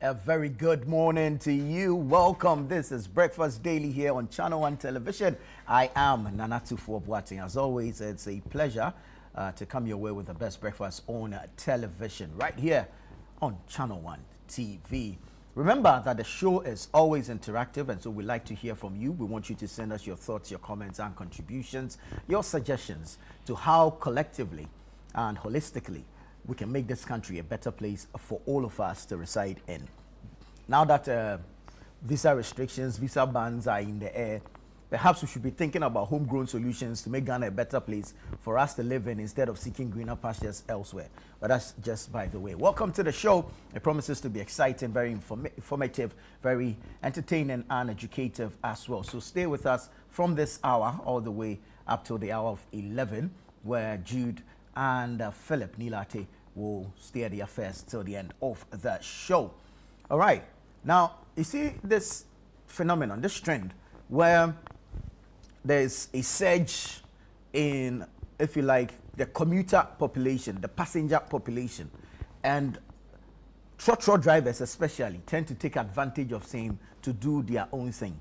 A very good morning to you. Welcome. This is Breakfast Daily here on Channel One Television. I am Nanatufo Boateng. As always, it's a pleasure to come your way with the best breakfast on television right here on Channel One TV. Remember that the show is always interactive, and so we like to hear from you. We want you to send us your thoughts, your comments, and contributions, your suggestions to how collectively and holistically we can make this country a better place for all of us to reside in. Now that visa restrictions, visa bans are in the air, perhaps we should be thinking about homegrown solutions to make Ghana a better place for us to live in instead of seeking greener pastures elsewhere. But that's just by the way. Welcome to the show. It promises to be exciting, very informative, very entertaining and educative as well. So stay with us from this hour all the way up till the hour of 11, where Jude and Philip Nilate will steer the affairs till the end of the show. All right. Now, you see this phenomenon, this trend, where there's a surge in, if you like, the commuter population, the passenger population, and trotro drivers especially tend to take advantage of same to do their own thing.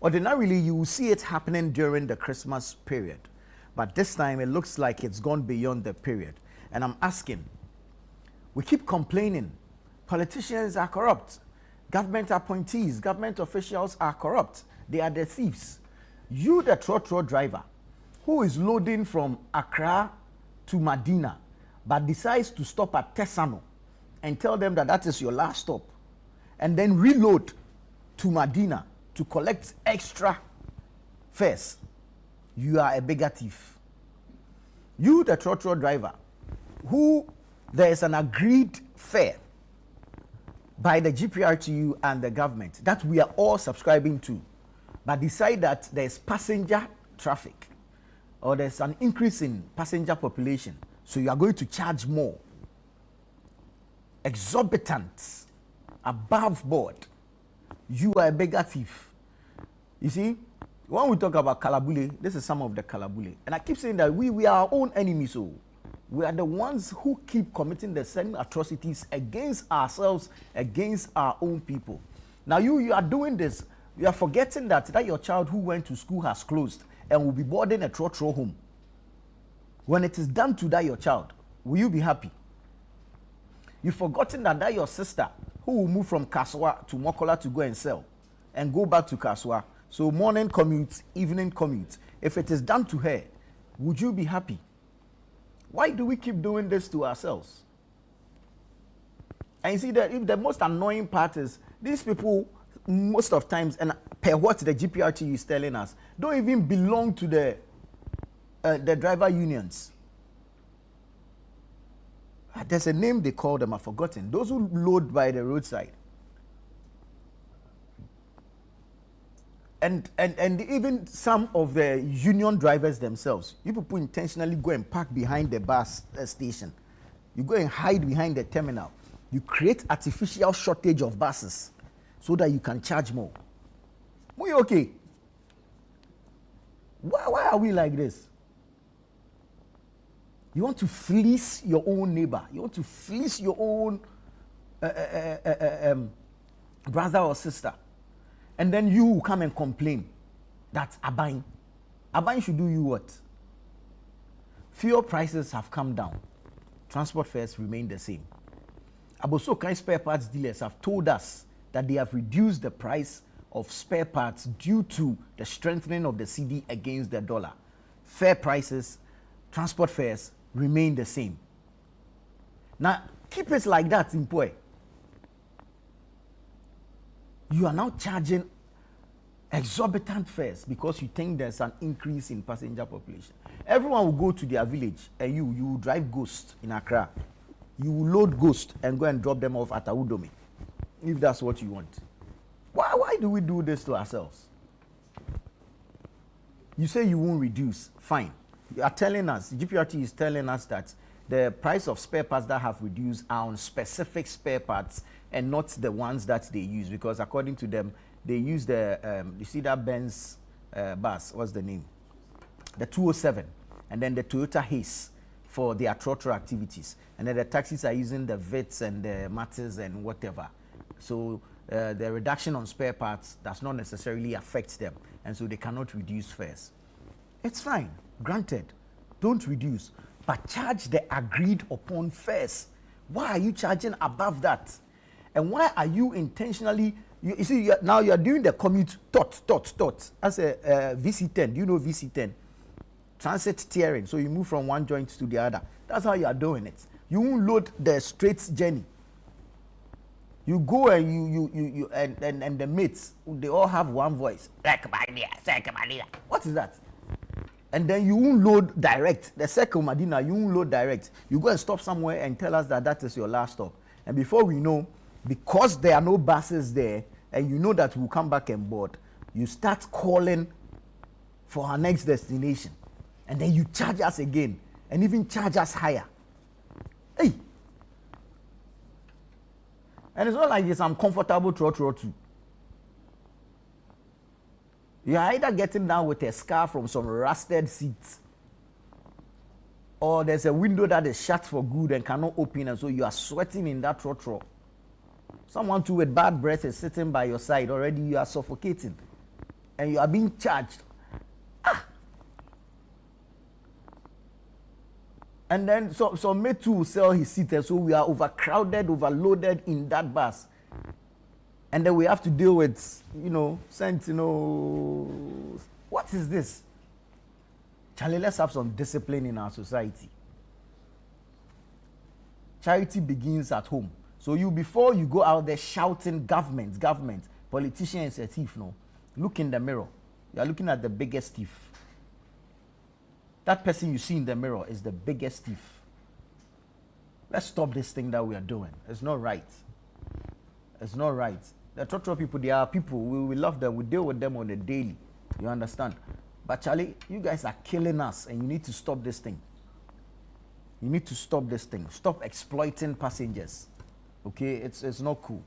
Ordinarily, you will see it happening during the Christmas period, but this time it looks like it's gone beyond the period. And I'm asking, we keep complaining, politicians are corrupt, government appointees, government officials are corrupt, they are the thieves. You, the trotro driver, who is loading from Accra to Medina, but decides to stop at Tesano and tell them that that is your last stop, and then reload to Medina to collect extra fares, you are a bigger thief. You, the trotro driver, who there is an agreed fare by the GPRTU and the government that we are all subscribing to, but decide that there's passenger traffic or there's an increase in passenger population, so you are going to charge more. Exorbitant, above board. You are a bigger thief. You see, when we talk about Kalabule, this is some of the Kalabule. And I keep saying that we are our own enemies. So we are the ones who keep committing the same atrocities against ourselves, against our own people. Now you are doing this. You are forgetting that your child who went to school has closed and will be boarding a trotro home. When it is done to that your child, will you be happy? You've forgotten that your sister who will move from Kaswa to Mokola to go and sell and go back to Kaswa. So morning commute, evening commute. If it is done to her, would you be happy? Why do we keep doing this to ourselves? And you see that if the most annoying part is these people, most of times, and per what the GPRT is telling us, don't even belong to the driver unions. There's a name they call them, I've forgotten. Those who load by the roadside. And even some of the union drivers themselves, you people intentionally go and park behind the bus station. You go and hide behind the terminal. You create artificial shortage of buses so that you can charge more. We okay? Why are we like this? You want to fleece your own neighbor. You want to fleece your own brother or sister. And then you come and complain that Abain should do you what? Fuel prices have come down. Transport fares remain the same. Abosokai spare parts dealers have told us that they have reduced the price of spare parts due to the strengthening of the CD against the dollar. Fare prices, transport fares remain the same. Now, keep it like that, Impoe. You are now charging exorbitant fares because you think there's an increase in passenger population. Everyone will go to their village and you will drive Ghost in Accra. You will load Ghost and go and drop them off at Awudome, if that's what you want. Why do we do this to ourselves? You say you won't reduce, fine. You are telling us, GPRT is telling us that the price of spare parts that have reduced are on specific spare parts and not the ones that they use, because according to them, they use the, you see that Benz bus, what's the name? The 207, and then the Toyota Haze for their trotro activities. And then the taxis are using the Vits and the Matters and whatever. So the reduction on spare parts does not necessarily affect them, and so they cannot reduce fares. It's fine, granted, don't reduce, but charge the agreed upon fares. Why are you charging above that? And why are you intentionally, you see, now you're doing the commute tot as a VC10. Do you know VC10? Transit tiering. So you move from one joint to the other. That's how you are doing it. You won't load the straight journey. You go and and the mates, they all have one voice. What is that? And then you won't load direct. The second Medina, you won't load direct. You go and stop somewhere and tell us that that is your last stop. And before we know, because there are no buses there, and you know that we'll come back and board, you start calling for our next destination. And then you charge us again, and even charge us higher. Hey! And it's not like it's some comfortable trot too. You are either getting down with a scar from some rusted seats, or there's a window that is shut for good and cannot open, and so you are sweating in that trot. Someone too with bad breath is sitting by your side. Already you are suffocating, and you are being charged. And then so mate too will sell his seat, and so we are overcrowded, overloaded in that bus. And then we have to deal with, sentinels. What is this? Charlie, let's have some discipline in our society. Charity begins at home. So before you go out there shouting government, politician is a thief, no. Look in the mirror. You are looking at the biggest thief. That person you see in the mirror is the biggest thief. Let's stop this thing that we are doing. It's not right. It's not right. The Trotro people, they are people. We love them. We deal with them on a daily. You understand? But Charlie, you guys are killing us, and you need to stop this thing. You need to stop this thing. Stop exploiting passengers. Okay? It's not cool.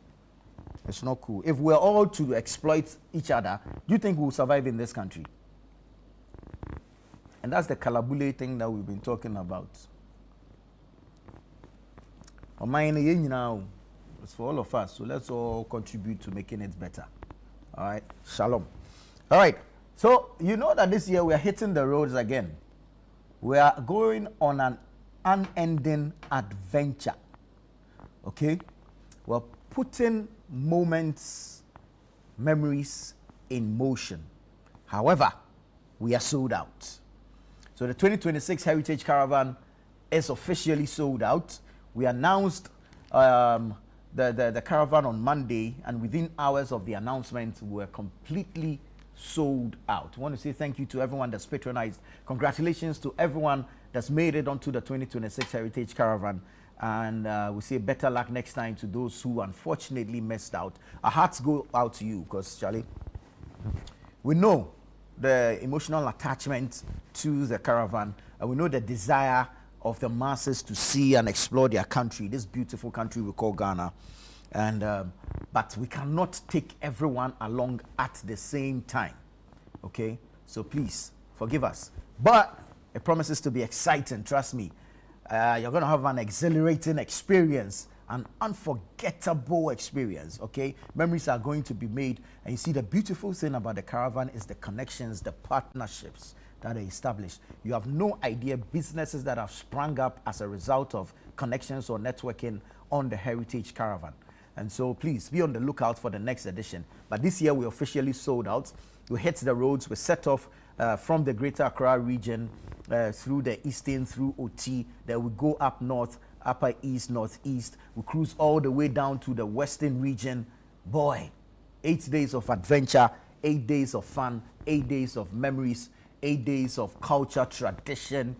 It's not cool. If we're all to exploit each other, do you think we'll survive in this country? And that's the Kalabule thing that we've been talking about. It's for all of us. So let's all contribute to making it better. All right. Shalom. All right. So you know that this year we are hitting the roads again. We are going on an unending adventure. Okay. We're putting moments, memories in motion. However, we are sold out. So the 2026 Heritage Caravan is officially sold out. We announced the caravan on Monday, and within hours of the announcement, we were completely sold out. I want to say thank you to everyone that's patronized. Congratulations to everyone that's made it onto the 2026 Heritage Caravan. And we say better luck next time to those who unfortunately missed out. Our hearts go out to you, because, Charlie, we know the emotional attachment to the caravan, and we know the desire of the masses to see and explore their country, this beautiful country we call Ghana. And but we cannot take everyone along at the same time. Okay, so please forgive us, but it promises to be exciting. Trust me. You're going to have an exhilarating experience, an unforgettable experience, okay? Memories are going to be made. And you see, the beautiful thing about the caravan is the connections, the partnerships that are established. You have no idea businesses that have sprung up as a result of connections or networking on the Heritage Caravan. And so please be on the lookout for the next edition. But this year we officially sold out. We hit the roads. We set off from the Greater Accra region through the Eastern, through OT. Then we go up north, Upper East, Northeast. We cruise all the way down to the Western region. Boy, 8 days of adventure, 8 days of fun, 8 days of memories, 8 days of culture, tradition.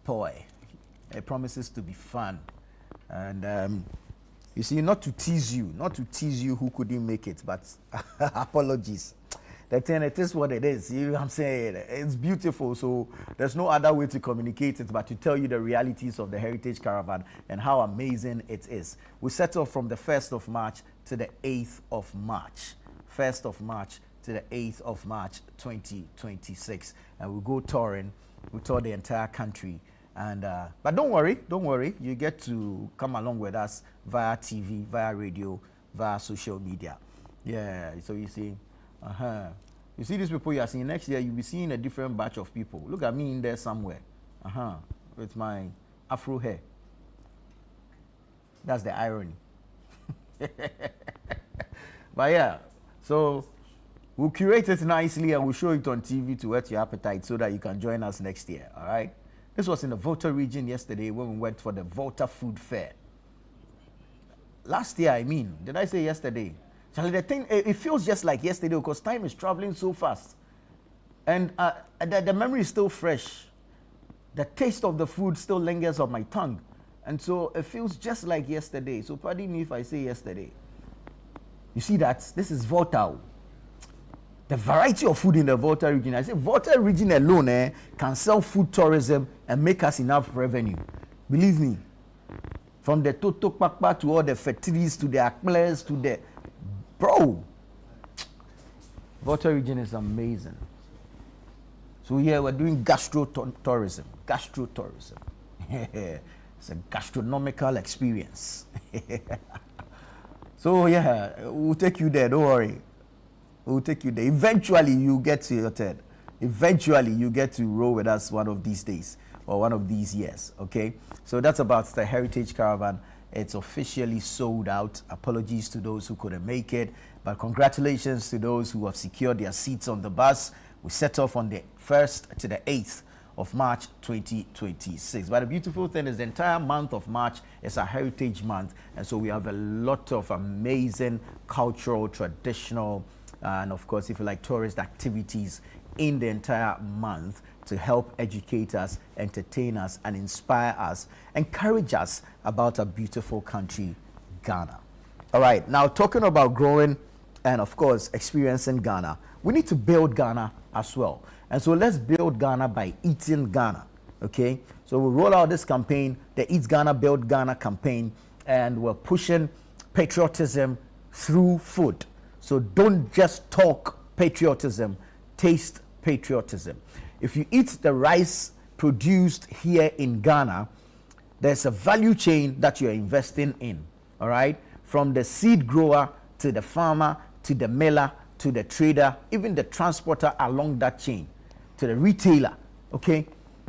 Boy, it promises to be fun. And you see, not to tease you who couldn't make it, but apologies. It is what it is. You know what I'm saying? It's beautiful, so there's no other way to communicate it but to tell you the realities of the Heritage Caravan and how amazing it is. We set off from the 1st of March to the 8th of March. 1st of March to the 8th of March 2026. And we'll go touring. We'll tour the entire country. And but don't worry. You get to come along with us via TV, via radio, via social media. Yeah, so you see, you see these people you are seeing next year, you'll be seeing a different batch of people. Look at me in there somewhere, with my afro hair. That's the irony. But yeah, so we'll curate it nicely and we'll show it on TV to whet your appetite so that you can join us next year, all right? This was in the Volta region yesterday when we went for the Volta Food Fair. Last year, I mean, did I say yesterday? Charlie, the thing, it feels just like yesterday because time is traveling so fast. And the memory is still fresh. The taste of the food still lingers on my tongue. And so it feels just like yesterday. So pardon me if I say yesterday. You see that? This is Volta. The variety of food in the Volta region. I say Volta region alone can sell food tourism and make us enough revenue. Believe me. From the Toto Pakpa to all the Fetiris to the Akmles to the... Bro! Volta region is amazing. So here we're doing gastro-tourism. Gastro-tourism. It's a gastronomical experience. So yeah, we'll take you there, don't worry. We'll take you there. Eventually you get to your turn. Eventually you get to roll with us one of these days or one of these years, okay? So that's about the Heritage Caravan. It's officially sold out. Apologies to those who couldn't make it, but congratulations to those who have secured their seats on the bus. We set off on the 1st to the 8th of March 2026. But the beautiful thing is the entire month of March is a heritage month, and so we have a lot of amazing cultural, traditional, and of course, if you like, tourist activities in the entire month to help educate us, entertain us, and inspire us, encourage us about a beautiful country, Ghana. All right, now talking about growing and of course experiencing Ghana, we need to build Ghana as well. And so let's build Ghana by eating Ghana, okay? So we'll roll out this campaign, the Eat Ghana, Build Ghana campaign, and we're pushing patriotism through food. So don't just talk patriotism, taste patriotism. If you eat the rice produced here in Ghana, there's a value chain that you're investing in, all right? From the seed grower to the farmer to the miller to the trader, even the transporter along that chain, to the retailer, okay?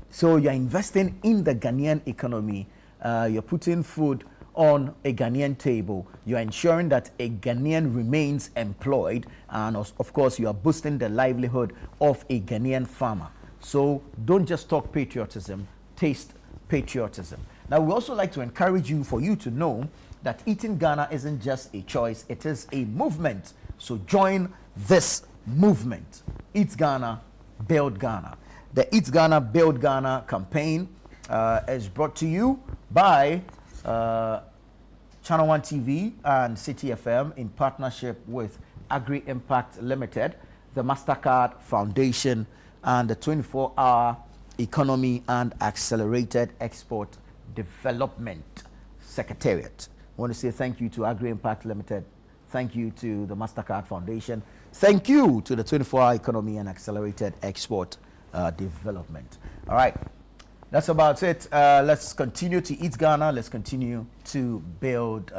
So you're investing in the Ghanaian economy. You're putting food on a Ghanaian table. You're ensuring that a Ghanaian remains employed. And of course, you are boosting the livelihood of a Ghanaian farmer. So don't just talk patriotism, taste patriotism. Now, we also like to encourage you, for you to know that eating Ghana isn't just a choice, it is a movement. So join this movement. Eat Ghana, Build Ghana. The Eat Ghana, Build Ghana campaign is brought to you by Channel One TV and City FM in partnership with Agri Impact Limited, the MasterCard Foundation, and the 24-Hour Economy and Accelerated Export Development Secretariat. I want to say thank you to Agri Impact Limited. Thank you to the MasterCard Foundation. Thank you to the 24-Hour Economy and Accelerated Export Development. All right, that's about it. Let's continue to eat Ghana. Let's continue to build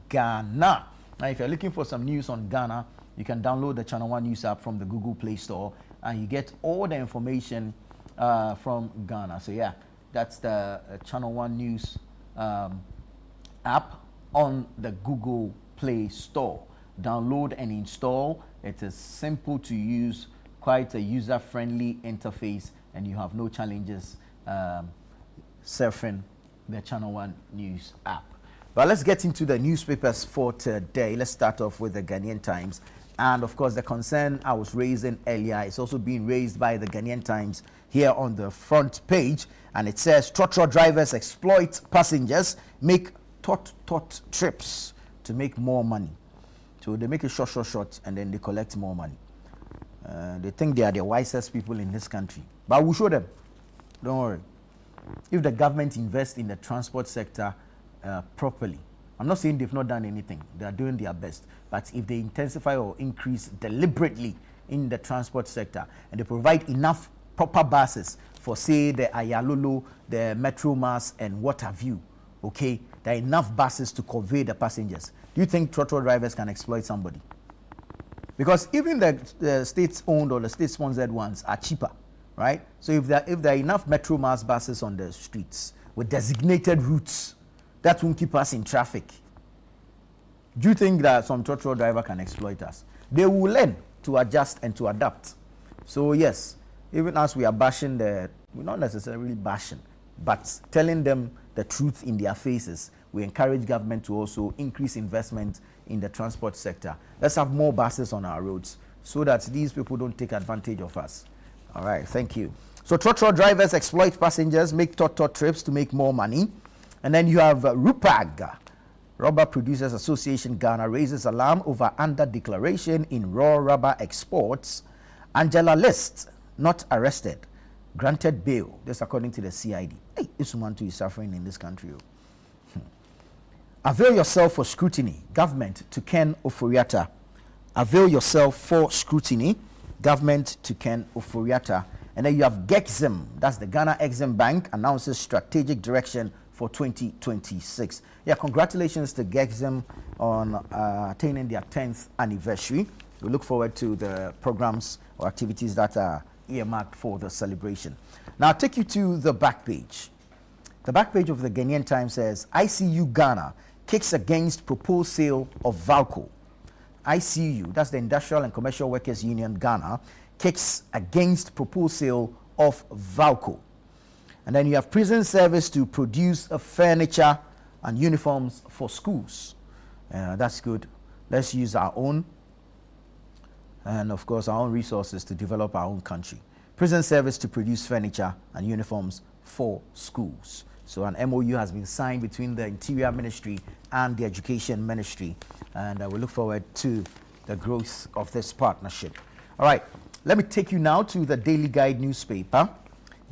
Ghana. Now, if you're looking for some news on Ghana, you can download the Channel One News app from the Google Play Store, and you get all the information from Ghana. So yeah, that's the Channel One News app on the Google Play Store. Download and install. It is simple to use, quite a user-friendly interface, and you have no challenges surfing the Channel One News app. But let's get into the newspapers for today. Let's start off with the Ghanaian Times. And of course, the concern I was raising earlier is also being raised by the Ghanaian Times here on the front page. And it says, trotro drivers exploit passengers, make tot trips to make more money. So they make it short, and then they collect more money. They think they are the wisest people in this country. But we'll show them. Don't worry. If the government invests in the transport sector properly, I'm not saying they've not done anything. They are doing their best. But if they intensify or increase deliberately in the transport sector, and they provide enough proper buses for, say, the Ayalulu, the Metro Mass, and what have you, okay, there are enough buses to convey the passengers. Do you think trotro drivers can exploit somebody? Because even the state-owned or the state-sponsored ones are cheaper, right? So if there are enough Metro Mass buses on the streets with designated routes, that won't keep us in traffic. Do you think that some trotro driver can exploit us? They will learn to adjust and to adapt. So yes, even as we are bashing we're not necessarily bashing, but telling them the truth in their faces. We encourage government to also increase investment in the transport sector. Let's have more buses on our roads so that these people don't take advantage of us. All right, thank you. So trotro drivers exploit passengers, make tot trips to make more money. And then you have RUPAG, Rubber Producers Association Ghana, raises alarm over under-declaration in raw rubber exports. Angela List, not arrested, granted bail. This according to the CID. Hey, this woman too is suffering in this country. Avail yourself for scrutiny. Government to Ken Oforiatta. Avail yourself for scrutiny. Government to Ken Oforiatta. And then you have GEXIM. That's the Ghana Exim Bank announces strategic direction for 2026. Yeah, congratulations to GEXIM on attaining their 10th anniversary. We look forward to the programs or activities that are earmarked for the celebration. Now, I'll take you to the back page. The back page of the Ghanaian Times says, ICU Ghana kicks against proposed sale of Valco. ICU, that's the Industrial and Commercial Workers Union Ghana, kicks against proposed sale of Valco. And then you have prison service to produce furniture and uniforms for schools. That's good. Let's use our own and, of course, our own resources to develop our own country. Prison service to produce furniture and uniforms for schools. So an MOU has been signed between the Interior Ministry and the Education Ministry. And we look forward to the growth of this partnership. All right, let me take you now to the Daily Guide newspaper.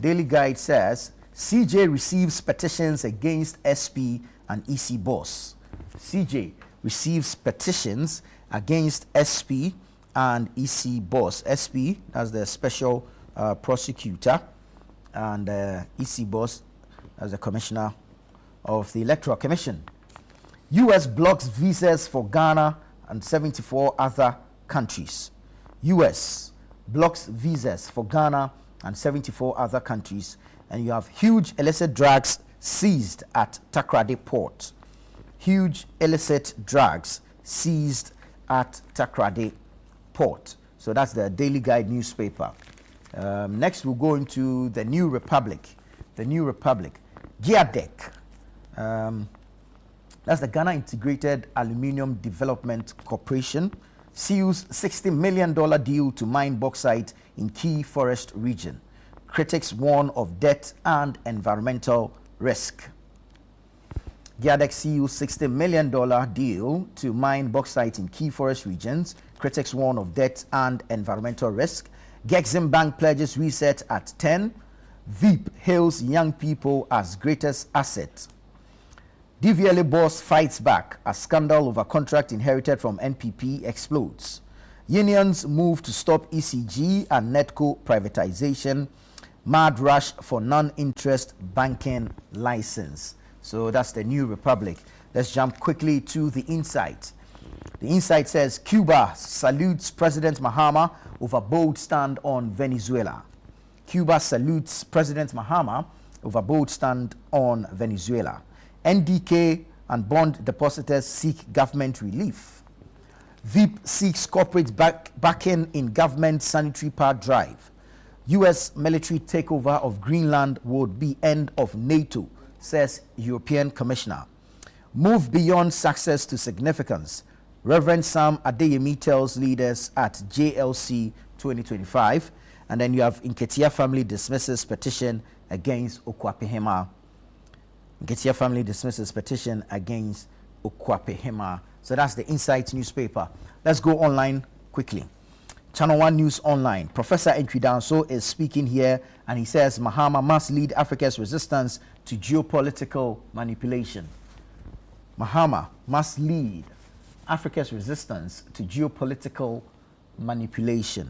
Daily Guide says, CJ receives petitions against SP and EC boss. CJ receives petitions against SP and EC boss. SP, that's the special prosecutor, and EC boss as the commissioner of the Electoral Commission. U.S. blocks visas for Ghana and 74 other countries. U.S. blocks visas for Ghana and 74 other countries. And you have huge illicit drugs seized at Takoradi Port. Huge illicit drugs seized at Takoradi Port. So that's the Daily Guide newspaper. Next, we'll go into the New Republic. The New Republic. GIADEC. That's the Ghana Integrated Aluminium Development Corporation. Seals $60 million deal to mine bauxite in key forest region. Critics warn of debt and environmental risk. GIADEC seals $60 million deal to mine bauxite in key forest regions. Critics warn of debt and environmental risk. GEXIM Bank pledges reset at 10. VIP hails young people as greatest asset. DVLA boss fights back as scandal over contract inherited from NPP explodes. Unions move to stop ECG and NETCO privatization. Mad rush for non-interest banking license. So that's the New Republic. Let's jump quickly to the Insight. The Insight says Cuba salutes President Mahama over bold stand on Venezuela. Cuba salutes President Mahama over bold stand on Venezuela. NDK and bond depositors seek government relief. VIP seeks corporate backing in government sanitary pad drive. U.S. military takeover of Greenland would be end of NATO, says European Commissioner. Move beyond success to significance. Reverend Sam Adeyemi tells leaders at JLC 2025. And then you have Nketia family dismisses petition against Okwapehema. Nketia family dismisses petition against Okwapehema. So that's the Insight newspaper. Let's go online quickly. Channel 1 News Online. Professor Entry-Danso is speaking here, and he says Mahama must lead Africa's resistance to geopolitical manipulation. Mahama must lead Africa's resistance to geopolitical manipulation.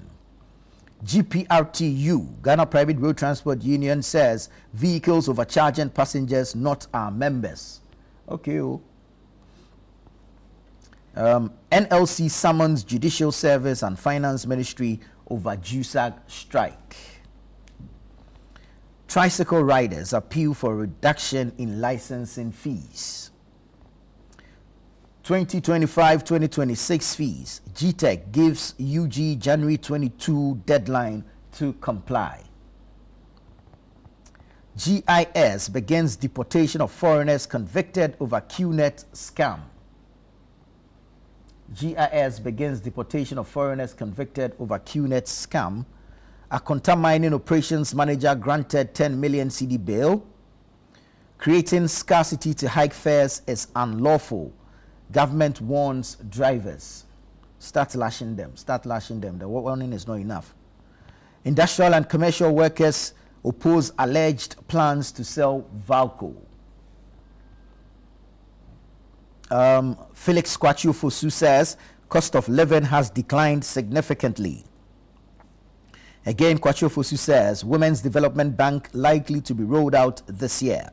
GPRTU, Ghana Private Road Transport Union, says vehicles overcharging passengers not our members. Okay. NLC summons Judicial Service and Finance Ministry over JUSAG strike. Tricycle riders appeal for reduction in licensing fees. 2025-2026 fees. GTEC gives UG January 22 deadline to comply. GIS begins deportation of foreigners convicted over QNet scam. GIS begins deportation of foreigners convicted over QNet scam. A Akonta mining operations manager granted 10 million CD bail. Creating scarcity to hike fares is unlawful. Government warns drivers. Start lashing them. The warning is not enough. Industrial and commercial workers oppose alleged plans to sell Valco. Felix Kwachu Fosu says cost of living has declined significantly. Again, Kwachu Fosu says Women's Development Bank likely to be rolled out this year.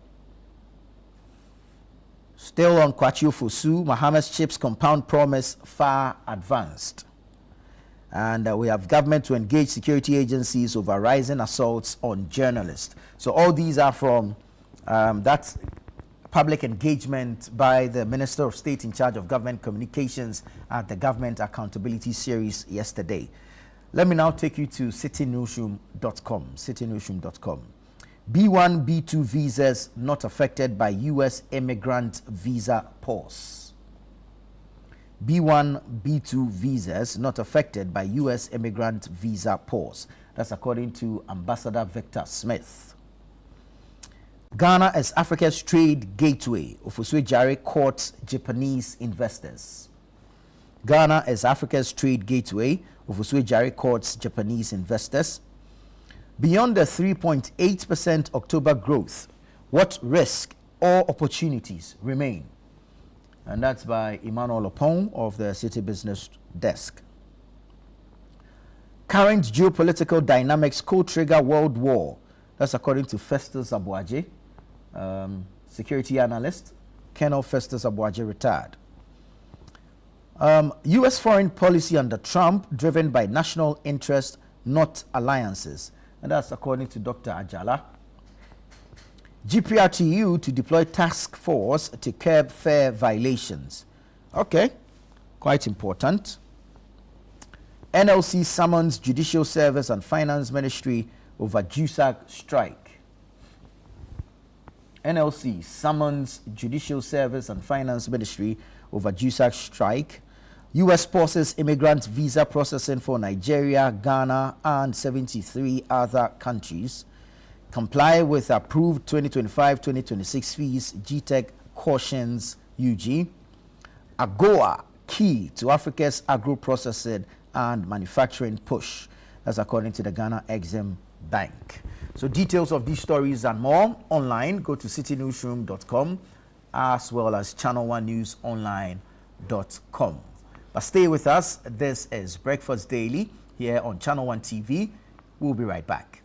Still on Kwachu Fosu, Mohammed's chips compound promise far advanced. And we have government to engage security agencies over rising assaults on journalists. So all these are from that public engagement by the Minister of State in charge of government communications at the Government Accountability Series yesterday. Let me now take you to citynewsroom.com. citynewsroom.com. B1, B2 visas not affected by U.S. immigrant visa pause. B1, B2 visas not affected by U.S. immigrant visa pause. That's according to Ambassador Victor Smith. Ghana as Africa's trade gateway. Ofosu Jare courts Japanese investors. Ghana as Africa's trade gateway. Ofosu Jare courts Japanese investors. Beyond the 3.8% October growth, what risk or opportunities remain? And that's by Emmanuel Opon of the City Business Desk. Current geopolitical dynamics could trigger world war. That's according to Festus Abuaje, security analyst. Colonel Festus Abuaje retired. U.S. foreign policy under Trump driven by national interest, not alliances. And that's according to Dr. Ajala. GPRTU to deploy task force to curb fare violations. Okay, quite important. NLC summons Judicial Service and Finance Ministry over JUSAG strike. NLC summons Judicial Service and Finance Ministry over JUSAG strike. U.S. pauses immigrant visa processing for Nigeria, Ghana, and 73 other countries. Comply with approved 2025-2026 fees, GTEC cautions UG. AGOA, key to Africa's agro-processing and manufacturing push. That's according to the Ghana Exim Bank. So details of these stories and more online, go to citynewsroom.com as well as channel1newsonline.com. But stay with us. This is Breakfast Daily here on Channel 1 TV. We'll be right back.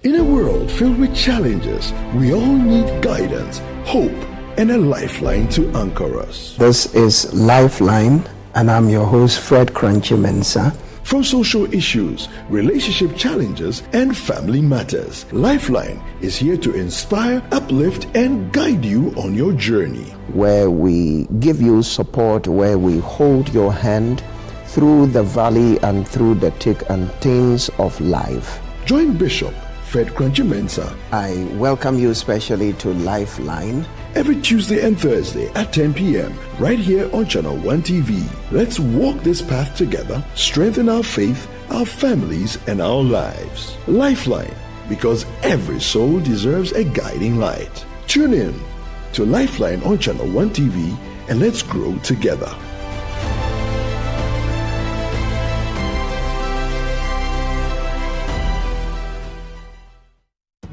In a world filled with challenges, we all need guidance, hope, and a lifeline to anchor us. This is Lifeline, and I'm your host, Fred Crunchy Mensah. From social issues, relationship challenges, and family matters, Lifeline is here to inspire, uplift, and guide you on your journey. Where we give you support, where we hold your hand through the valley and through the thick and thins of life. Join Bishop Fred Crunchy Mensah. I welcome you especially to Lifeline. Every Tuesday and Thursday at 10 p.m. right here on Channel 1 TV. Let's walk this path together, strengthen our faith, our families, and our lives. Lifeline, because every soul deserves a guiding light. Tune in to Lifeline on Channel 1 TV and let's grow together.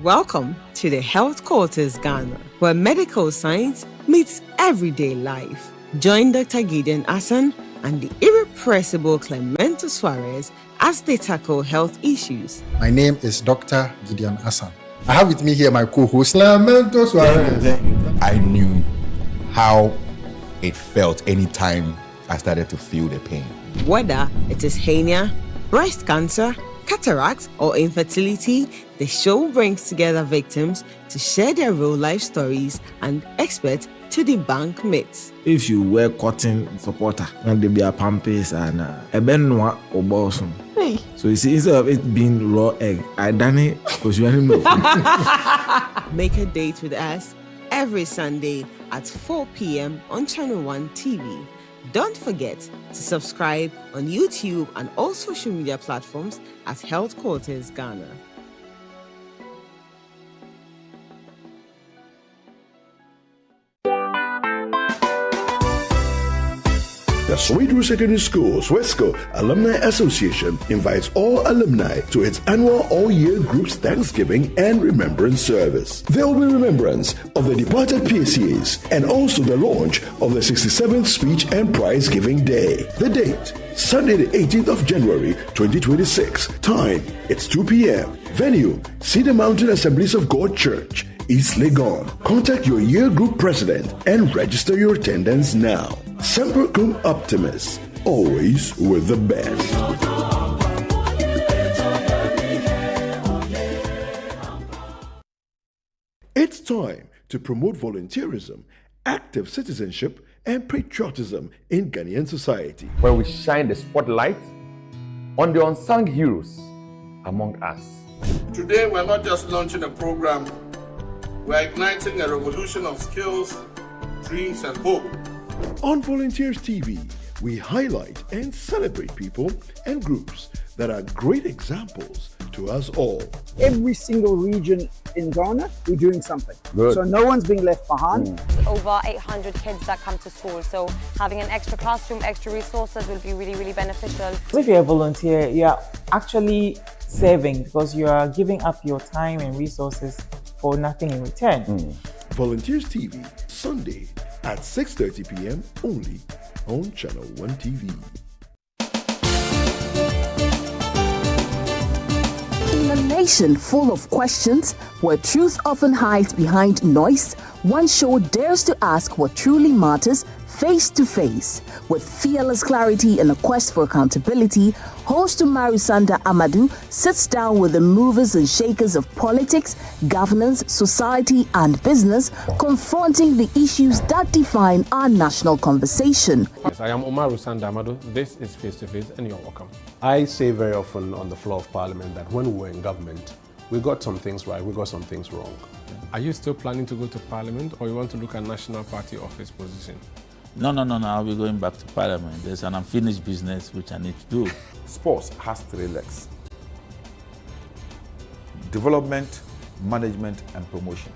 Welcome to the Health Quarters Ghana, where medical science meets everyday life. Join Dr. Gideon Hassan and the irrepressible Clemento Suarez as they tackle health issues. My name is Dr. Gideon Hassan. I have with me here my co-host, Clemento Suarez. I knew how it felt anytime I started to feel the pain. Whether it is hernia, breast cancer, cataract, or infertility, the show brings together victims to share their real life stories and experts to debunk myths. If you wear cotton supporter, and there be a pampers and a benwa or bosom. So you see, instead of it being raw egg, I done it because you didn't know. Make a date with us every Sunday at 4 p.m. on Channel 1 TV. Don't forget to subscribe on YouTube and all social media platforms at Health Quarters Ghana. The Soweto Secondary School SWESCO Alumni Association invites all alumni to its annual all-year groups Thanksgiving and Remembrance Service. There will be remembrance of the departed PACAs and also the launch of the 67th Speech and Prize Giving Day. The date, Sunday the 18th of January 2026. Time, it's 2 p.m. Venue, Cedar Mountain Assemblies of God Church, East Legon. Contact your year group president and register your attendance now. Semper Cum Optimus, always with the best. It's time to promote volunteerism, active citizenship, and patriotism in Ghanaian society. Where we shine the spotlight on the unsung heroes among us. Today, we're not just launching a program, we're igniting a revolution of skills, dreams, and hope. On Volunteers TV, we highlight and celebrate people and groups that are great examples to us all. Every single region in Ghana, we're doing something. Good. So no one's being left behind. Over 800 kids that come to school, so having an extra classroom, extra resources will be really, really beneficial. If you're a volunteer, you're actually serving because you are giving up your time and resources for nothing in return. Volunteers TV, Sunday at 6:30 p.m. only on Channel 1 TV. In a nation full of questions, where truth often hides behind noise, one show dares to ask what truly matters face to face. With fearless clarity and a quest for accountability, host Umaru Sanda Amadou sits down with the movers and shakers of politics, governance, society, and business, confronting the issues that define our national conversation. Yes, I am Umaru Sanda Amadou. This is Face to Face, and you're welcome. I say very often on the floor of Parliament that when we were in government, we got some things right, we got some things wrong. Are you still planning to go to Parliament, or you want to look at National Party office position? No, I'll be going back to Parliament. There's an unfinished business which I need to do. Sports has three legs: development, management, and promotion.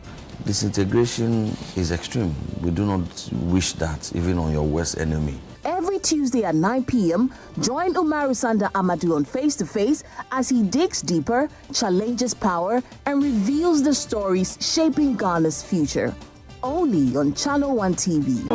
Disintegration is extreme. We do not wish that even on your worst enemy. Every Tuesday at 9 p.m., join Umaru Sanda Amadou on Face to Face as he digs deeper, challenges power, and reveals the stories shaping Ghana's future. Only on Channel 1 TV.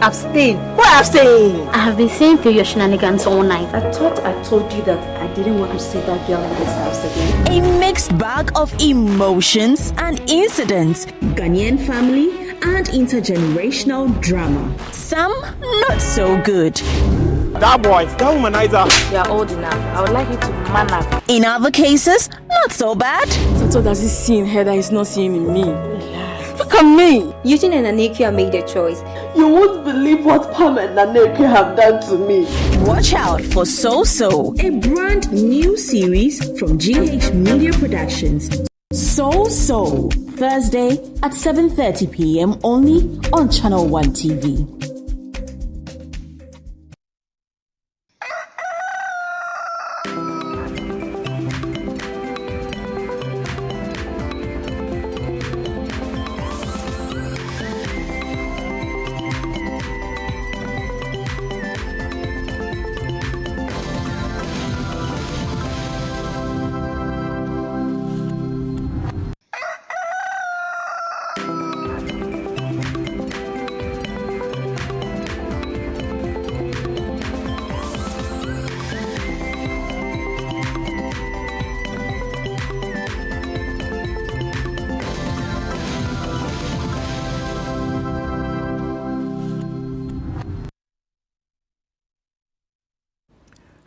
Abstain. Why abstain? I have been seeing through your shenanigans all night. I thought I told you that I didn't want to see that girl in this house again. A mixed bag of emotions and incidents, Ghanaian family and intergenerational drama. Some not so good. That boy, that womanizer. You are old enough. I would like you to man up. In other cases, not so bad. So does he see in her that he's not seeing in me? Look at me. Eugene and Anekia made their choice. You won't believe what Pam and Anekia have done to me. Watch out for So, a brand new series from GH Media Productions. So, Thursday at 7:30 p.m. only on Channel 1 TV.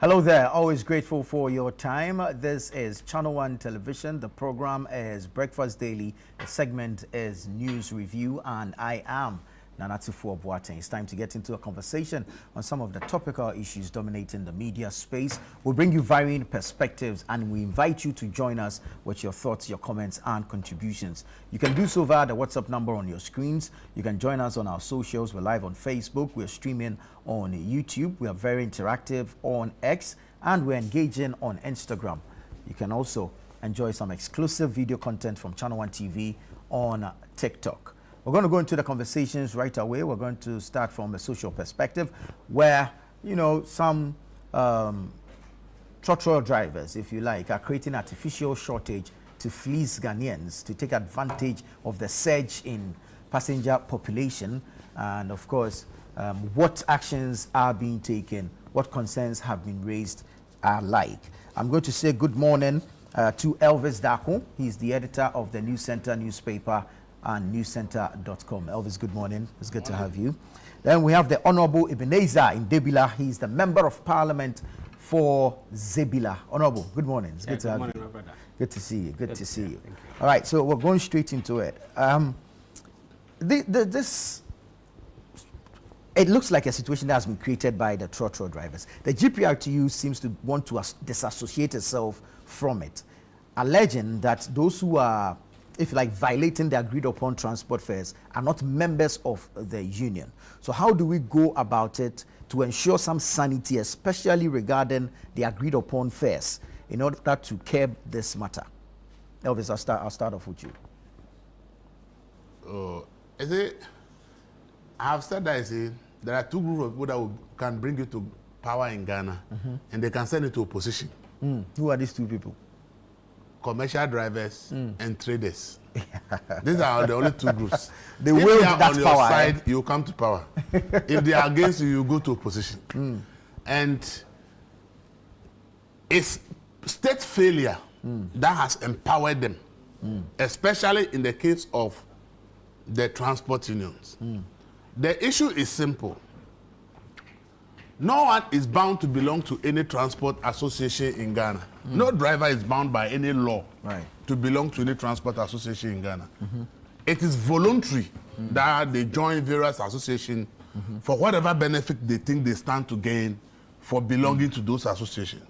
Hello there, always grateful for your time. This is Channel One Television. The program is Breakfast Daily. The segment is News Review, and I am Nana Boateng. It's time to get into a conversation on some of the topical issues dominating the media space. We'll bring you varying perspectives, and we invite you to join us with your thoughts, your comments, and contributions. You can do so via the WhatsApp number on your screens. You can join us on our socials. We're live on Facebook. We're streaming on YouTube. We are very interactive on X, and we're engaging on Instagram. You can also enjoy some exclusive video content from Channel One TV on TikTok. We're going to go into the conversations right away. We're going to start from a social perspective where, you know, some trotro drivers, if you like, are creating artificial shortage to fleece Ghanaians to take advantage of the surge in passenger population. And of course, what actions are being taken, what concerns have been raised alike. I'm going to say good morning to Elvis Dako. He's the editor of the News Center newspaper and newscenter.com. Elvis, good morning. It's good to have you. Then we have the Honorable Ebenezer in Debila. He's the Member of Parliament for Zebila. Honorable, good morning. It's good to have you. Good to see you. Good to see you. All right, so we're going straight into it. This, it looks like a situation that has been created by the trotro drivers. The GPRTU seems to want to disassociate itself from it, alleging that those who are, if you like, violating the agreed upon transport fares are not members of the union. So how do we go about it to ensure some sanity, especially regarding the agreed upon fares, in order to curb this matter? Elvis, I'll start off with you. I have said that there are two groups of people that can bring you to power in Ghana, and they can send you to opposition. Who are these two people? Commercial drivers and traders. These are the only two groups. They if will they are on your power, side, you come to power. If they are against you, you go to opposition. And it's state failure that has empowered them, especially in the case of the transport unions. The issue is simple. No one is bound to belong to any transport association in Ghana. No driver is bound by any law to belong to any transport association in Ghana. It is voluntary that they join various associations for whatever benefit they think they stand to gain for belonging to those associations.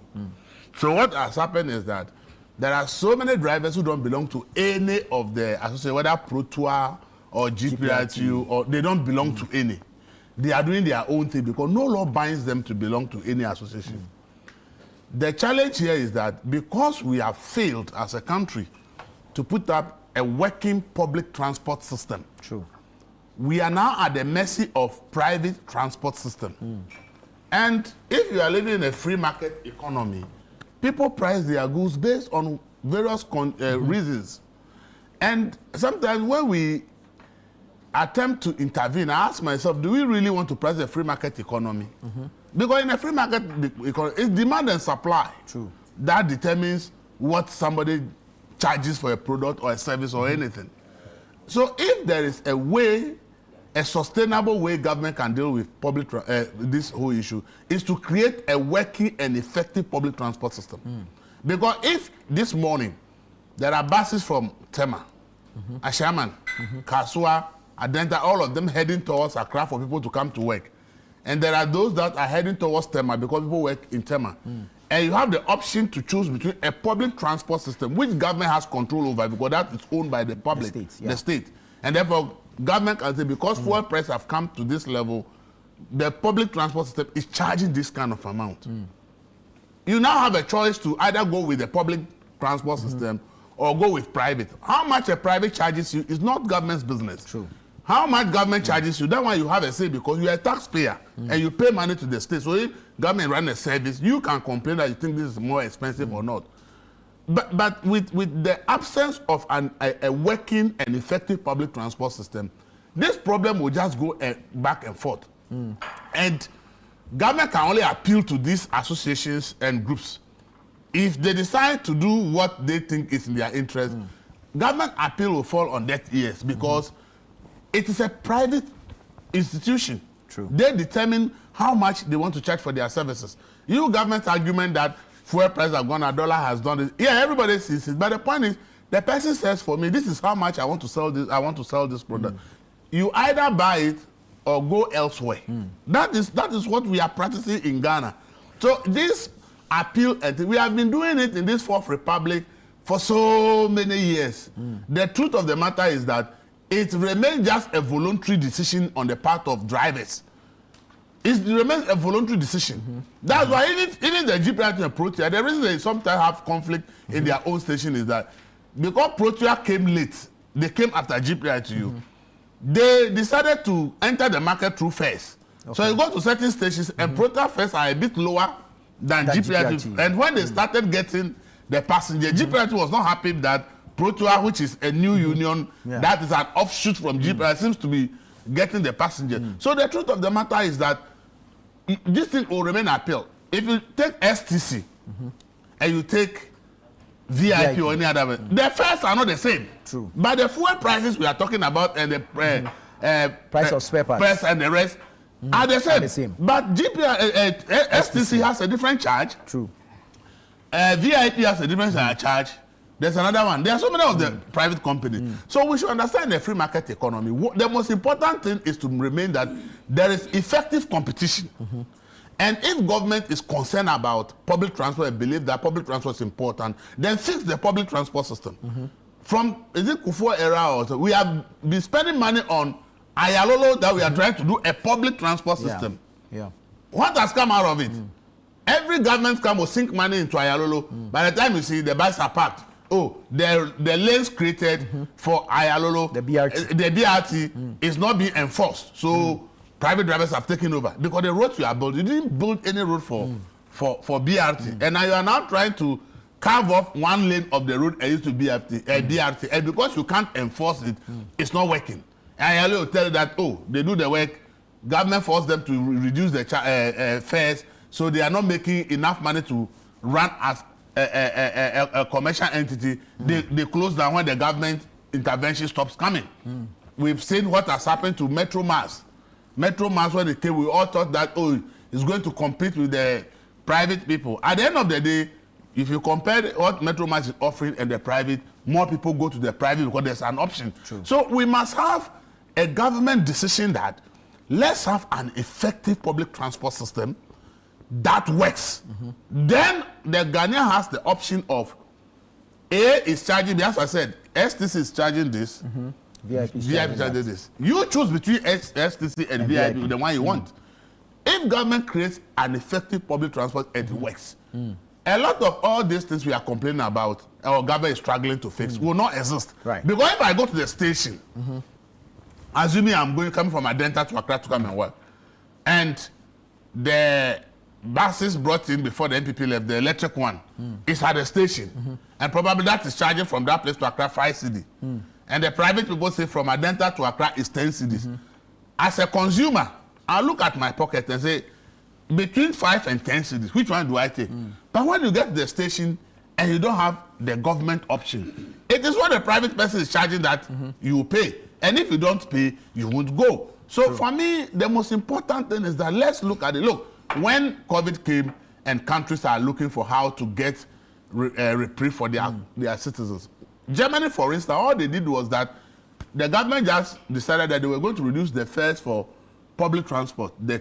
So what has happened is that there are so many drivers who don't belong to any of the associations, whether Protour or GPRTU, or they don't belong to any. They are doing their own thing because no law binds them to belong to any association. The challenge here is that because we have failed as a country to put up a working public transport system, we are now at the mercy of private transport system. And if you are living in a free market economy, people price their goods based on various reasons. And sometimes when we attempt to intervene, I ask myself, do we really want to price a free market economy? Because in a free market economy, it's demand and supply that determines what somebody charges for a product or a service or anything. So if there is a way, a sustainable way government can deal with public this whole issue, is to create a working and effective public transport system. Because if this morning there are buses from Tema, Ashaman, Kasua, Adenta, all of them heading towards Accra for people to come to work. And there are those that are heading towards Tema because people work in Tema. And you have the option to choose between a public transport system, which government has control over because that is owned by the public, the state. And therefore, government can say, because fuel prices have come to this level, the public transport system is charging this kind of amount. You now have a choice to either go with the public transport system or go with private. How much a private charges you is not government's business. How much government charges you, that one you have a say because you are a taxpayer and you pay money to the state. So if government run a service, you can complain that you think this is more expensive or not. But with the absence of a working and effective public transport system, this problem will just go back and forth. And government can only appeal to these associations and groups. If they decide to do what they think is in their interest, government appeal will fall on deaf ears because it is a private institution. True. They determine how much they want to charge for their services. You government's argument that fuel prices have gone, a dollar has done this. Yeah, everybody sees it. But the point is, the person says for me, this is how much I want to sell this. I want to sell this product. You either buy it or go elsewhere. That is what we are practicing in Ghana. So this appeal, we have been doing it in this Fourth Republic for so many years. The truth of the matter is that it remains just a voluntary decision on the part of drivers. It remains a voluntary decision. That's why even the GPRT and Protea, the reason they sometimes have conflict in their own station is that because Protea came late, they came after GPRTU, they decided to enter the market through fares. So you go to certain stations and Protea fares are a bit lower than GPRT. And when they started getting the passenger, GPRT was not happy that Protea, which is a new union, that is an offshoot from GPRT, seems to be getting the passenger. So the truth of the matter is that this thing will remain appeal. If you take STC and you take VIP or any other one, the fares are not the same. True. But the fuel prices we are talking about and the price of spare parts price and the rest are the same. But STC has a different charge. True. VIP has a different charge. There's another one. There are so many of the private companies. So we should understand the free market economy. The most important thing is to remain that there is effective competition. And if government is concerned about public transport and believe that public transport is important, then fix the public transport system. From is it Kufuor era or so, we have been spending money on Ayalolo that we are trying to do a public transport system. What has come out of it? Every government will sink money into Ayalolo. By the time you see the buses are packed, the lanes created for Ayalolo, the BRT is not being enforced. So private drivers have taken over because the roads you are built, you didn't build any road for BRT, and now you are now trying to carve off one lane of the road and used to BRT, and because you can't enforce it, it's not working. And Ayalolo will tell you that they do the work, government forced them to reduce the fares, so they are not making enough money to run as a commercial entity. They close down when the government intervention stops coming. We've seen what has happened to Metro Mass. Metro Mass, when it came, we all thought that it's going to compete with the private people. At the end of the day, if you compare what Metro Mass is offering and the private, more people go to the private because there's an option. So we must have a government decision that let's have an effective public transport system that works. Then the Ghanaian has the option of A is charging, as I said, STC is charging this, VIP charges this. You choose between STC and VIP, the one you want. If government creates an effective public transport, it works. A lot of all these things we are complaining about, our government is struggling to fix, will not exist. Because if I go to the station, assuming I'm coming from Adenta to Accra to come and work, and the buses brought in before the NPP left, the electric one, is at the station, and probably that is charging from that place to Accra 5 cedi. And the private people say from Adenta to Accra is 10 cedis. As a consumer, I look at my pocket and say, between 5 and 10 cedis, which one do I take? But when you get to the station and you don't have the government option, it is what the private person is charging that you pay. And if you don't pay, you won't go. So for me, the most important thing is that let's look at it. Look, when COVID came and countries are looking for how to get reprieve for their citizens, Germany, for instance, all they did was that the government just decided that they were going to reduce the fares for public transport, the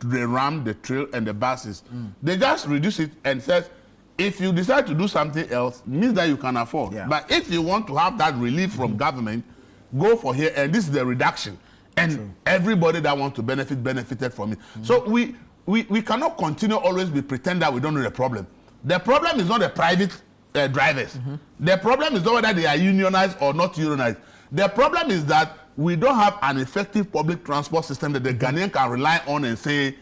ram, the trail, and the buses. They just reduce it and says, if you decide to do something else, means that you can afford. But if you want to have that relief from government, go for here, and this is the reduction. And everybody that wants to benefited from it. So we cannot continue always be pretend that we don't know the problem. The problem is not the private drivers. The problem is not whether they are unionized or not unionized. The problem is that we don't have an effective public transport system that the Ghanaian can rely on and say,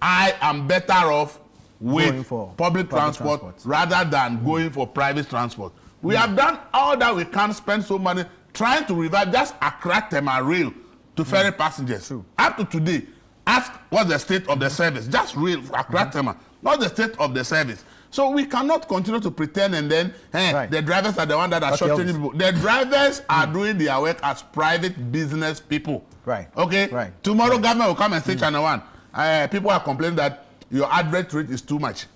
I am better off with public transport rather than going for private transport. We have done all that we can, spend so money trying to revive just Accra Tema Rail to ferry passengers. Up to today, ask what's the state of the service. Just rail Accra Tema, not the state of the service. So we cannot continue to pretend and then the drivers are the ones that are shortening people. The drivers are doing their work as private business people. Right. Okay. Right. Tomorrow, government will come and say, Channel One, people are complaining that your advert rate is too much.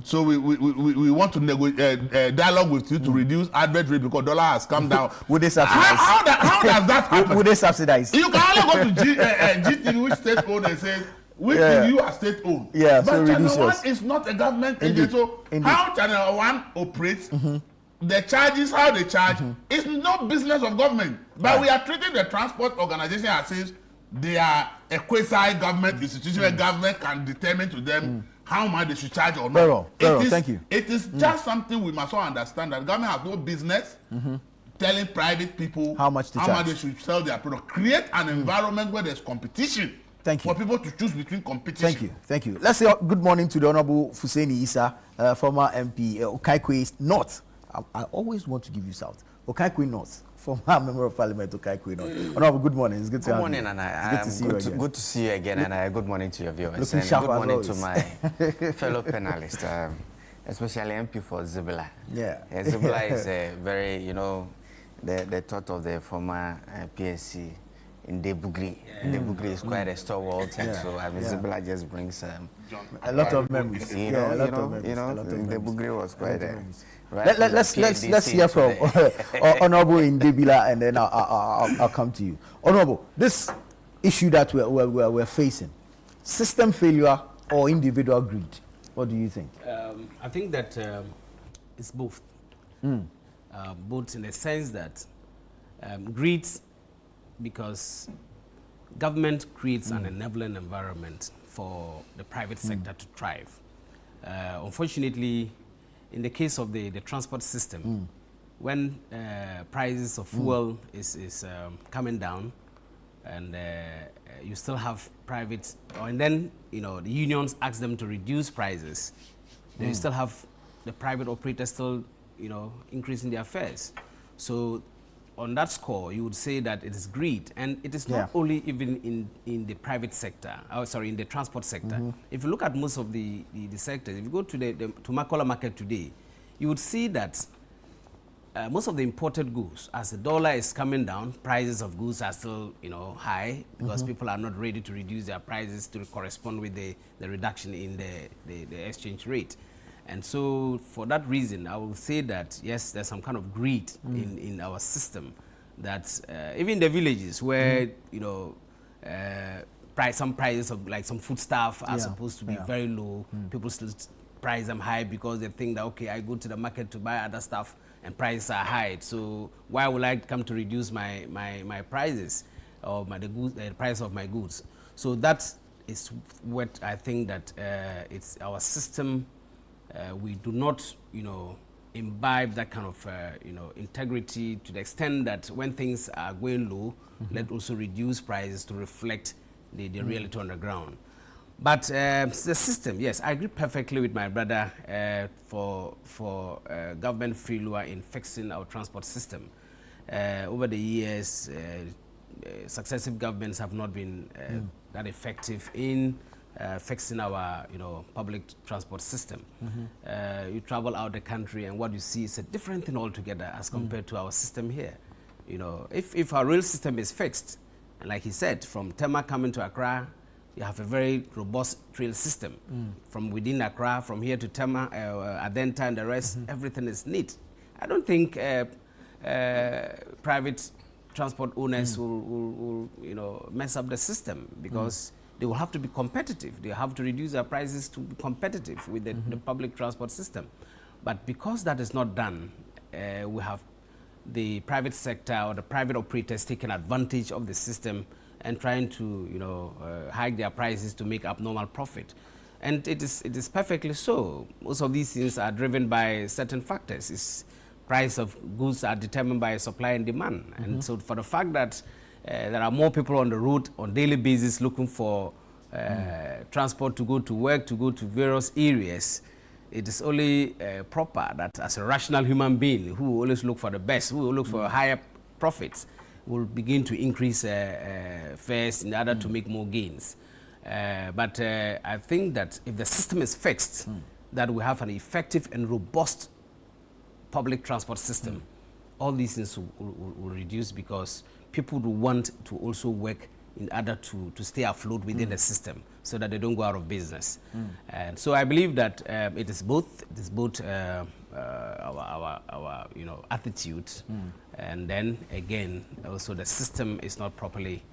So we want to dialogue with you to reduce advert rate because dollar has come down. Would they subsidize? How does that happen? Would they subsidize? You can only go to GTV, which state owned, and say which TV you are state owned. Yeah, but so Channel yours. 1 is not a government agency. So how Channel 1 operates, the charges, how they charge, is no business of government. But we are treating the transport organization as if they are a quasi-government institution where government can determine to them how much they should charge or not. Thank you. It is just something we must all understand that government has no business telling private people how much they should sell their product. Create an environment where there's competition. Thank you. For people to choose between competition. Thank you. Let's say good morning to the Honorable Fuseni Issa, former MP, Okaikwe North. I always want to give you South. Okaikwe North, former Member of Parliament, Okaikwe North. Honorable, good morning. It's good to have you. Good morning, and good to see you again, and good morning to your viewers. Looking and sharp good morning as to my fellow panelists, especially MP for Zibla. Yeah. Zibla is a very, the thought of the former PSC. In Debugri. Debugri is quite a stalwart, so Zibla just brings a lot of memories. Debugri was quite a... Right, let's hear from Honorable Indebila, and then I'll come to you. Honorable, this issue that we're facing, system failure or individual greed, what do you think? I think that it's both. Both in the sense that greed, because government creates an enabling environment for the private sector to thrive. Unfortunately, in the case of the transport system, when prices of fuel is coming down, and you still have private, and then the unions ask them to reduce prices, then you still have the private operators still increasing their fares. So on that score, you would say that it is greed, and it is not only even in the private sector, in the transport sector. If you look at most of the sectors, if you go to to Makola market today, you would see that most of the imported goods, as the dollar is coming down, prices of goods are still high because people are not ready to reduce their prices to correspond with the reduction in the exchange rate. And so for that reason, I will say that, yes, there's some kind of greed in our system that even the villages where, some prices of like some foodstuff are supposed to be very low, people still price them high because they think that, okay, I go to the market to buy other stuff and prices are high. So why would I come to reduce my prices or the price of my goods? So that is what I think that it's our system. We do not, imbibe that kind of, integrity to the extent that when things are going low, let's also reduce prices to reflect the reality on the ground. But the system, yes, I agree perfectly with my brother for government failure in fixing our transport system. Over the years, successive governments have not been that effective in fixing our public transport system. You travel out the country and what you see is a different thing altogether as compared to our system here. If our rail system is fixed, and like he said, from Tema coming to Accra, you have a very robust rail system. From within Accra, from here to Tema, Adenta and the rest, everything is neat. I don't think private transport owners will mess up the system because they will have to be competitive. They have to reduce their prices to be competitive with the public transport system. But because that is not done, we have the private sector or the private operators taking advantage of the system and trying to hike their prices to make abnormal profit. And it is perfectly so. Most of these things are driven by certain factors. Price of goods are determined by supply and demand. And so for the fact that there are more people on the road on daily basis looking for transport to go to work, to go to various areas, it is only proper that as a rational human being who always look for the best, who will look for higher profits, will begin to increase fares in order to make more gains. But I think that if the system is fixed, that we have an effective and robust public transport system, all these things will reduce because people will want to also work in order to stay afloat within the system so that they don't go out of business. And so I believe that it is both our attitude, and then again also the system is not properly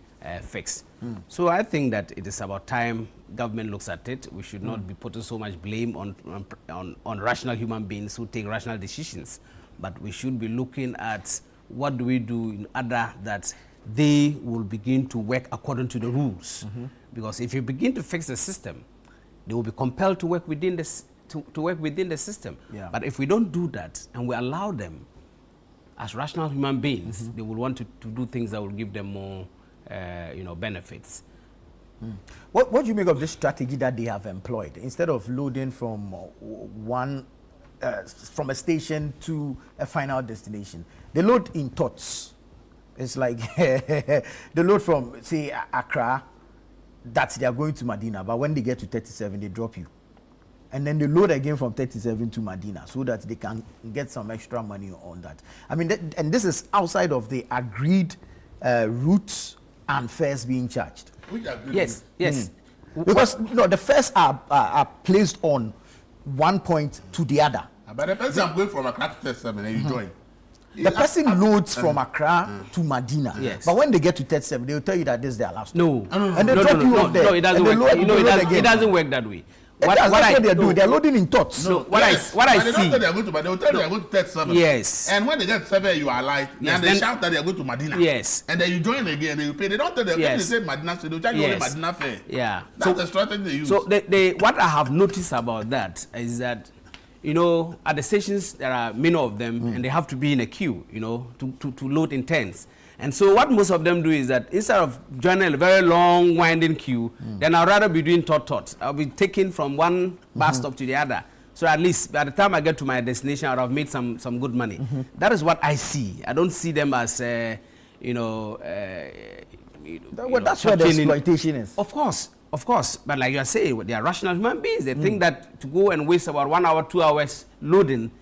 fixed. So I think that it is about time government looks at it. We should not be putting so much blame on rational human beings who take rational decisions, but we should be looking at what do we do in order that they will begin to work according to the rules. Because if you begin to fix the system, they will be compelled to work within this to work within the system. But if we don't do that and we allow them as rational human beings, they will want to do things that will give them more benefits. What do you make of this strategy that they have employed? Instead of loading from from a station to a final destination, they load in tots. It's like they load from, say, Accra, that they are going to Medina, but when they get to 37, they drop you. And then they load again from 37 to Medina so that they can get some extra money on that. I mean, and this is outside of the agreed routes and fares being charged. Which agreed? Yes. Because the fares are placed on one point to the other. But the person I'm going from Accra to 37 and you join. The person loads from Accra to Medina. Yes. But when they get to 37, they will tell you that this is their last stop. No. And they drop you off there. No, it doesn't work. It doesn't work that way. That's what they do. They're loading in tots. No, what I see. They don't tell they are going to, but they will tell you they are going to 37. Yes. And when they get to 7, you are like, and they shout that they are going to Medina. Yes. And then you join again and you pay. They don't tell them, they say Medina, so they will charge you only Medina fare. Yeah. That's the strategy they use. So what I have noticed about that is that, at the stations, there are many of them, and they have to be in a queue, to load in tents. And so what most of them do is that instead of joining a very long, winding queue, then I'd rather be doing tot. I'll be taken from one bus stop to the other. So at least by the time I get to my destination, I'll have made some good money. That is what I see. I don't see them as, that's where the exploitation is. Of course. But like you are saying, they are rational human beings. They think that to go and waste about 1 hour, 2 hours loading,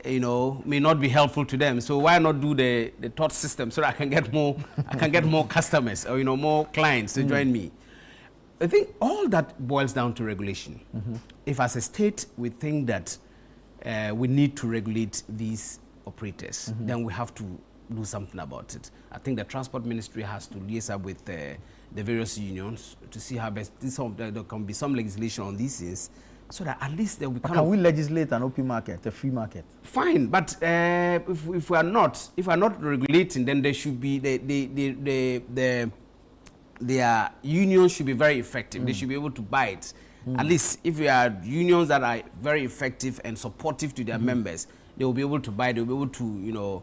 may not be helpful to them. So why not do the tot system so that I can get more customers or more clients to join me? I think all that boils down to regulation. If as a state we think that we need to regulate these operators, then we have to do something about it. I think the Transport Ministry has to liaise up with the various unions to see how best there can be some legislation on these things, so that at least there will be. Can we legislate an open market, a free market? Fine, but if we are not regulating, then there should be their unions should be very effective. They should be able to buy it. At least if we are unions that are very effective and supportive to their members, they will be able to buy. They will be able to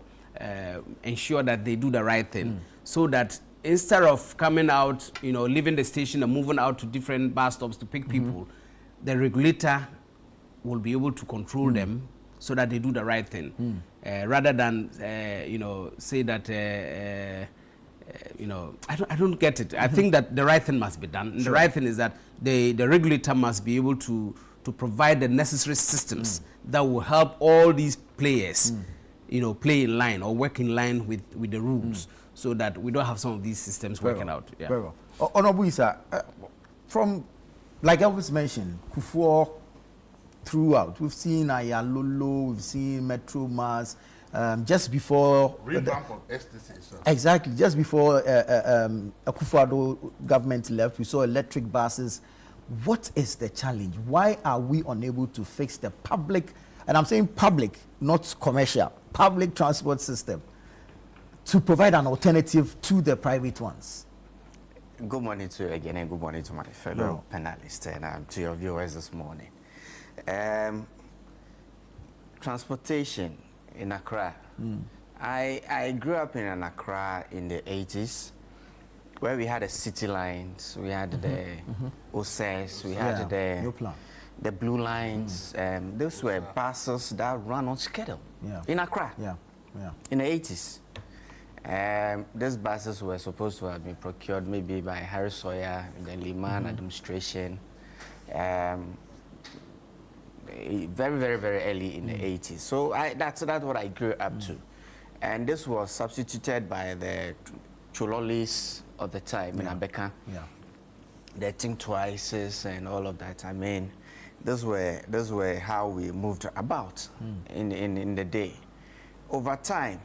ensure that they do the right thing, so that instead of coming out, leaving the station and moving out to different bus stops to pick people, the regulator will be able to control them so that they do the right thing, rather than say that I don't get it. I think that the right thing must be done. The right thing is that the regulator must be able to provide the necessary systems that will help all these players play in line or work in line with the rules, so that we don't have some of these systems working out. Yeah. Very well. Honorable Issa, from, like I was mentioned, Kufuor throughout, we've seen Ayalolo, we've seen Metro Mass, just before... Revamp of STC. Exactly. Just before Akufo-Addo government left, we saw electric buses. What is the challenge? Why are we unable to fix the public, and I'm saying public, not commercial, public transport system, to provide an alternative to the private ones? Good morning to you again, and good morning to my fellow panelists and to your viewers this morning. Transportation in Accra. I grew up in Accra in the 80s, where we had the city lines, we had the OSES, we had the blue lines. Those were buses that ran on schedule in Accra in the 80s. These buses were supposed to have been procured maybe by Harry Sawyer in the Liman administration, very, very, very early in the 80s. So that's what I grew up to. And this was substituted by the Chololis of the time in Abeka. Yeah. The Think Twices and all of that. I mean, those were how we moved about in the day. Over time,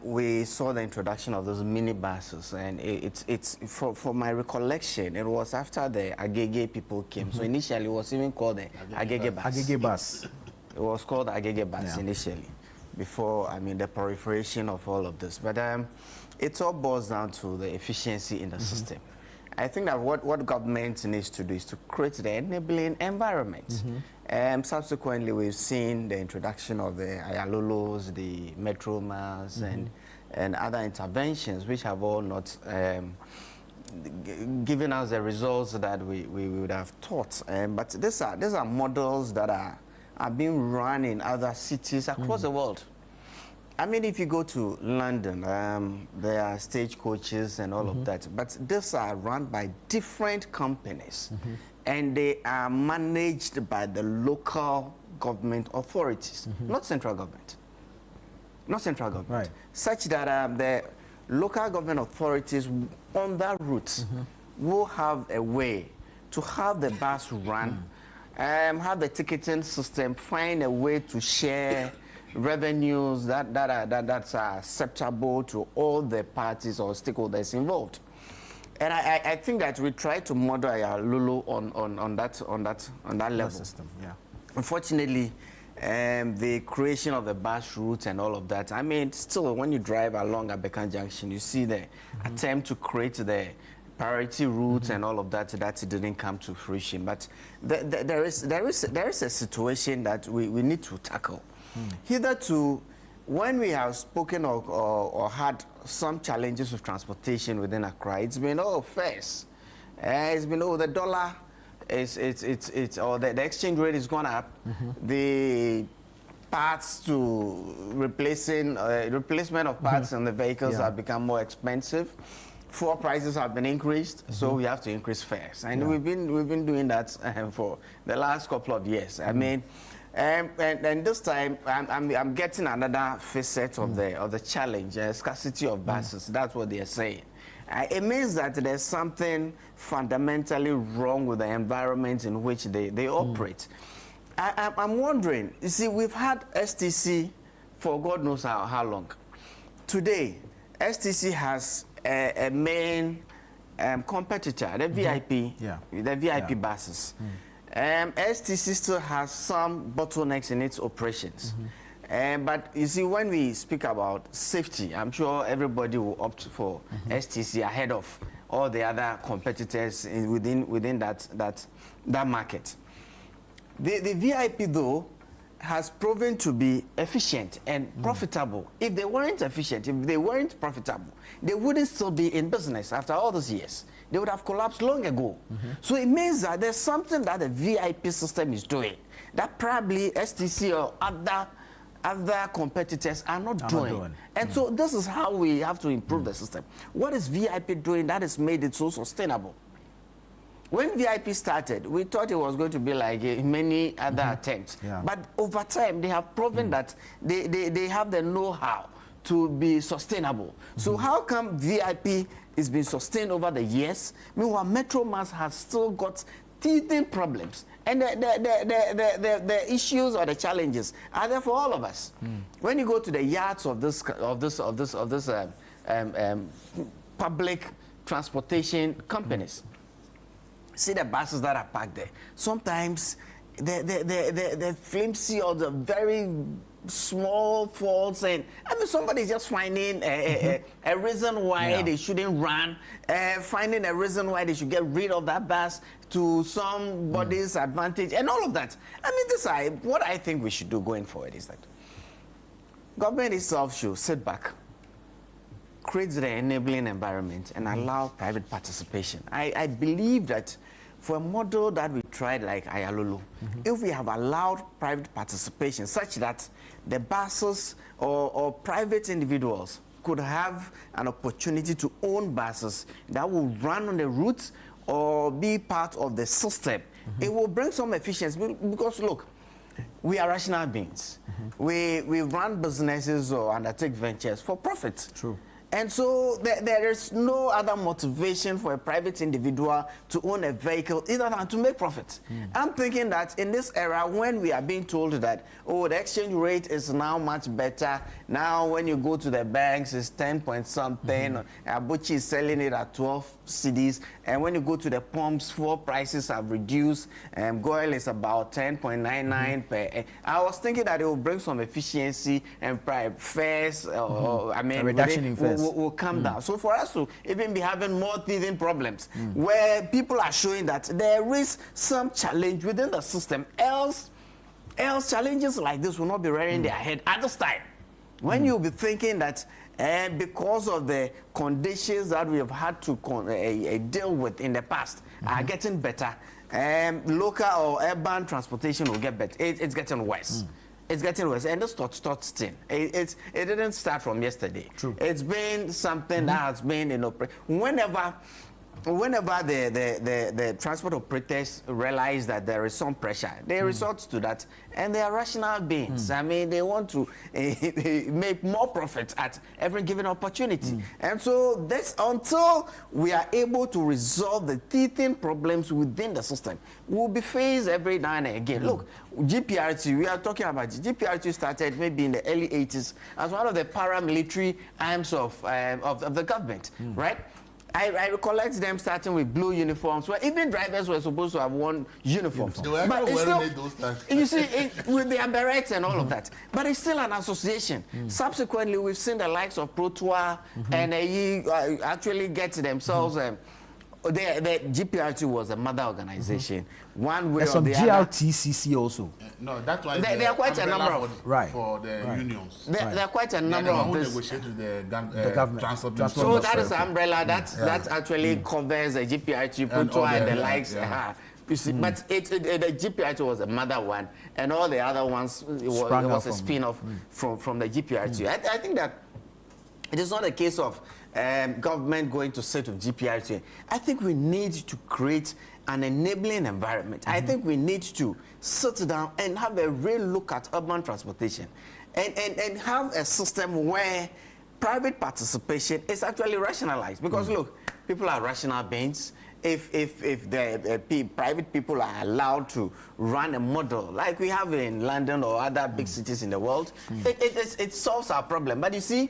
we saw the introduction of those minibuses, and it's for my recollection, it was after the Agege people came. So initially, it was even called the Agege bus. Agege bus. It was called Agege bus initially, before the proliferation of all of this. But it all boils down to the efficiency in the system. I think that what government needs to do is to create the enabling environment. Subsequently, we've seen the introduction of the Ayalolos, the Metromas, and other interventions, which have all not given us the results that we would have thought. But these are models that are being run in other cities across the world. I mean, if you go to London, there are stagecoaches and all of that, but these are run by different companies, and they are managed by the local government authorities, not central government. Not central government. Such that the local government authorities on that route will have a way to have the bus run, have the ticketing system, find a way to share revenues that's acceptable to all the parties or stakeholders involved. And I think that we try to model Ayalolo on that level. System, yeah. Unfortunately, the creation of the bus routes and all of that, I mean, still when you drive along Abeka Junction, you see the attempt to create the priority routes and all of that didn't come to fruition. But there is a situation that we need to tackle. Hitherto, when we have spoken or had some challenges with transportation within Accra, it's been fares. It's been the dollar or the exchange rate is gone up. The parts to replacement of parts in the vehicles have become more expensive. Fuel prices have been increased, so we have to increase fares, and we've been doing that for the last couple of years. I mean. And this time, I'm getting another facet of the challenge, scarcity of buses. That's what they're saying. It means that there's something fundamentally wrong with the environment in which they operate. I'm wondering, you see, we've had STC for God knows how long. Today, STC has a main competitor, the VIP, the VIP buses. STC still has some bottlenecks in its operations. But you see, when we speak about safety, I'm sure everybody will opt for STC ahead of all the other competitors within that market. The VIP, though, has proven to be efficient and profitable. If they weren't efficient, if they weren't profitable, they wouldn't still be in business after all those years. They would have collapsed long ago. So it means that there's something that the VIP system is doing that probably STC or other competitors are not doing. And so this is how we have to improve the system. What is VIP doing that has made it so sustainable? When VIP started, we thought it was going to be like many other attempts. But over time, they have proven that they have the know-how to be sustainable. So how come VIP is being sustained over the years? Meanwhile, Metromas has still got teething problems. And the issues or the challenges are there for all of us. When you go to the yards of this public transportation companies, see the buses that are parked there. Sometimes the flimsy or the very small faults, and I mean somebody's just finding a reason why they shouldn't run, finding a reason why they should get rid of that bus to somebody's advantage, and all of that. I mean, what I think we should do going forward is that government itself should sit back, create the enabling environment, and allow private participation. I believe that for a model that we tried like Ayalolo, if we have allowed private participation such that the buses or private individuals could have an opportunity to own buses that will run on the routes or be part of the system, it will bring some efficiency. Because look, we are rational beings. We run businesses or undertake ventures for profit. True. And so there is no other motivation for a private individual to own a vehicle either than to make profit. I'm thinking that in this era, when we are being told that, oh, the exchange rate is now much better, now when you go to the banks, it's 10 point something, Abuchi is selling it at 12 cedis, and when you go to the pumps, fuel prices have reduced, and oil is about 10.99 per. I was thinking that it will bring some efficiency and fares, I mean, a reduction in fares will come down. So for us to even be having more teething problems, where people are showing that there is some challenge within the system, else challenges like this will not be rearing their head at this time. When you'll be thinking that because of the conditions that we have had to deal with in the past are getting better, local or urban transportation will get better. It's getting worse. It's getting worse, and this thing. It didn't start from yesterday. True. It's been something that has been in operation. Whenever the transport operators realize that there is some pressure, they resort to that, and they are rational beings. I mean, they want to make more profit at every given opportunity. And so this, until we are able to resolve the teething problems within the system, we'll be faced every now and again. Look, GPRT, we are talking about GPRT started maybe in the early 80s as one of the paramilitary arms of the government, right? I recollect them starting with blue uniforms, where even drivers were supposed to have worn uniforms. They were but it's wearing still, those times. you see, with their berets and all of that. But it's still an association. Subsequently, we've seen the likes of Protoa and actually get themselves. The GPRT was a mother organization. One way There's or some the other. GRTCC also. No, that's why There are quite a number of for the unions. There are quite a number of this. Negotiate with the government. transport. So that is the umbrella that actually covers the GPRT, Protoa, and the likes. You see, but the GPRT was a mother one, and all the other ones it was a spin-off from the GPRT. I think that it is not a case of government going to sit with GPRT. I think we need to create an enabling environment. I think we need to sit down and have a real look at urban transportation and have a system where private participation is actually rationalized. Because look, people are rational beings. If the private people are allowed to run a model like we have in London or other big cities in the world, it solves our problem. But you see,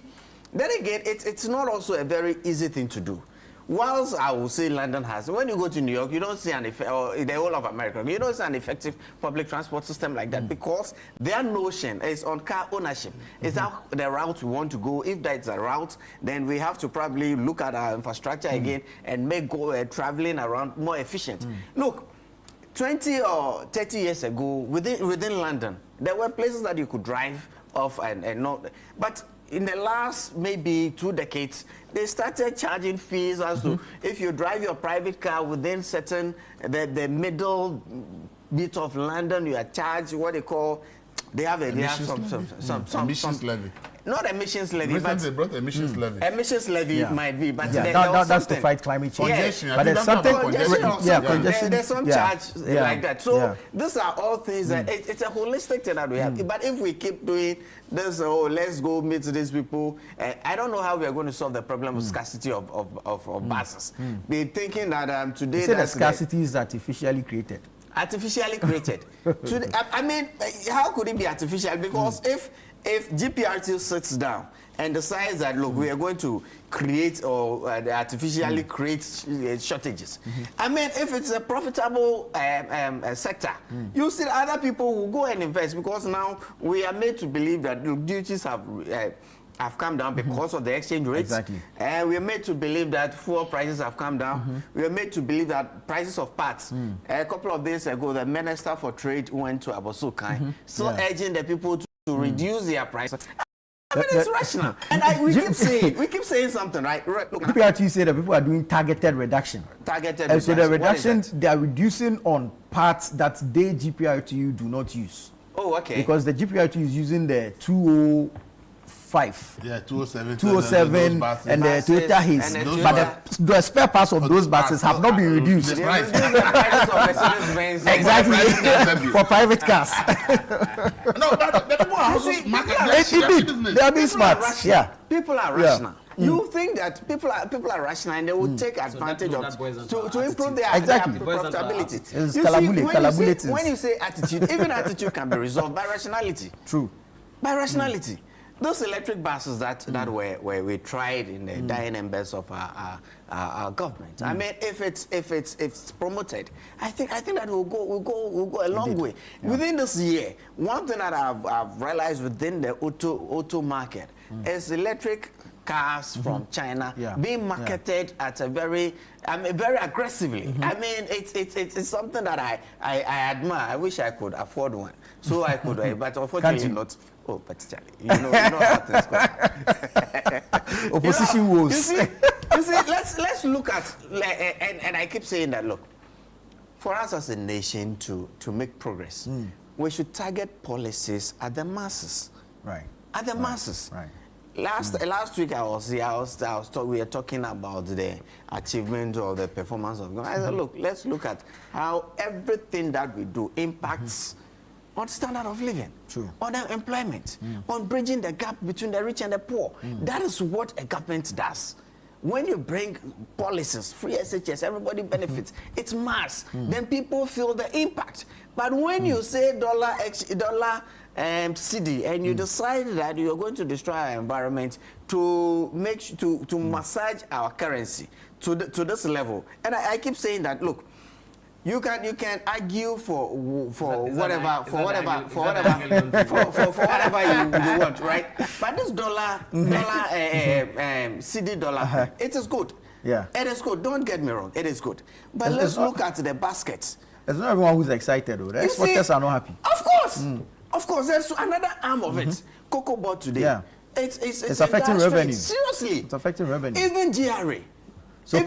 then again, it's not also a very easy thing to do. Whilst I will say London has, when you go to New York, you don't see or the whole of America, you don't see an effective public transport system like that because their notion is on car ownership. Is that the route we want to go? If that's a route, then we have to probably look at our infrastructure again and make traveling around more efficient. Look, 20 or 30 years ago, within London, there were places that you could drive off and not, but in the last maybe 2 decades, they started charging fees as to if you drive your private car within certain the middle bit of London, you are charged what they call emissions levy. Not emissions levy, Recently but they brought emissions levy. Emissions levy might be, but that's to fight climate change. Congestion. But there's something. There's some charge like that. So these are all things that it's a holistic thing that we have. But if we keep doing this, let's go meet these people, I don't know how we are going to solve the problem of scarcity of buses. Be thinking that today you say the scarcity is artificially created. Artificially created. I mean, how could it be artificial? Because if GPRT sits down and decides that, look, we are going to create or artificially create shortages. I mean, if it's a profitable sector, you see other people will go and invest because now we are made to believe that duties have come down because of the exchange rates. Exactly. And we are made to believe that fuel prices have come down. We are made to believe that prices of parts. A couple of days ago, the Minister for Trade went to Abosukai, urging the people to reduce their prices. I mean, it's rational. And we keep saying something, right? Look, GPRT say that people are doing targeted reduction. And so the reduction, they are reducing on parts that they GPRT do not use. Oh, okay. Because the GPRT is using the 205. Yeah, 207. 207 and the Toyota Hiace. But the spare parts of those buses have not been reduced. Exactly. For private cars. No, the people are also smart. They are being smart. People are rational. You think that people are rational and they will take advantage of to improve their profitability. It's You calabulated. see, when you say attitude, even attitude can be resolved by rationality. True. By rationality. Those electric buses that were we tried in the dying embers of our government. I mean, if it's promoted, I think that will go a long way. Within this year, one thing that I've realized within the auto market is electric cars from China being marketed at a very aggressively. I mean, it's something that I admire. I wish I could afford one, so I could, but unfortunately not. Oh, but Charlie, you know how things go. Opposition woes. You see, let's look at, and I keep saying that, look, for us as a nation to make progress, we should target policies at the masses. Right. At the masses. Right. Last week we were talking about the achievement or the performance of government. I said, look, let's look at how everything that we do impacts on standard of living, on employment, on bridging the gap between the rich and the poor. That is what a government does. When you bring policies, free SHS, everybody benefits, it's mass, then people feel the impact. But when you say dollar CD and you decide that you're going to destroy our environment to massage our currency to this level, and I keep saying that, look, you can argue for whatever you want, right? But this CD dollar, it is good. Yeah, it is good. Don't get me wrong, it is good. But let's look at the baskets. It's not everyone who's excited, though. The exporters are not happy. Of course, there's another arm of it. Cocoa board today. Yeah. It's affecting revenue. Seriously. It's affecting revenue. Even GRA. So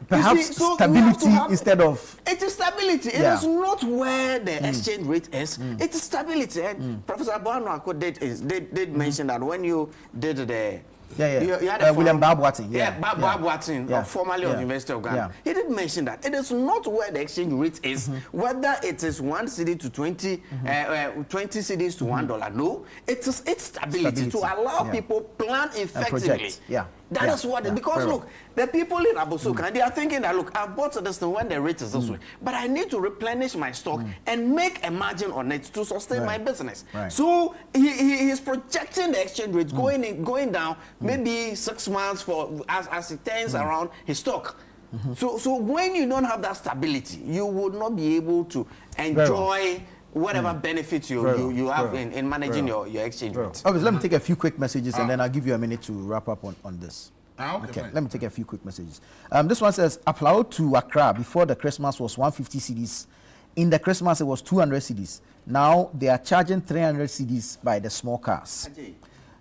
perhaps stability instead of... It is stability. It is not where the exchange rate is. It is stability. And Professor Boano did mention that when you did the... You had William Bob-Watson. Bob Watson, formerly of the University of Ghana. He did mention that it is not where the exchange rate is, whether it is 1 cedi to 20 cedis to $1. No, it's stability to allow people plan effectively. That is what, because look, the people in Abosoka, they are thinking that, look, I've bought this thing when the rate is this way, but I need to replenish my stock and make a margin on it to sustain my business. So he is projecting the exchange rate going down, maybe 6 months as it turns around his stock. So when you don't have that stability, you would not be able to enjoy whatever benefits you have in managing your exchange rate. Obviously, let me take a few quick messages and then I'll give you a minute to wrap up on this. Okay, let me take a few quick messages. This one says, Applaud to Accra before the Christmas was 150 cedis. In the Christmas, it was 200 cedis. Now they are charging 300 cedis by the small cars.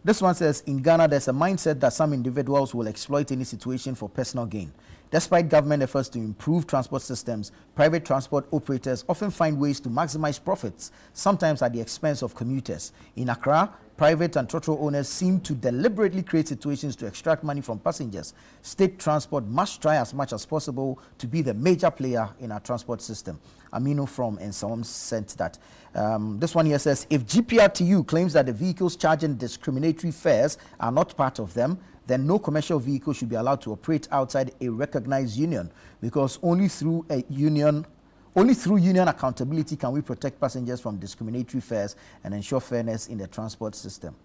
This one says, in Ghana, there's a mindset that some individuals will exploit any situation for personal gain. Despite government efforts to improve transport systems, private transport operators often find ways to maximize profits, sometimes at the expense of commuters. In Accra, private and trotro owners seem to deliberately create situations to extract money from passengers. State transport must try as much as possible to be the major player in our transport system. Amino from Ensawam sent that. This one here says, if GPRTU claims that the vehicles charging discriminatory fares are not part of them, then no commercial vehicle should be allowed to operate outside a recognized union, because only through union accountability can we protect passengers from discriminatory fares and ensure fairness in the transport system.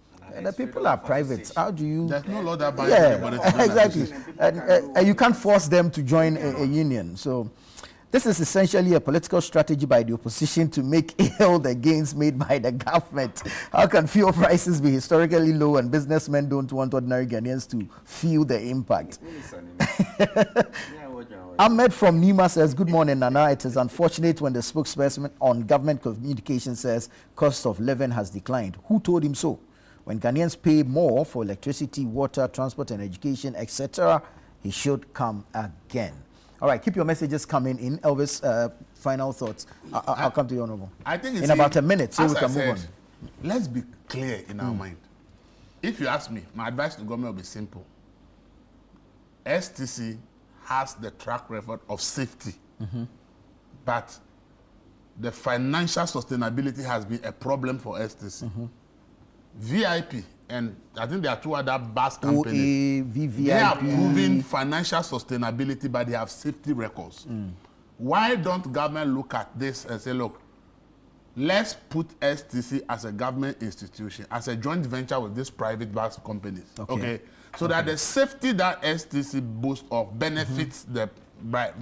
The people are private. How do you... There's no law that binds anybody to do exactly. And you can't force them to join a union. So this is essentially a political strategy by the opposition to make ill the gains made by the government. How can fuel prices be historically low and businessmen don't want ordinary Ghanaians to feel the impact? Ahmed from Nima says, good morning, Nana. It is unfortunate when the spokesperson on government communication says cost of living has declined. Who told him so? When Ghanaians pay more for electricity, water, transport, and education, etc., he should come again. All right, keep your messages coming in. Elvis, final thoughts. I'll come to you, Honorable. I think it's in about a minute, so we can move on. Let's be clear in our mind. If you ask me, my advice to the government will be simple. STC has the track record of safety, but the financial sustainability has been a problem for STC. VIP and I think there are 2 other bus companies. OA, VVIP. They are proving financial sustainability, but they have safety records. Why don't government look at this and say, look, let's put STC as a government institution, as a joint venture with these private bus companies, okay? So that the safety that STC boasts of benefits the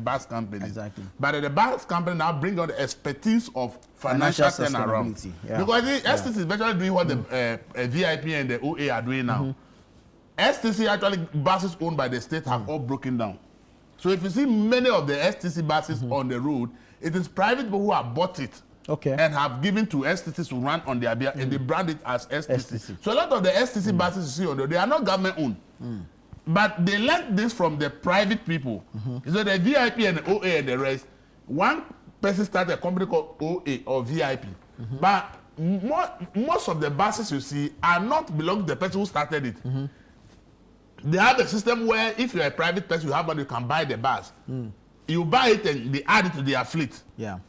bus companies. Exactly. But the bus company now bring out the expertise of financial turnaround. Because STC is virtually doing what the VIP and the OA are doing now. STC actually, buses owned by the state have all broken down. So if you see many of the STC buses on the road, it is private people who have bought it and have given to STC to run on their behalf, and they brand it as STC. So a lot of the STC buses you see on the road, they are not government owned. But they learned this from the private people. So the VIP and the OA and the rest, one person started a company called OA or VIP. But most of the buses you see are not belong to the person who started it. They have a system where if you're a private person, you have money, you can buy the bus. You buy it and they add it to their fleet.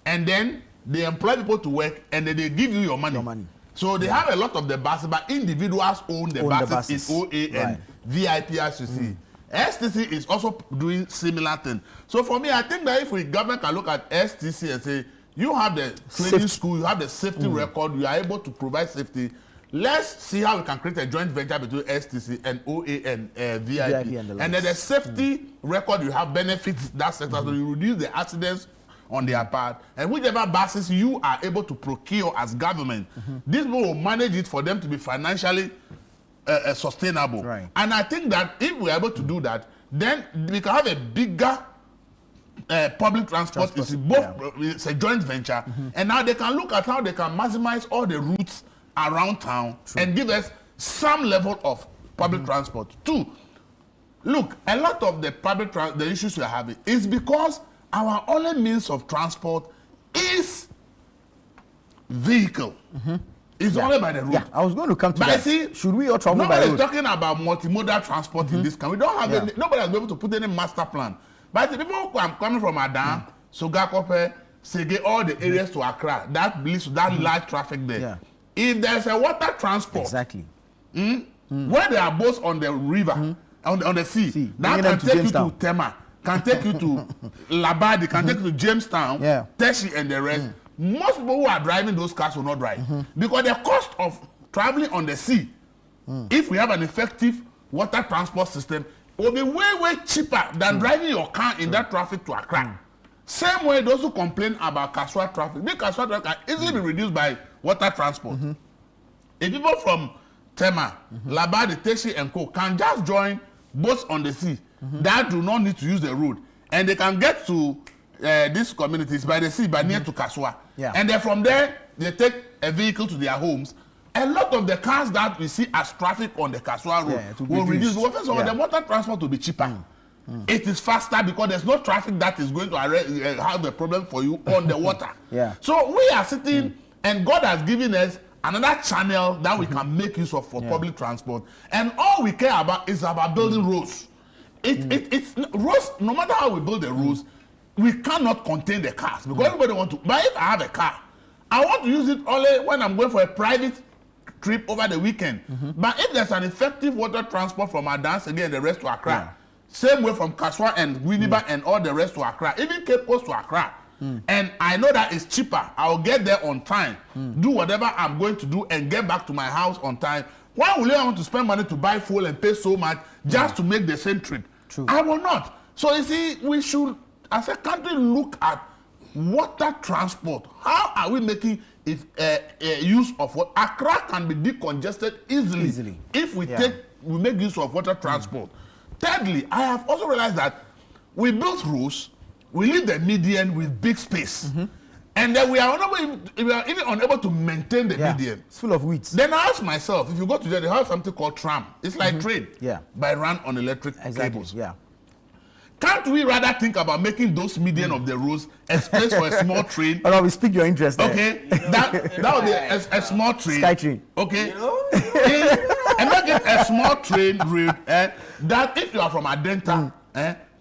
And then they employ people to work and then they give you your money. So they have a lot of the buses, but individuals own the buses in OA and VIP, as you see. STC is also doing similar thing. So for me, I think that if we government can look at STC and say, you have the training school, you have the safety record, you are able to provide safety. Let's see how we can create a joint venture between STC and OA and VIP. And then the safety record you have benefits that sector, so you reduce the accidents on their part. And whichever buses you are able to procure as government, this will manage it for them to be financially sustainable. And I think that if we are able to do that, then we can have a bigger public transport. It's a joint venture. And now they can look at how they can maximize all the routes around town and give us some level of public transport. 2, look, a lot of the public the issues we are having is because our only means of transport is vehicle. It's only by the road. I was going to come to that. See, should we all travel by road? Nobody is talking about multimodal transport in this country. We don't have any, nobody has been able to put any master plan. But the people who are coming from Adan, Sogakope, Sege, all the areas to Accra, that leads to that large traffic there. If there's a water transport, where there are boats on the river, on the sea, that can take you to Tema, can take you to Labadi, can take you to Jamestown, Teshi and the rest. Most people who are driving those cars will not drive because the cost of traveling on the sea, if we have an effective water transport system, will be way cheaper than driving your car in that traffic to Accra. Same way those who complain about Kaswa traffic, the Kaswa traffic can easily be reduced by water transport. If people from Tema, Labadi, Teshi and Co can just join boats on the sea that do not need to use the road, and they can get to these communities by the sea, by near to Kaswa. And then from there, they take a vehicle to their homes. A lot of the cars that we see as traffic on the Kaswa road will reduce. First of all, the water transport will be cheaper. It is faster because there's no traffic that is going to have a problem for you on the water. So we are sitting, and God has given us another channel that we can make use of for public transport. And all we care about is about building roads. It's roads, no matter how we build the roads, we cannot contain the cars because everybody wants to. But if I have a car, I want to use it only when I'm going for a private trip over the weekend. But if there's an effective water transport from Adan again the rest to Accra, same way from Kaswa and Winneba and all the rest to Accra, even Cape Coast to Accra, and I know that it's cheaper, I'll get there on time, do whatever I'm going to do and get back to my house on time. Why will I want to spend money to buy fuel and pay so much just to make the same trip? I will not. So you see, we should, as a country, look at water transport. How are we making use of what? Accra can be decongested easily. If we make use of water transport. Thirdly, I have also realized that we built roads, we leave the median with big space, and then we are even unable to maintain the median. It's full of weeds. Then I ask myself, if you go to there, they have something called tram. It's like train, but run on electric cables. Can't we rather think about making those median of the roads a space for a small train? Oh, no, we speak your interest there. Okay, that would be a small train. Sky train. Okay, and make it a small train route that if you are from Adenta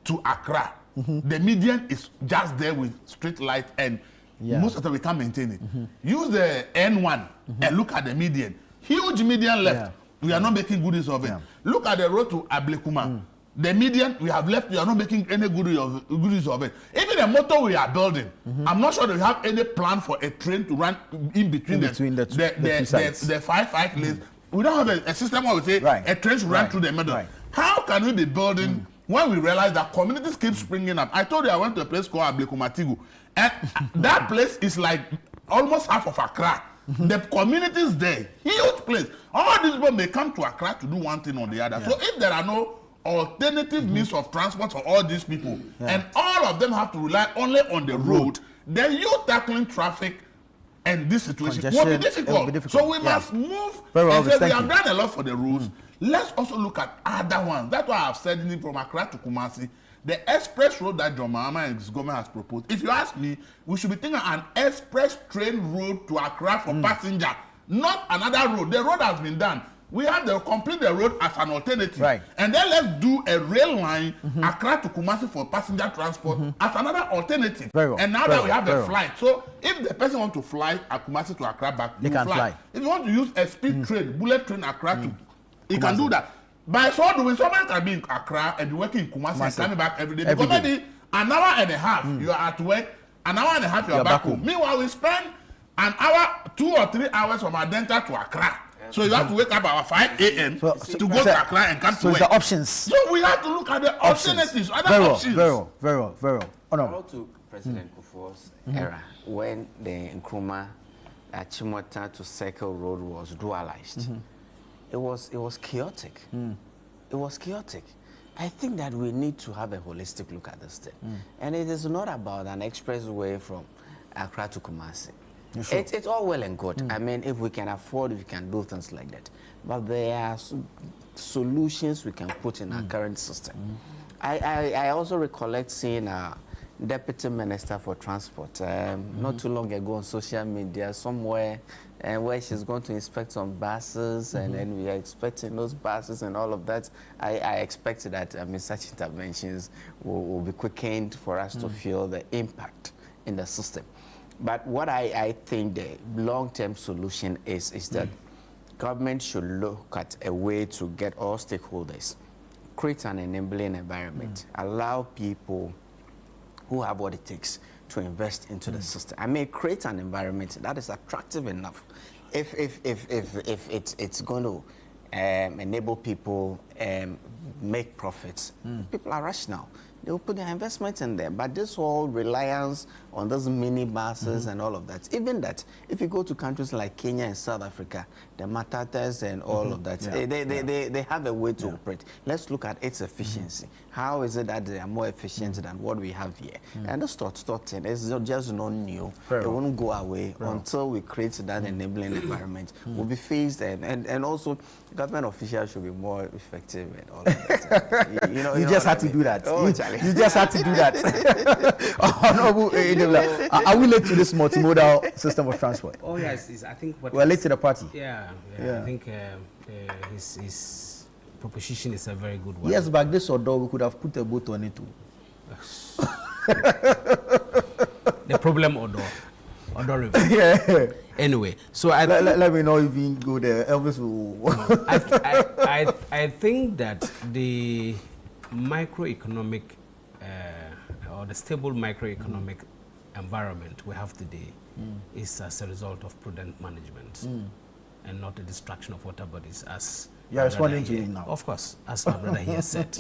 to Accra, the median is just there with street light, and most of the time we can't maintain it. Use the N1 and look at the median. Huge median left. We are not making good use of it. Look at the road to Ablekuma. The median we have left, we are not making any good use of it. Even the motor we are building, I'm not sure that we have any plan for a train to run in between the five lanes. We don't have a system where we say a train should run through the middle. How can we be building when we realize that communities keep springing up? I told you I went to a place called Ablekuma Tigu, and that place is like almost half of Accra. The communities there, huge place. All these people may come to Accra to do one thing or the other. So if there are no alternative means of transport for all these people, and all of them have to rely only on the road, then you tackling traffic and this situation will be difficult. So we must move. We have done a lot for the roads. Let's also look at other ones. That's why I've said from Accra to Kumasi, the express road that John Mahama and his government has proposed. If you ask me, we should be thinking an express train road to Accra for passenger, not another road. The road has been done. We have to complete the road as an alternative. And then let's do a rail line, Accra to Kumasi for passenger transport as another alternative. And now that we have a flight, so if the person wants to fly at Kumasi to Accra back, they can fly. If you want to use a speed train, bullet train Accra to, he can do that. By so doing, someone can be in Accra and be working in Kumasi and coming back every day. Because maybe an hour and a half you are at work, an hour and a half you are back home. Meanwhile, we spend an hour, 2 or 3 hours from Adenta to Accra. So you have to wake up at 5 a.m. to go to Accra and come to work. So the options. So we have to look at the alternatives, other options. Very well. Go to President Kufuor's era when the Nkrumah Chimota to Circle Road was dualized. It was chaotic. It was chaotic. I think that we need to have a holistic look at this thing. And it is not about an expressway from Accra to Kumasi. Sure. It's all well and good. I mean, if we can afford, we can do things like that. But there are solutions we can put in our current system. I also recollect seeing a Deputy Minister for Transport not too long ago on social media somewhere where she's going to inspect some buses and then we are expecting those buses and all of that. I expect that such interventions will be quickened for us to feel the impact in the system. But what I think the long-term solution is that government should look at a way to get all stakeholders, create an enabling environment, allow people who have what it takes to invest into the system. I mean, create an environment that is attractive enough. If it's going to enable people make profits, people are rational. They will put their investments in there. But this whole reliance on those mini buses and all of that, even that, if you go to countries like Kenya and South Africa, the matatas and all of that, they have a way to operate. Let's look at its efficiency. How is it that they are more efficient than what we have here? And the thing is just not new. It won't go away until we create that enabling environment. We'll be faced, and also government officials should be more effective and all of that. You just had to do that. You just had to do that. Are we late to this multimodal system of transport? Oh yes, I think we're late to the party. Yeah. I think his proposition is a very good one. Yes, but this order we could have put a boat on it too. The problem order. Anyway, so let me know if you go there. Elvis will. I think that the microeconomic or the stable microeconomic environment we have today is as a result of prudent management and not the destruction of water bodies, as you are responding to him now. Of course, as my brother here said.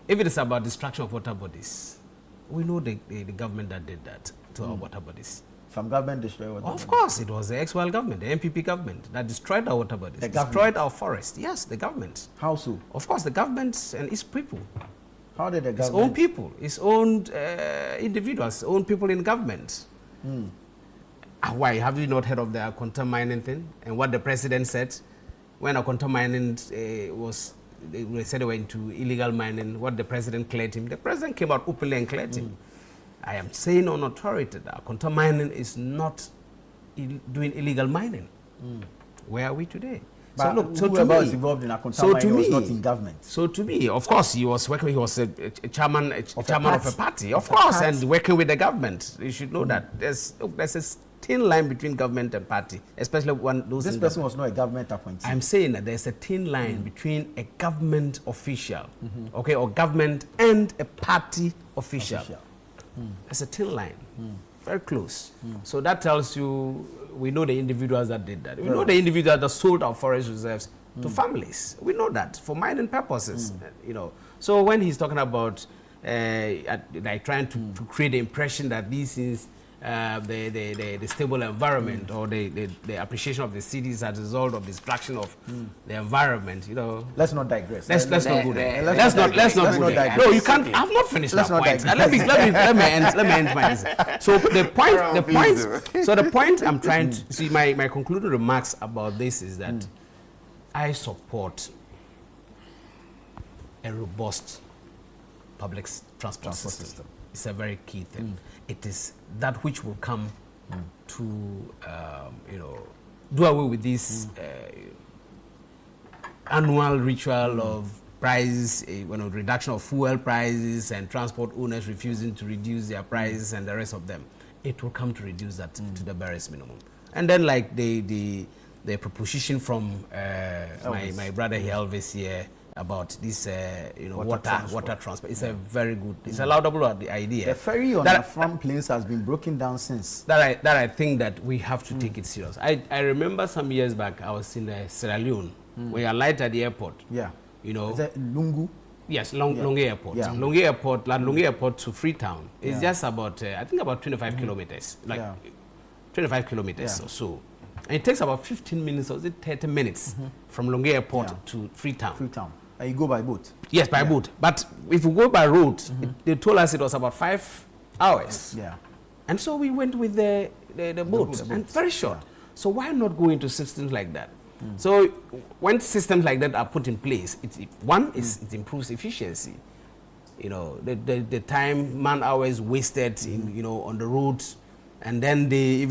If it is about destruction of water bodies, we know the government that did that to our water bodies. Some government destroyed water bodies. Of course, it was the ex-Wales government, the NPP government, that destroyed our water bodies, destroyed our forests. Yes, the government. How so? Of course, the government and its people. How did the government? Its own people, its own individuals, own people in government. Why? Have you not heard of the Akonta mining thing? And what the president said when Akonta mining they said they were into illegal mining, what the president cleared him. The president came out openly and cleared him. I am saying on authority that Akonta mining is not doing illegal mining. Where are we today? But so look, whoever was involved in Akonta mining was not in government. So to me, of course, he was working. He was a chairman of a party, of course, and working with the government. You should know that there's a thin line between government and party, especially when those. This person was not a government appointee. I'm saying that there's a thin line between a government official, okay, or government and a party official. There's a thin line, very close. So that tells you we know the individuals that did that. We know the individuals that sold our forest reserves to families. We know that for mining purposes, you know. So when he's talking about like trying to create the impression that this is the stable environment or the appreciation of the cities as a result of destruction of the environment, you know. Let's not digress. Let's not go there. Let's not go there. No, you can't. I've not finished that point. Let me end my answer. So the point I'm trying to see, my concluding remarks about this is that I support a robust public transport system. It's a very key thing. It is that which will come to, you know, do away with this annual ritual of price, reduction of fuel prices and transport owners refusing to reduce their prices and the rest of them. It will come to reduce that to the barest minimum. And then, like the proposition from my brother here, Elvis here, about this, water transport. It's a very good, it's a laudable idea. The ferry on the front plains has been broken down since. That I think that we have to take it serious. I remember some years back, I was in Sierra Leone, where I alighted at the airport. Yeah. You know. Is that Lungu? Yes, Longue Airport. Yeah. Longue Airport, Longue Airport to Freetown is just about, I think about 25 kilometers, 25 kilometers or so. And it takes about 15 minutes or 30 minutes from Longue Airport to Freetown. And you go by boat? Yes, by boat. But if you go by road, they told us it was about 5 hours. Yeah. And so we went with the boat, and very short. So why not go into systems like that? So when systems like that are put in place, it improves efficiency. You know, the time, man hours wasted in, on the roads, and then the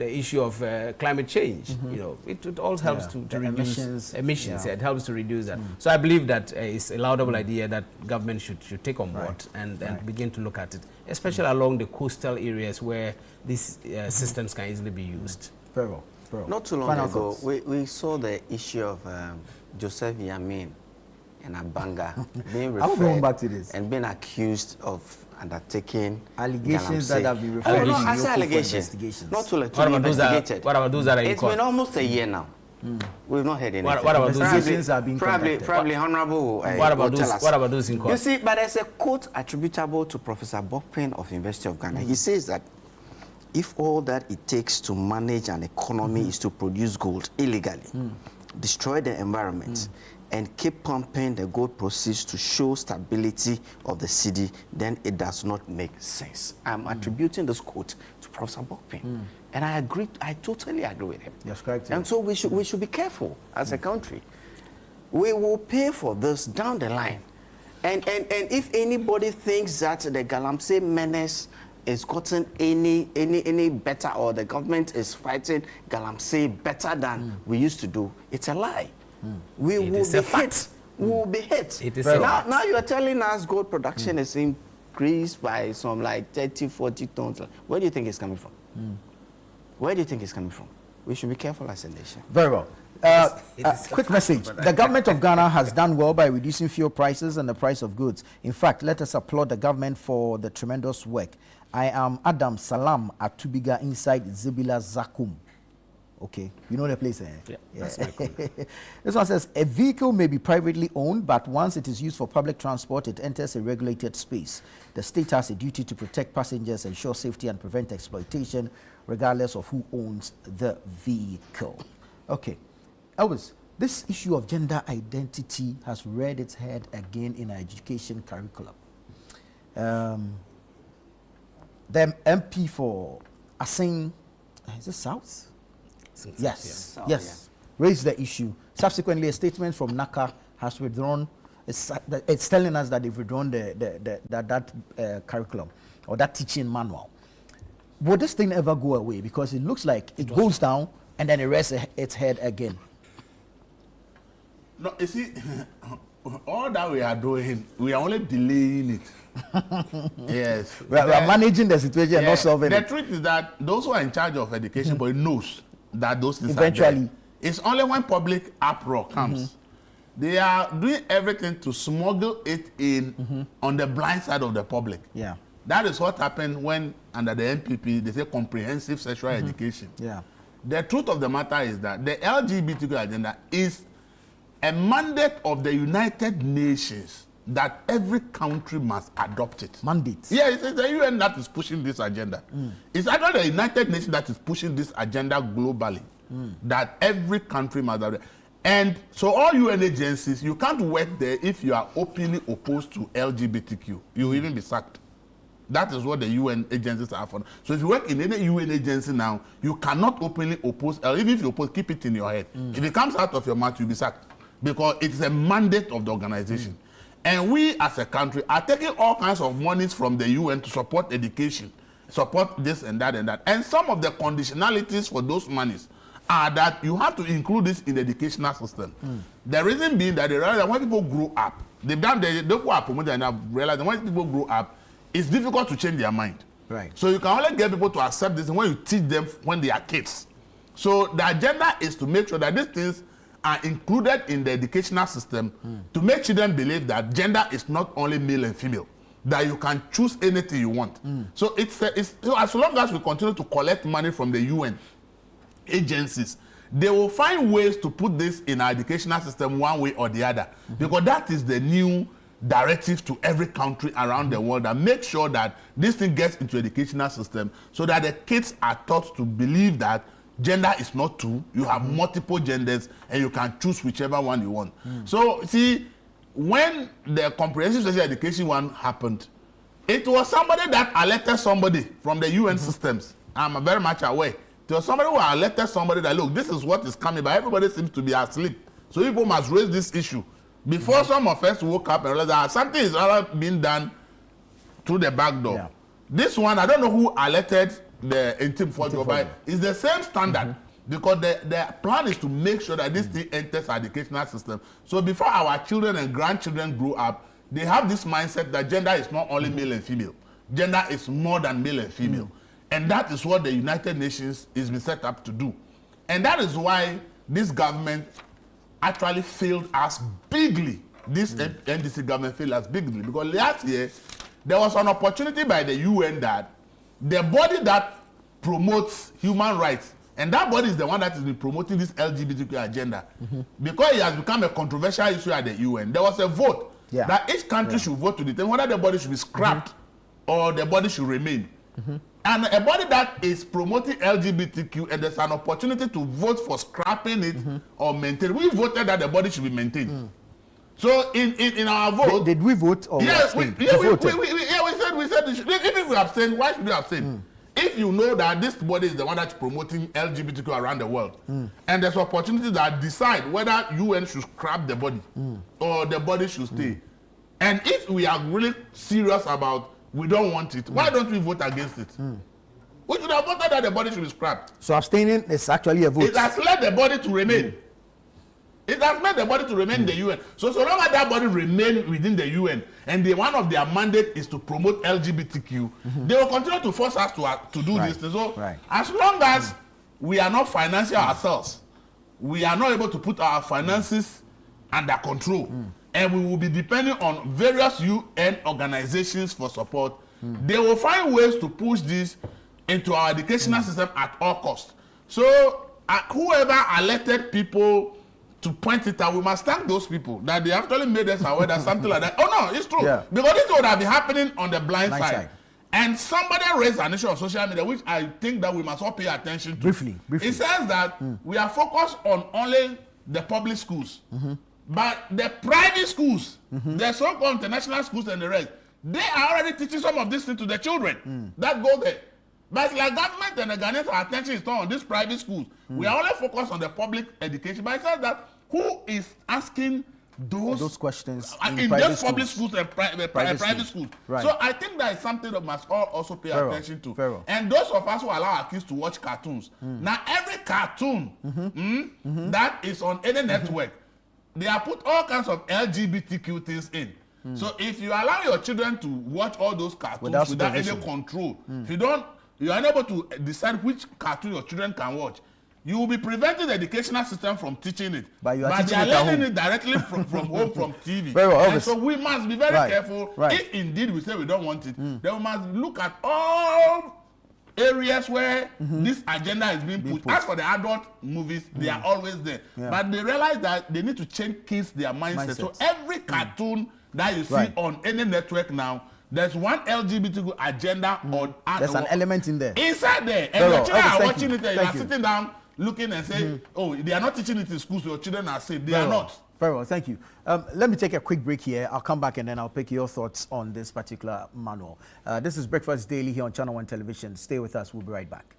issue of climate change. You know, it all helps to reduce emissions. It helps to reduce that. So I believe that it's a laudable idea that government should take on board and begin to look at it, especially along the coastal areas where these systems can easily be used. Very well. Not too long ago, we saw the issue of Joseph Yamin and Abanga being referred and being accused of undertaking allegations that have been referred to allegations. Not to investigated. What about those that are in It's court? been almost a year now. We've not heard anything. What about those allegations are being probably honorable. What about those in court? You see, but there's a quote attributable to Professor Bokpin of University of Ghana. He says that if all that it takes to manage an economy is to produce gold illegally, destroy the environment, and keep pumping the gold proceeds to show stability of the city, then it does not make sense. I'm attributing this quote to Professor Bokpin. And I agree, I totally agree with him. Yes, correct. And so we should be careful as a country. We will pay for this down the line. And if anybody thinks that the Galamsey menace is gotten any better, or the government is fighting Galamsey better than we used to do, it's a lie. We will be hit. We will be hit. Now you are telling us gold production is increased by some like 30, 40 tons. Where do you think it's coming from? Where do you think it's coming from? We should be careful as a nation. Very well. Quick message. The government of Ghana has done well by reducing fuel prices and the price of goods. In fact, let us applaud the government for the tremendous work. I am Adam Salam at Tubiga inside Zebila Zakum. Okay, you know the place, eh? Yeah. That's my comment. This one says, a vehicle may be privately owned, but once it is used for public transport, it enters a regulated space. The state has a duty to protect passengers, ensure safety, and prevent exploitation, regardless of who owns the vehicle. Okay, Elvis, this issue of gender identity has reared its head again in our education curriculum. The MP for Assin, is it South? Yes. Raised the issue. Subsequently, a statement from NACA has withdrawn. It's telling us that they've withdrawn that curriculum or that teaching manual. Will this thing ever go away? Because it looks like it goes down and then it rests its head again. No, you see, all that we are doing, we are only delaying it. Yes. We are managing the situation and not solving the it. truth is that those who are in charge of education, but knows that those things Eventually. are there. It's only when public uproar comes. They are doing everything to smuggle it in on the blind side of the public. Yeah. That is what happened when, under the NPP, they say comprehensive sexual education. Yeah. The truth of the matter is that the LGBTQ agenda is a mandate of the United Nations that every country must adopt it. Mandate. Yeah, it's the UN that is pushing this agenda. It's actually the United Nations that is pushing this agenda globally, that every country must adopt it. And so all UN agencies, you can't work there if you are openly opposed to LGBTQ. You will even be sacked. That is what the UN agencies are for. So if you work in any UN agency now, you cannot openly oppose, or even if you oppose, keep it in your head. If it comes out of your mouth, you'll be sacked. Because it is a mandate of the organization. And we as a country are taking all kinds of monies from the UN to support education, support this and that and that. And some of the conditionalities for those monies are that you have to include this in the educational system. The reason being that they realize that when people grow up, they go up and have realized that when people grow up, it's difficult to change their mind. Right. So you can only get people to accept this when you teach them when they are kids. So the agenda is to make sure that these things are included in the educational system to make children believe that gender is not only male and female, that you can choose anything you want. So it's so as long as we continue to collect money from the UN agencies, they will find ways to put this in our educational system one way or the other, because that is the new directive to every country around the world, and make sure that this thing gets into educational system so that the kids are taught to believe that gender is not two, you have multiple genders and you can choose whichever one you want. So see, when the comprehensive sexual education one happened, it was somebody that alerted somebody from the UN systems. I'm very much aware. There was somebody who alerted somebody that, look, this is what is coming, but everybody seems to be asleep. So people must raise this issue. Before some of us woke up and realized that something is being done through the back door. Yeah. This one, I don't know who alerted the Intim Forjo, but it's the same standard, because the plan is to make sure that this thing enters our educational system. So before our children and grandchildren grow up, they have this mindset that gender is not only male and female. Gender is more than male and female. And that is what the United Nations is been set up to do. And that is why this government actually failed us bigly. This NDC government failed us bigly, because last year there was an opportunity by the UN that the body that promotes human rights, and that body is the one that has been promoting this LGBTQ agenda, because it has become a controversial issue at the UN. There was a vote that each country should vote to determine whether the body should be scrapped or the body should remain. And a body that is promoting LGBTQ, and there's an opportunity to vote for scrapping it or maintaining. We voted that the body should be maintained. So in our vote, did we vote or yes, we said if we abstain, why should we abstain? If you know that this body is the one that's promoting LGBTQ around the world, and there's opportunity that decide whether UN should scrap the body or the body should stay, and if we are really serious about we don't want it, why don't we vote against it? We should have voted that the body should be scrapped. So abstaining is actually a vote. It has led the body to remain. It has made the body to remain in the UN. So long as that body remain within the UN, and one of their mandate is to promote LGBTQ, they will continue to force us to do this. So as long as we are not financing ourselves, we are not able to put our finances under control, and we will be depending on various UN organizations for support, they will find ways to push this into our educational system at all costs. So whoever elected people to point it out, we must thank those people that they actually made us aware that something like that. Oh no, it's true. Because this would have been happening on the blind side. And somebody raised an issue on social media, which I think that we must all pay attention to. Briefly. It says that we are focused on only the public schools. But the private schools, the so-called international schools and the rest, they are already teaching some of this thing to the children that go there. But it's like government and the Ghanaians, our attention is not on these private schools. We are only focused on the public education. But it says that who is asking those questions in just public schools and private schools? Right. So I think that is something that must all also pay attention to. And those of us who allow our kids to watch cartoons, now every cartoon that is on any network, they have put all kinds of LGBTQ things in. So if you allow your children to watch all those cartoons without any control, if you are unable to decide which cartoon your children can watch, you will be preventing the educational system from teaching it. But they are learning it directly from home, from TV. Very well, and so we must be very careful. If indeed we say we don't want it, then we must look at all areas where this agenda is being pushed. As for the adult movies, they are always there. But they realize that they need to change kids their mindset. So every cartoon that you see on any network now, there's one LGBTQ agenda on. There's an element in there. Inside there. And your children are watching it, and you are sitting down looking and saying, oh, they are not teaching it in school, so your children are safe. They are not. Very well, thank you. Let me take a quick break here. I'll come back and then I'll pick your thoughts on this particular manual. This is Breakfast Daily here on Channel 1 Television. Stay with us. We'll be right back.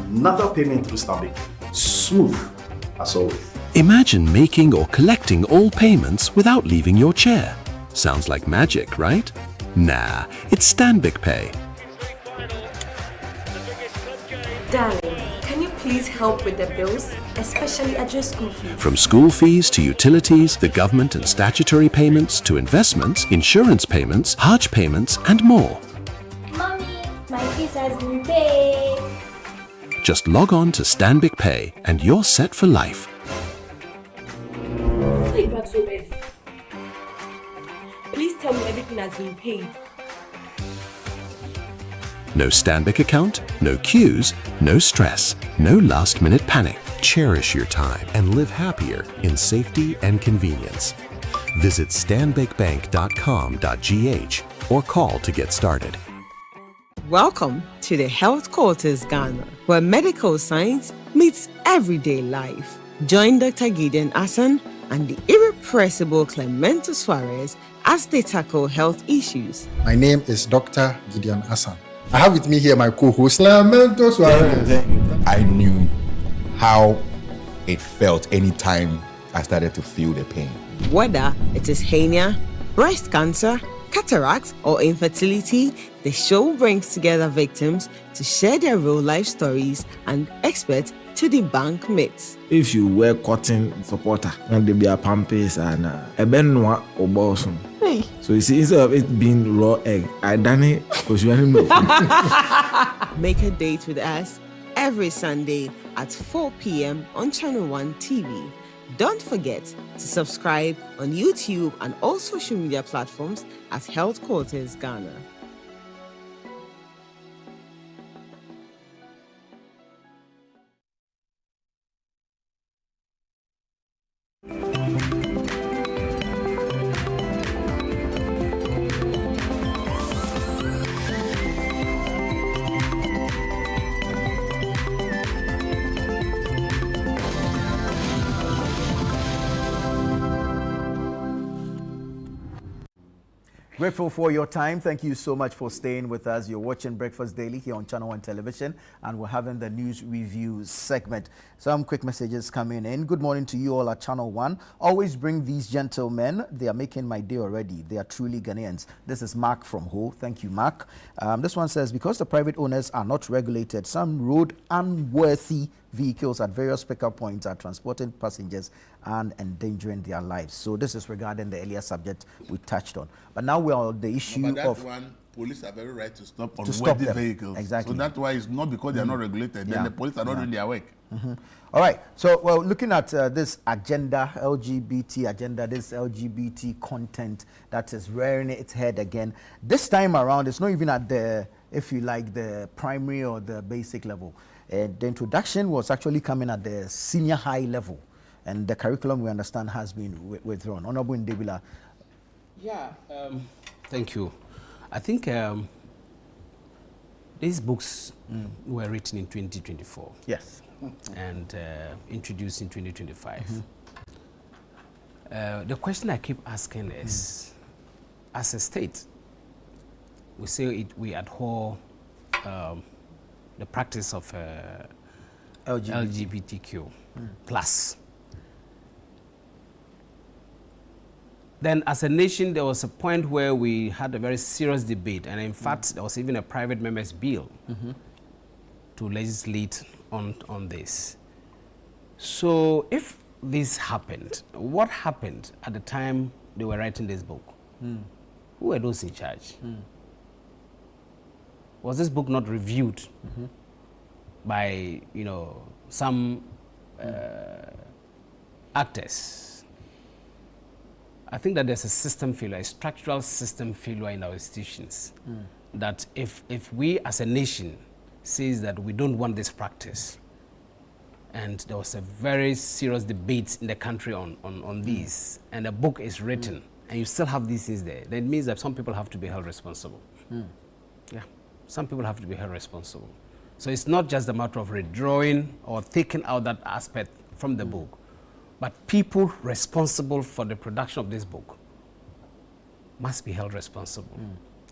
Another payment through Stanbic. Smooth, as always. Imagine making or collecting all payments without leaving your chair. Sounds like magic, right? Nah, it's Stanbic Pay. Darling, can you please help with the bills, especially at your school fees? From school fees to utilities, the government and statutory payments to investments, insurance payments, Hajj payments, and more. Mommy, my fees has been paid. Just log on to Stanbic Pay and you're set for life. Please tell me everything has been paid. No Stanbic account, no queues, no stress, no last-minute panic. Cherish your time and live happier in safety and convenience. Visit stanbicbank.com.gh or call to get started. Welcome to the Health Quarters Ghana, where medical science meets everyday life. Join Dr. Gideon Assan and the irrepressible Clemento Suarez as they tackle health issues. My name is Dr. Gideon Assan. I have with me here my co-host, Clemento Suarez. I knew how it felt anytime I started to feel the pain. Whether it is hernia, breast cancer, cataract, or infertility, the show brings together victims to share their real-life stories and experts to debunk myths. If you wear cotton supporter, and there be a pampers and a benwa or bosom. So you see, instead of it being raw egg, I done it because you didn't know. Make a date with us every Sunday at 4 p.m. on Channel 1 TV. Don't forget to subscribe on YouTube and all social media platforms at Health Quarters Ghana. Grateful for your time. Thank you so much for staying with us. You're watching Breakfast Daily here on Channel 1 Television, and we're having the news review segment. Some quick messages coming in. Good morning to you all at Channel 1. Always bring these gentlemen. They are making my day already. They are truly Ghanaians. This is Mark from Ho. Thank you, Mark. This one says, because the private owners are not regulated, some road unworthy vehicles at various pickup points are transporting passengers and endangering their lives. So this is regarding the earlier subject we touched on. But now we're on the issue of... Police are very right to stop unworthy vehicles. Exactly. So that's why it's not because they are not regulated. Then the police are not doing their work. All right. So, well, looking at this agenda, LGBT agenda, this LGBT content that is rearing its head again. This time around, it's not even at the, if you like, the primary or the basic level. The introduction was actually coming at the senior high level. And the curriculum, we understand, has been withdrawn. Honorable Ndebila. Yeah, thank you. I think these books were written in 2024. Yes. And introduced in 2025. The question I keep asking is, as a state, we say we abhor the practice of LGBTQ plus. Then as a nation, there was a point where we had a very serious debate, and in fact, there was even a private member's bill to legislate on this. So if this happened, what happened at the time they were writing this book? Who were those in charge? Was this book not reviewed by, you know, some actors? I think that there's a system failure, a structural system failure in our institutions. That if we as a nation says that we don't want this practice, and there was a very serious debate in the country on this, and a book is written, and you still have these things there, then it means that some people have to be held responsible. Yeah, some people have to be held responsible. So it's not just a matter of redrawing or taking out that aspect from the book, but people responsible for the production of this book must be held responsible.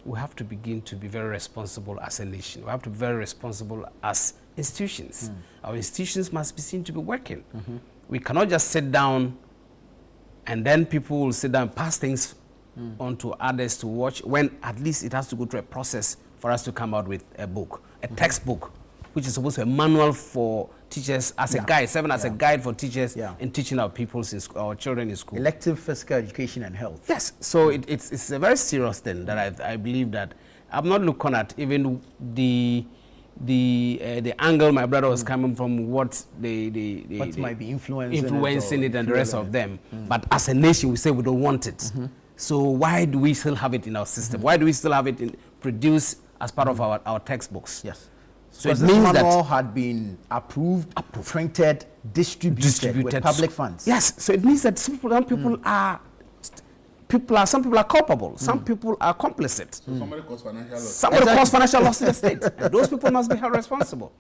We have to begin to be very responsible as a nation. We have to be very responsible as institutions. Our institutions must be seen to be working. We cannot just sit down and then people will sit down and pass things on to others to watch, when at least it has to go through a process for us to come out with a book, a textbook, which is supposed to be a manual for teachers as a guide, serving as a guide for teachers in teaching our our children in school. Elective physical education and health. Yes, so it's a very serious thing that I believe that I'm not looking at even the angle my brother was coming from, what what might be influencing it and the rest of them. But as a nation, we say we don't want it. So why do we still have it in our system? Why do we still have it produced as part of our textbooks? Yes. So it means that manual had been approved, printed, distributed with public funds. Yes. So it means that some people are culpable. Some people are complicit. So somebody caused financial loss. Somebody caused financial loss to the state, and those people must be held responsible.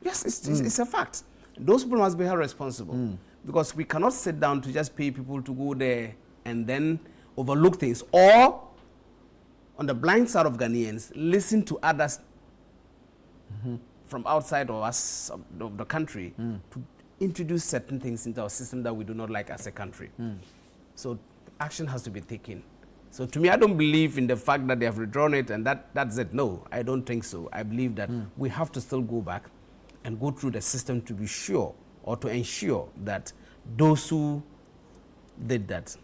Yes, it's a fact. Those people must be held responsible because we cannot sit down to just pay people to go there and then overlook things, or on the blind side of Ghanaians, listen to others from outside of us, of the country, to introduce certain things into our system that we do not like as a country. So action has to be taken. So to me, I don't believe in the fact that they have withdrawn it and that's it. No, I don't think so. I believe that we have to still go back and go through the system to be sure, or to ensure that those who did that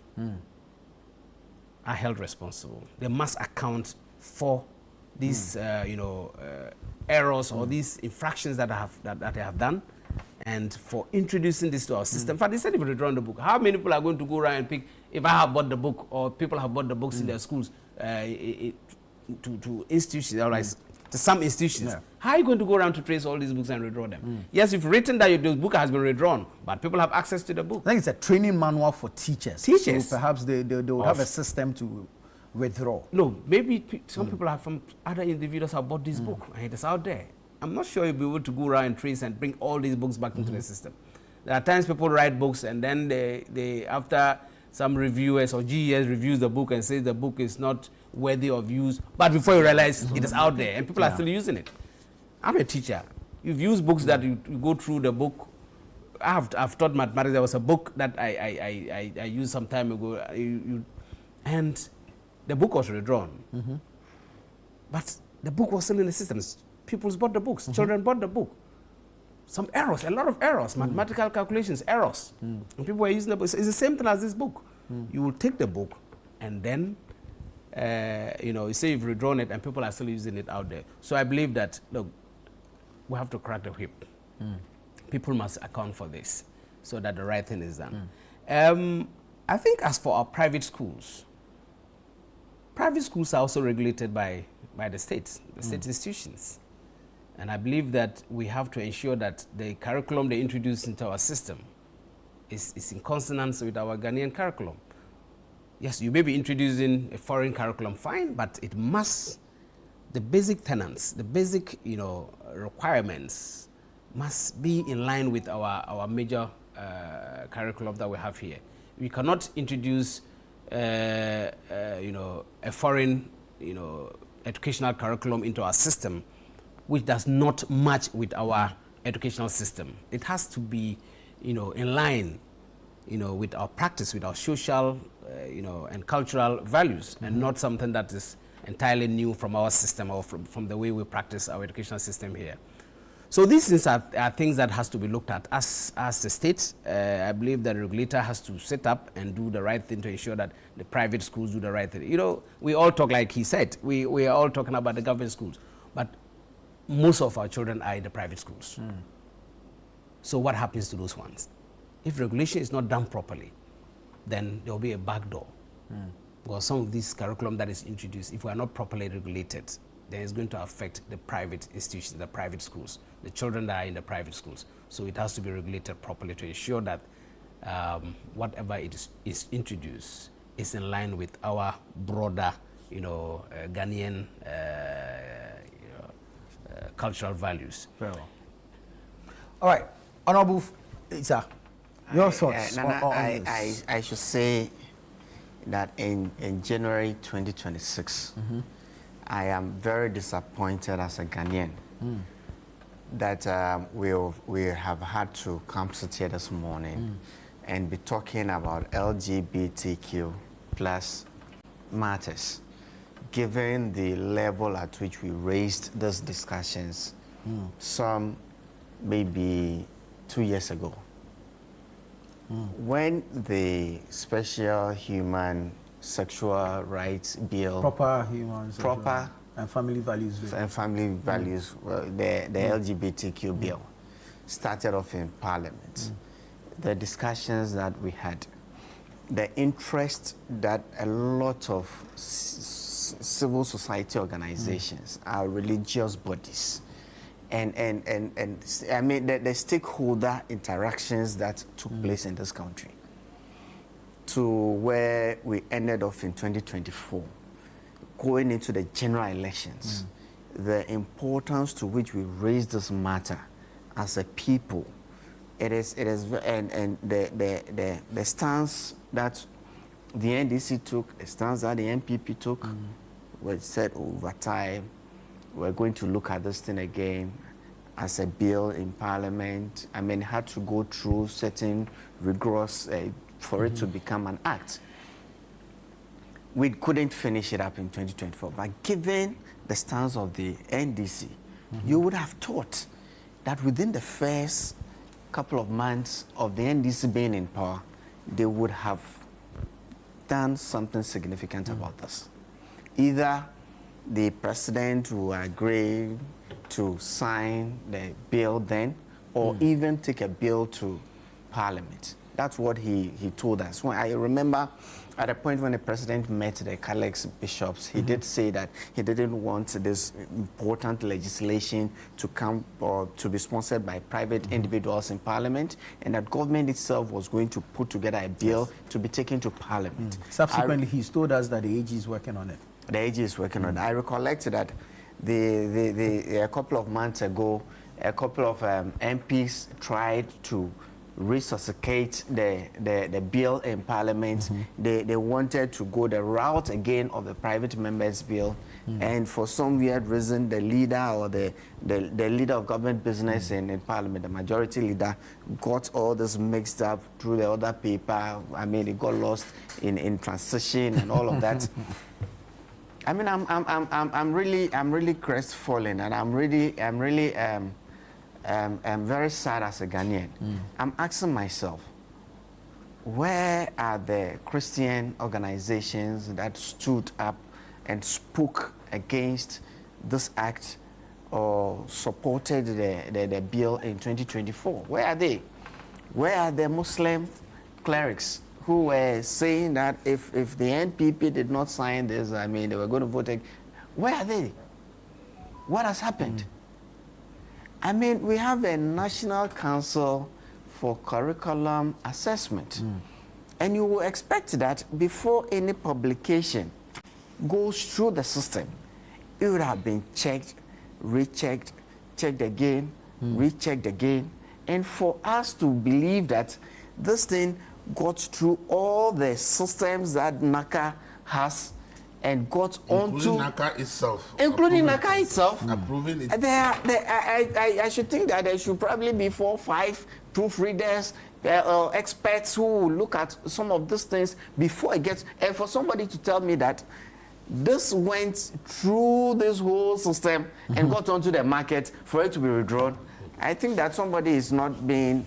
are held responsible. They must account for these, errors or these infractions that they have done, and for introducing this to our system. In fact, they said if you withdraw the book, how many people are going to go around and pick? If I have bought the book, or people have bought the books in their schools, to institutions, or like to some institutions, how are you going to go around to trace all these books and withdraw them? Yes, you've written that your book has been withdrawn, but people have access to the book. I think it's a training manual for teachers. So perhaps they will have a system to withdraw. No, maybe some people have, from other individuals have bought this book and it is out there. I'm not sure you'll be able to go around and trace and bring all these books back into the system. There are times people write books and then they after some reviewers or GES reviews the book and says the book is not worthy of use, but before you realize it is out there and people are still using it. I'm a teacher. You've used books that you go through the book. I've taught mathematics. There was a book that I used some time ago, and the book was withdrawn. But the book was still in the systems. People bought the books. Children bought the book. Some errors, a lot of errors, mathematical calculations, errors. And people were using the book. It's the same thing as this book. You will take the book and then, you say you've withdrawn it and people are still using it out there. So I believe that, look, we have to crack the whip. People must account for this so that the right thing is done. I think as for our private schools are also regulated by the state institutions. And I believe that we have to ensure that the curriculum they introduce into our system is in consonance with our Ghanaian curriculum. Yes, you may be introducing a foreign curriculum, fine, but it must, the basic tenets, the basic requirements must be in line with our major curriculum that we have here. We cannot introduce a foreign educational curriculum into our system which does not match with our educational system. It has to be, in line, with our practice, with our social, and cultural values, and not something that is entirely new from our system or from the way we practice our educational system here. So these things are things that has to be looked at. As a state, I believe the regulator has to set up and do the right thing to ensure that the private schools do the right thing. We all talk, like he said, we are all talking about the government schools, but most of our children are in the private schools. So what happens to those ones? If regulation is not done properly, then there will be a backdoor. Because some of this curriculum that is introduced, if we are not properly regulated, then it's going to affect the private institutions, the private schools, the children that are in the private schools. So it has to be regulated properly to ensure that whatever it is introduced is in line with our broader, Ghanaian cultural values. Very well. All right, Honorable Issa, your thoughts on this? I should say that in January 2026, I am very disappointed as a Ghanaian that we have had to come sit here this morning and be talking about LGBTQ plus matters, given the level at which we raised those discussions some maybe 2 years ago. When the Special Human Sexual Rights Bill, proper and family values the LGBTQ bill started off in Parliament, the discussions that we had, the interest that a lot of civil society organizations, our religious bodies, and I mean the stakeholder interactions that took place in this country, to where we ended off in 2024, going into the general elections, the importance to which we raise this matter as a people, it is and the stance that the NDC took, the stance that the NPP took, was said over time, we're going to look at this thing again as a bill in Parliament. I mean, it had to go through certain rigorous for it to become an act. We couldn't finish it up in 2024, but given the stance of the NDC, you would have thought that within the first couple of months of the NDC being in power, they would have done something significant about this. Either the president will agree to sign the bill then, or even take a bill to Parliament. That's what he told us. When I remember at a point when the president met the Catholic bishops, he did say that he didn't want this important legislation to come or to be sponsored by private individuals in Parliament, and that government itself was going to put together a bill to be taken to Parliament. Subsequently, he's told us that the AG is working on it. The AG is working on it. I recollect that a couple of months ago, a couple of MPs tried to resuscitate the bill in Parliament. They wanted to go the route again of the private members bill, and for some weird reason, the leader or the leader of government business in Parliament, the majority leader, got all this mixed up through the other paper. I mean, it got lost in transition and all of that. I mean, I'm really crestfallen, and I'm very sad as a Ghanaian. I'm asking myself, where are the Christian organizations that stood up and spoke against this act or supported the bill in 2024? Where are they? Where are the Muslim clerics who were saying that if the NPP did not sign this, I mean, they were going to vote against? Where are they? What has happened? I mean, we have a National Council for Curriculum Assessment. And you will expect that before any publication goes through the system, it would have been checked, rechecked, checked again, rechecked again. And for us to believe that this thing got through all the systems that NACA has and got including onto NACA itself. Including NACA itself. Approving it. I should think that there should probably be 4 or 5 proofreaders, experts who will look at some of these things before it gets. And for somebody to tell me that this went through this whole system and got onto the market for it to be withdrawn, I think that somebody is not being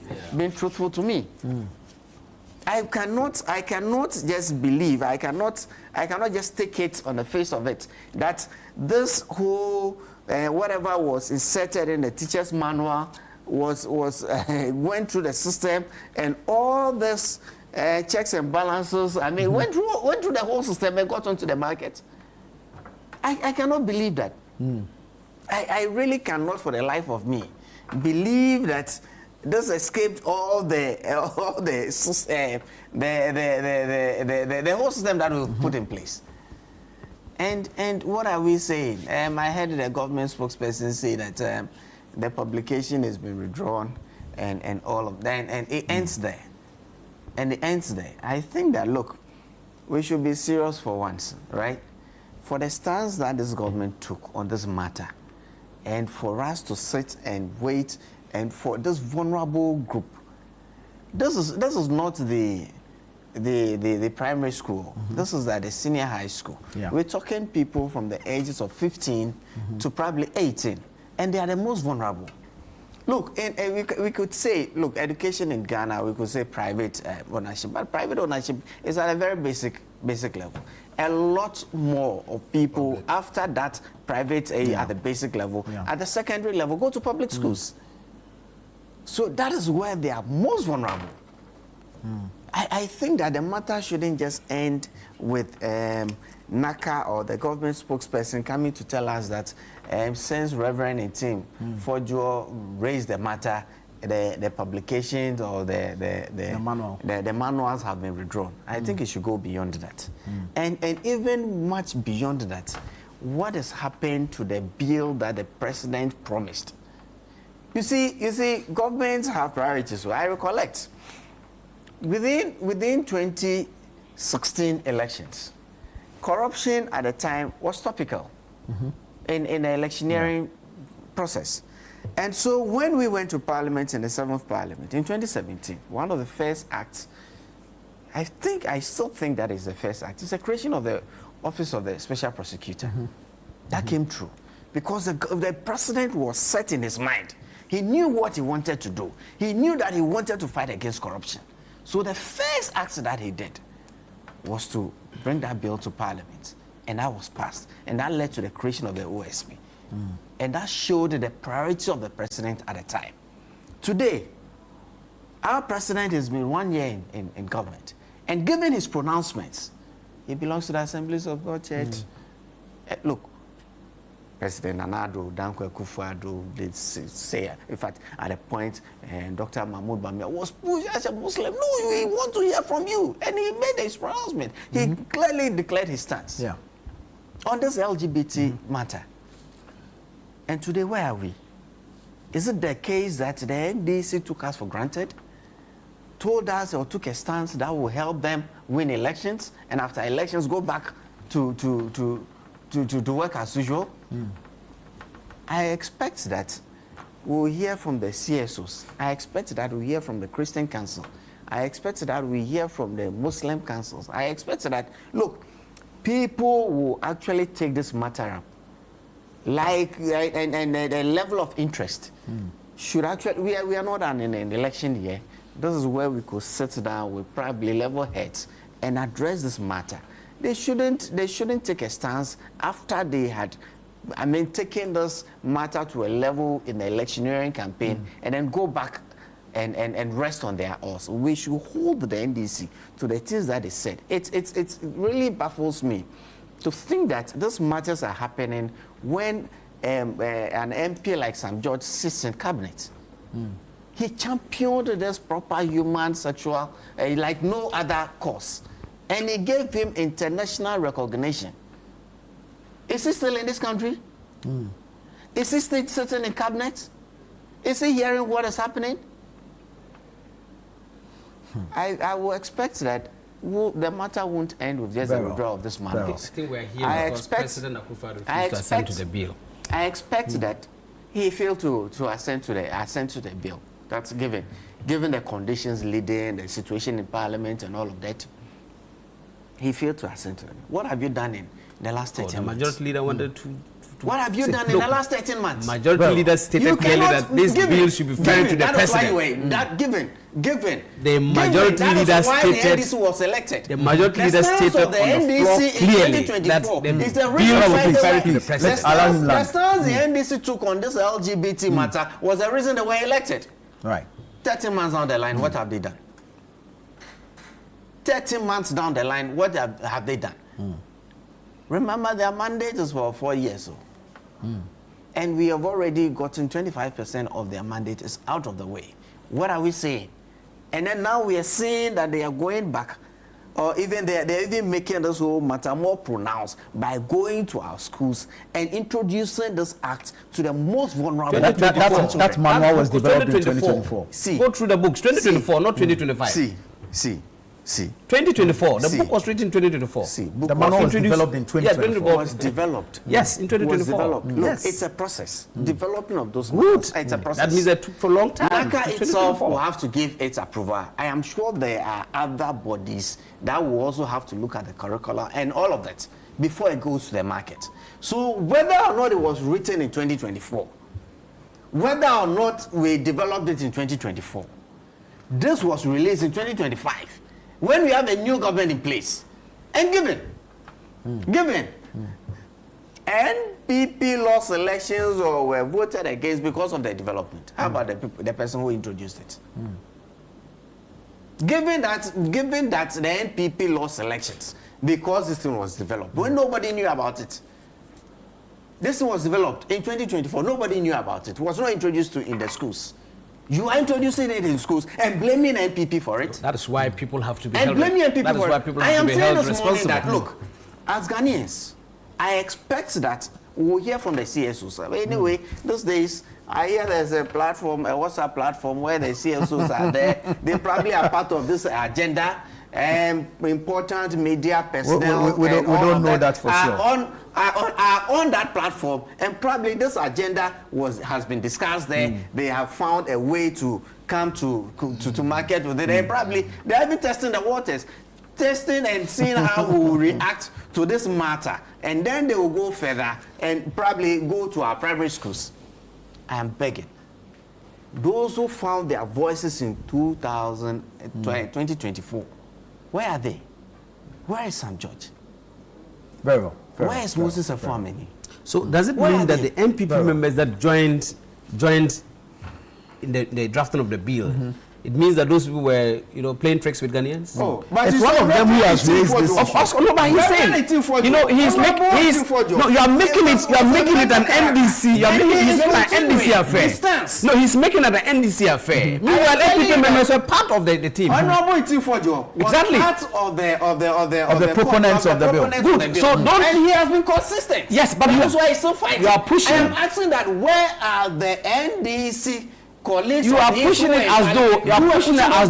truthful to me. I cannot just believe, I cannot just take it on the face of it that this whole whatever was inserted in the teacher's manual was went through the system, and all this checks and balances, I mean, went through the whole system and got onto the market. I cannot believe that. I really cannot for the life of me believe that this escaped all the whole system that we put in place. And what are we saying? I heard the government spokesperson say that the publication has been withdrawn and all of that, and it ends there. And it ends there. I think that, look, we should be serious for once, right? For the stance that this government took on this matter, and for us to sit and wait, and for this vulnerable group, this is not the primary school. This is at the senior high school. Yeah. We're talking people from the ages of 15 to probably 18, and they are the most vulnerable. Look, and we could say, look, education in Ghana, we could say private ownership, but private ownership is at a very basic level. A lot more of people after that private at the basic level, at the secondary level, go to public schools. So that is where they are most vulnerable. I think that the matter shouldn't just end with NACA or the government spokesperson coming to tell us that since Reverend and Tim Fojo raised the matter, the publications or the manuals have been withdrawn. I think it should go beyond that. And even much beyond that, what has happened to the bill that the president promised? You see, governments have priorities. So I recollect, within 2016 elections, corruption at the time was topical in the electioneering process. And so when we went to Parliament in the 7th Parliament in 2017, one of the first acts, I still think that is the first act, is the creation of the Office of the Special Prosecutor. That came true because the president was set in his mind. He knew what he wanted to do. He knew that he wanted to fight against corruption. So the first act that he did was to bring that bill to Parliament, and that was passed. And that led to the creation of the OSP. And that showed the priority of the president at the time. Today, our president has been 1 year in government. And given his pronouncements, he belongs to the Assemblies of God Church. Look, President Nana Addo, Dankwa Akufo-Addo did say, in fact, at a point, Dr. Mahmoud Bawumia was pushed as a Muslim. No, we want to hear from you. And he made his pronouncement. He clearly declared his stance on this LGBT matter. And today, where are we? Is it the case that the NDC took us for granted, told us or took a stance that will help them win elections, and after elections go back to work as usual? I expect that we'll hear from the CSOs. I expect that we'll hear from the Christian Council. I expect that we'll hear from the Muslim councils. I expect that, look, people will actually take this matter up. Like, and the level of interest should actually, we are not in an election year. This is where we could sit down with probably level heads and address this matter. They shouldn't take a stance after they had, taken this matter to a level in the electioneering campaign and then go back and rest on their oars. We should hold the NDC to the things that they said. It really baffles me to think that these matters are happening when an MP like Sam George sits in cabinet. He championed this proper human sexual like no other cause. And he gave him international recognition. Is he still in this country? Is he still sitting in cabinet? Is he hearing what is happening? I will expect that the matter won't end with just the withdrawal of this mandate. I think we're here because President Akufo-Addo refused to assent to the bill. I expect that he failed to assent to the bill. That's given the conditions leading, the situation in Parliament and all of that. He failed to assent to the bill. What have you done in the last 13 months? The majority leader wanted to. What have you done in the last 13 months? Majority leader stated clearly that this bill should be referred to the president. Given. The majority leader stated. The NDC was elected. The majority leader stated on the floor clearly that the bill should be referred to the president. The stance the NDC took on this LGBT matter was the reason they were elected. Right. 13 months down the line, what have they done? 13 months down the line, what have they done? Remember, their mandate is for 4 years. And we have already gotten 25% of their mandate is out of the way. What are we saying? And then now we are seeing that they are going back, or even they're even making this whole matter more pronounced by going to our schools and introducing this act to the most vulnerable. That manual was developed in 2024. Go through the books, 2024, not 2025. See. 2024. The book was written in 2024. The manual was developed in 2024. It was developed. Yes, in 2024. Look, it's a process. Developing of those manuals. It's a process. That means it took for a long time. NACA itself will have to give its approval. I am sure there are other bodies that will also have to look at the curricula and all of that before it goes to the market. So whether or not it was written in 2024, whether or not we developed it in 2024, this was released in 2025. When we have a new government in place, and given NPP lost elections or were voted against because of the development, how about the person who introduced it? Given that the NPP lost elections because this thing was developed, when nobody knew about it, this thing was developed in 2024, nobody knew about it, was not introduced to in the schools. You are introducing it in schools and blaming NPP for it. That is why people have to be held responsible. That is why people have to be held responsible. That, look, as Ghanaians, I expect that we'll hear from the CSOs. Anyway, these days, I hear there's a platform, a WhatsApp platform where the CSOs are there. They probably are part of this agenda. Important media personnel. We don't know that for sure. Are on that platform, and probably this agenda has been discussed there. They have found a way to come to market with it. And probably they're even testing the waters, testing and seeing how we will react to this matter, and then they will go further and probably go to our primary schools. I am begging those who found their voices in 2024. Where are they? Where is Sam George? Very well. Where is Moses Afameni? So does it mean that the NPP members that joined in the drafting of the bill, it means that those people were, playing tricks with Ghanaians? Oh, but it's one of them who has raised this. Of course, no, but he's saying, you are making it an NDC. He's making an NDC affair. No, he's making it an NDC affair. Meanwhile, NPP members were part of the team. Honorable Itinfojo was part of the proponents of the bill. Good. So don't. And he has been consistent. Yes, but that's why he's so fighting. You are pushing. I am asking that where are the NDC? You are pushing it as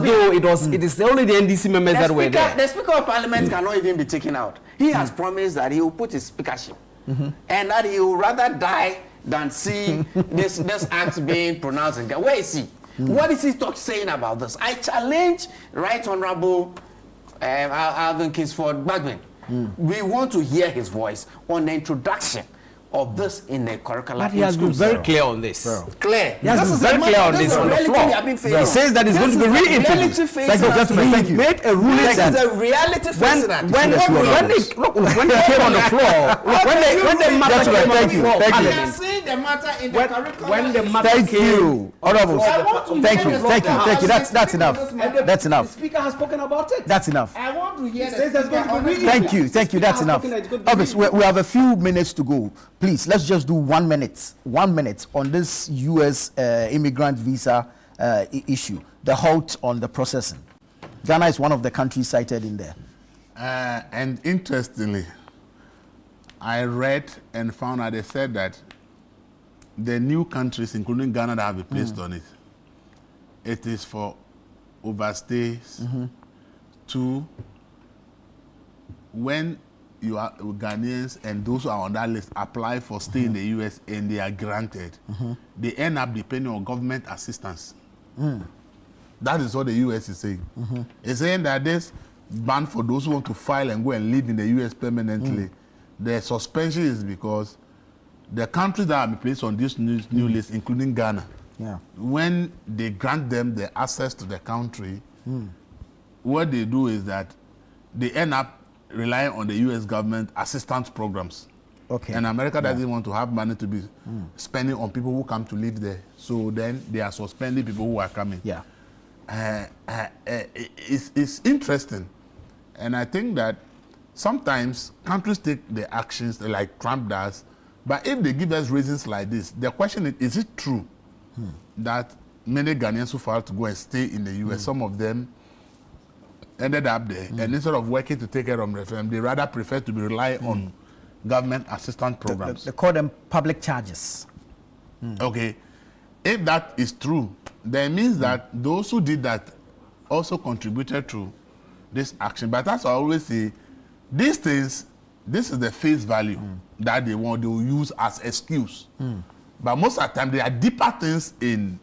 though it is only the NDC members that were there. The Speaker of Parliament cannot even be taken out. He has promised that he will put his speakership and that he will rather die than see this act being pronounced. Where is he? What is he saying about this? I challenge Right Honorable Alvin Kingsford Bagman. We want to hear his voice on the introduction of this in the curriculum. But he has been very clear on this. Clear. He has been very clear on this on the floor. He says that it's going to be reintroduced. He made a ruling that this is a reality facing when they came on the floor, when the matter came on the floor, they are seeing the matter in the curriculum. When the matter Thank you. That's enough. That's enough. The Speaker has spoken about it. That's enough. I want to hear Thank you. That's enough. Obviously, we have a few minutes to go. Please, let's just do 1 minute. 1 minute on this U.S. immigrant visa issue, the halt on the processing. Ghana is one of the countries cited in there. And interestingly, I read and found out they said that the new countries, including Ghana, that have been placed on it, it is for overstays, 2, when you are Ghanaians and those who are on that list apply for stay in the US and they are granted, they end up depending on government assistance. That is what the US is saying. It's saying that this ban for those who want to file and go and live in the US permanently, the suspension is because the countries that are placed on this new list, including Ghana, when they grant them the access to the country, what they do is that they end up relying on the US government assistance programs. Okay. And America doesn't want to have money to be spending on people who come to live there. So then they are suspending people who are coming. Yeah. It's interesting. And I think that sometimes countries take the actions like Trump does, but if they give us reasons like this, the question is it true that many Ghanaians who filed to go and stay in the US, some of them ended up there, and instead of working to take care of them, they rather prefer to be relying on government assistance programs. They call them public charges. Okay. If that is true, then it means that those who did that also contributed to this action. But that's what I always say, these things, this is the face value that they will use as excuse. But most of the time, there are deeper things in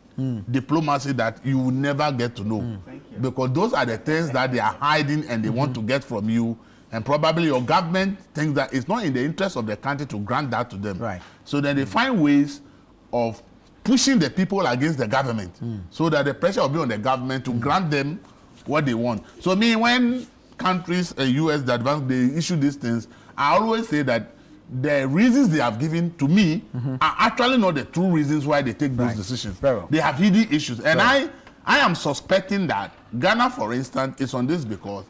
diplomacy that you will never get to know. Because those are the things that they are hiding and they want to get from you. And probably your government thinks that it's not in the interest of the country to grant that to them. Right. So then they find ways of pushing the people against the government so that the pressure will be on the government to grant them what they want. So when countries, US, that advance, they issue these things, I always say that the reasons they have given to me are actually not the true reasons why they take those decisions. They have hidden issues. And I am suspecting that Ghana, for instance, is on this because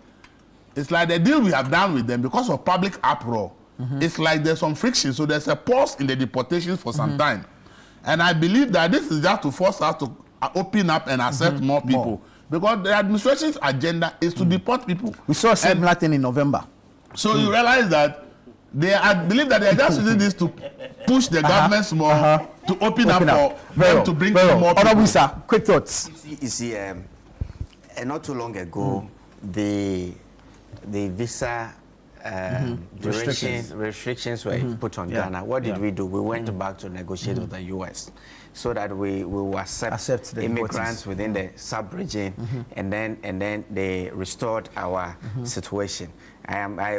it's like the deal we have done with them because of public uproar. It's like there's some friction. So there's a pause in the deportations for some time. And I believe that this is just to force us to open up and accept more people. Because the administration's agenda is to deport people. We saw a similar thing in November. So you realize that I believe that they are just using this to push the governments more to open up for them to bring more people. Honorable sir, quick thoughts. You see, not too long ago, the visa restrictions were put on Ghana. What did we do? We went back to negotiate with the US so that we will accept the immigrants within the sub-region, and then they restored our situation.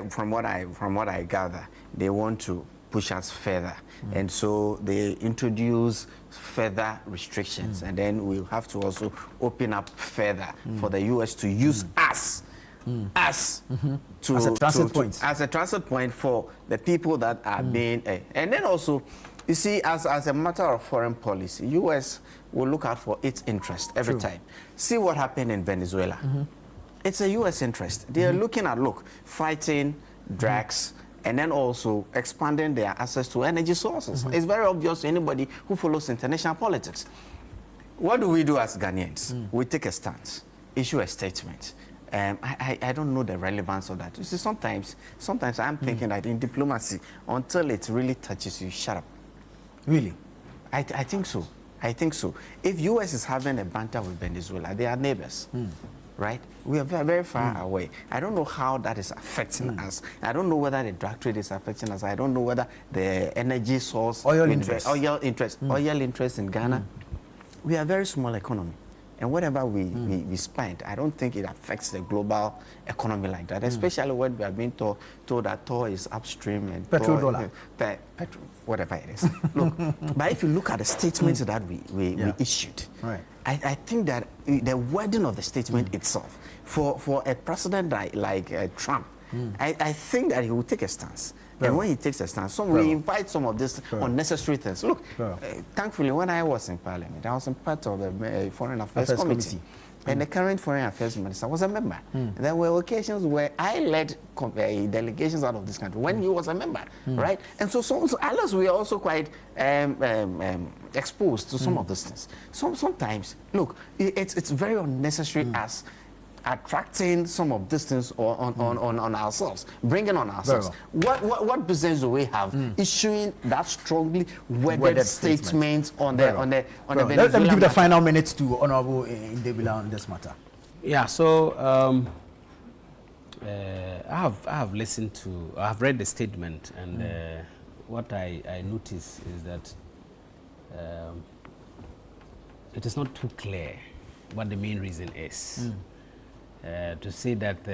From what I gather, they want to push us further, and so they introduce further restrictions, and then we'll have to also open up further for the US to use us as a transit point for the people that are being and then also, you see, as a matter of foreign policy, US will look out for its interest every time. See what happened in Venezuela. It's a US interest. They are looking at fighting drugs and then also expanding their access to energy sources. It's very obvious to anybody who follows international politics. What do we do as Ghanaians? We take a stance, issue a statement. I don't know the relevance of that. You see, sometimes I'm thinking that in diplomacy, until it really touches you, shut up. Really? I think so. I think so. If US is having a banter with Venezuela, they are neighbors, right? We are very, very far away. I don't know how that is affecting us. I don't know whether the drug trade is affecting us. I don't know whether the energy source, oil interest in Ghana. We are a very small economy. And whatever we spend, I don't think it affects the global economy like that, especially when we are being told that Thor is upstream and petrodollar, whatever it is. Look, but if you look at the statements that we issued, I think that the wording of the statement itself, for a president like Trump, I think that he will take a stance. And when he takes a stance, we invite some of these unnecessary things. Look, thankfully, when I was in Parliament, I was in part of the Foreign Affairs Committee. And the current Foreign Affairs Minister was a member. There were occasions where I led delegations out of this country when he was a member, right? And so others were also quite exposed to some of these things. Sometimes, look, it's very unnecessary as attracting some of these things on ourselves, bringing on ourselves. What business do we have issuing that strongly worded statement on the Venezuelan? Let me give the final minutes to Honorable Indebila on this matter. Yeah, so I have listened to, I have read the statement, and what I notice is that it is not too clear what the main reason is. To say that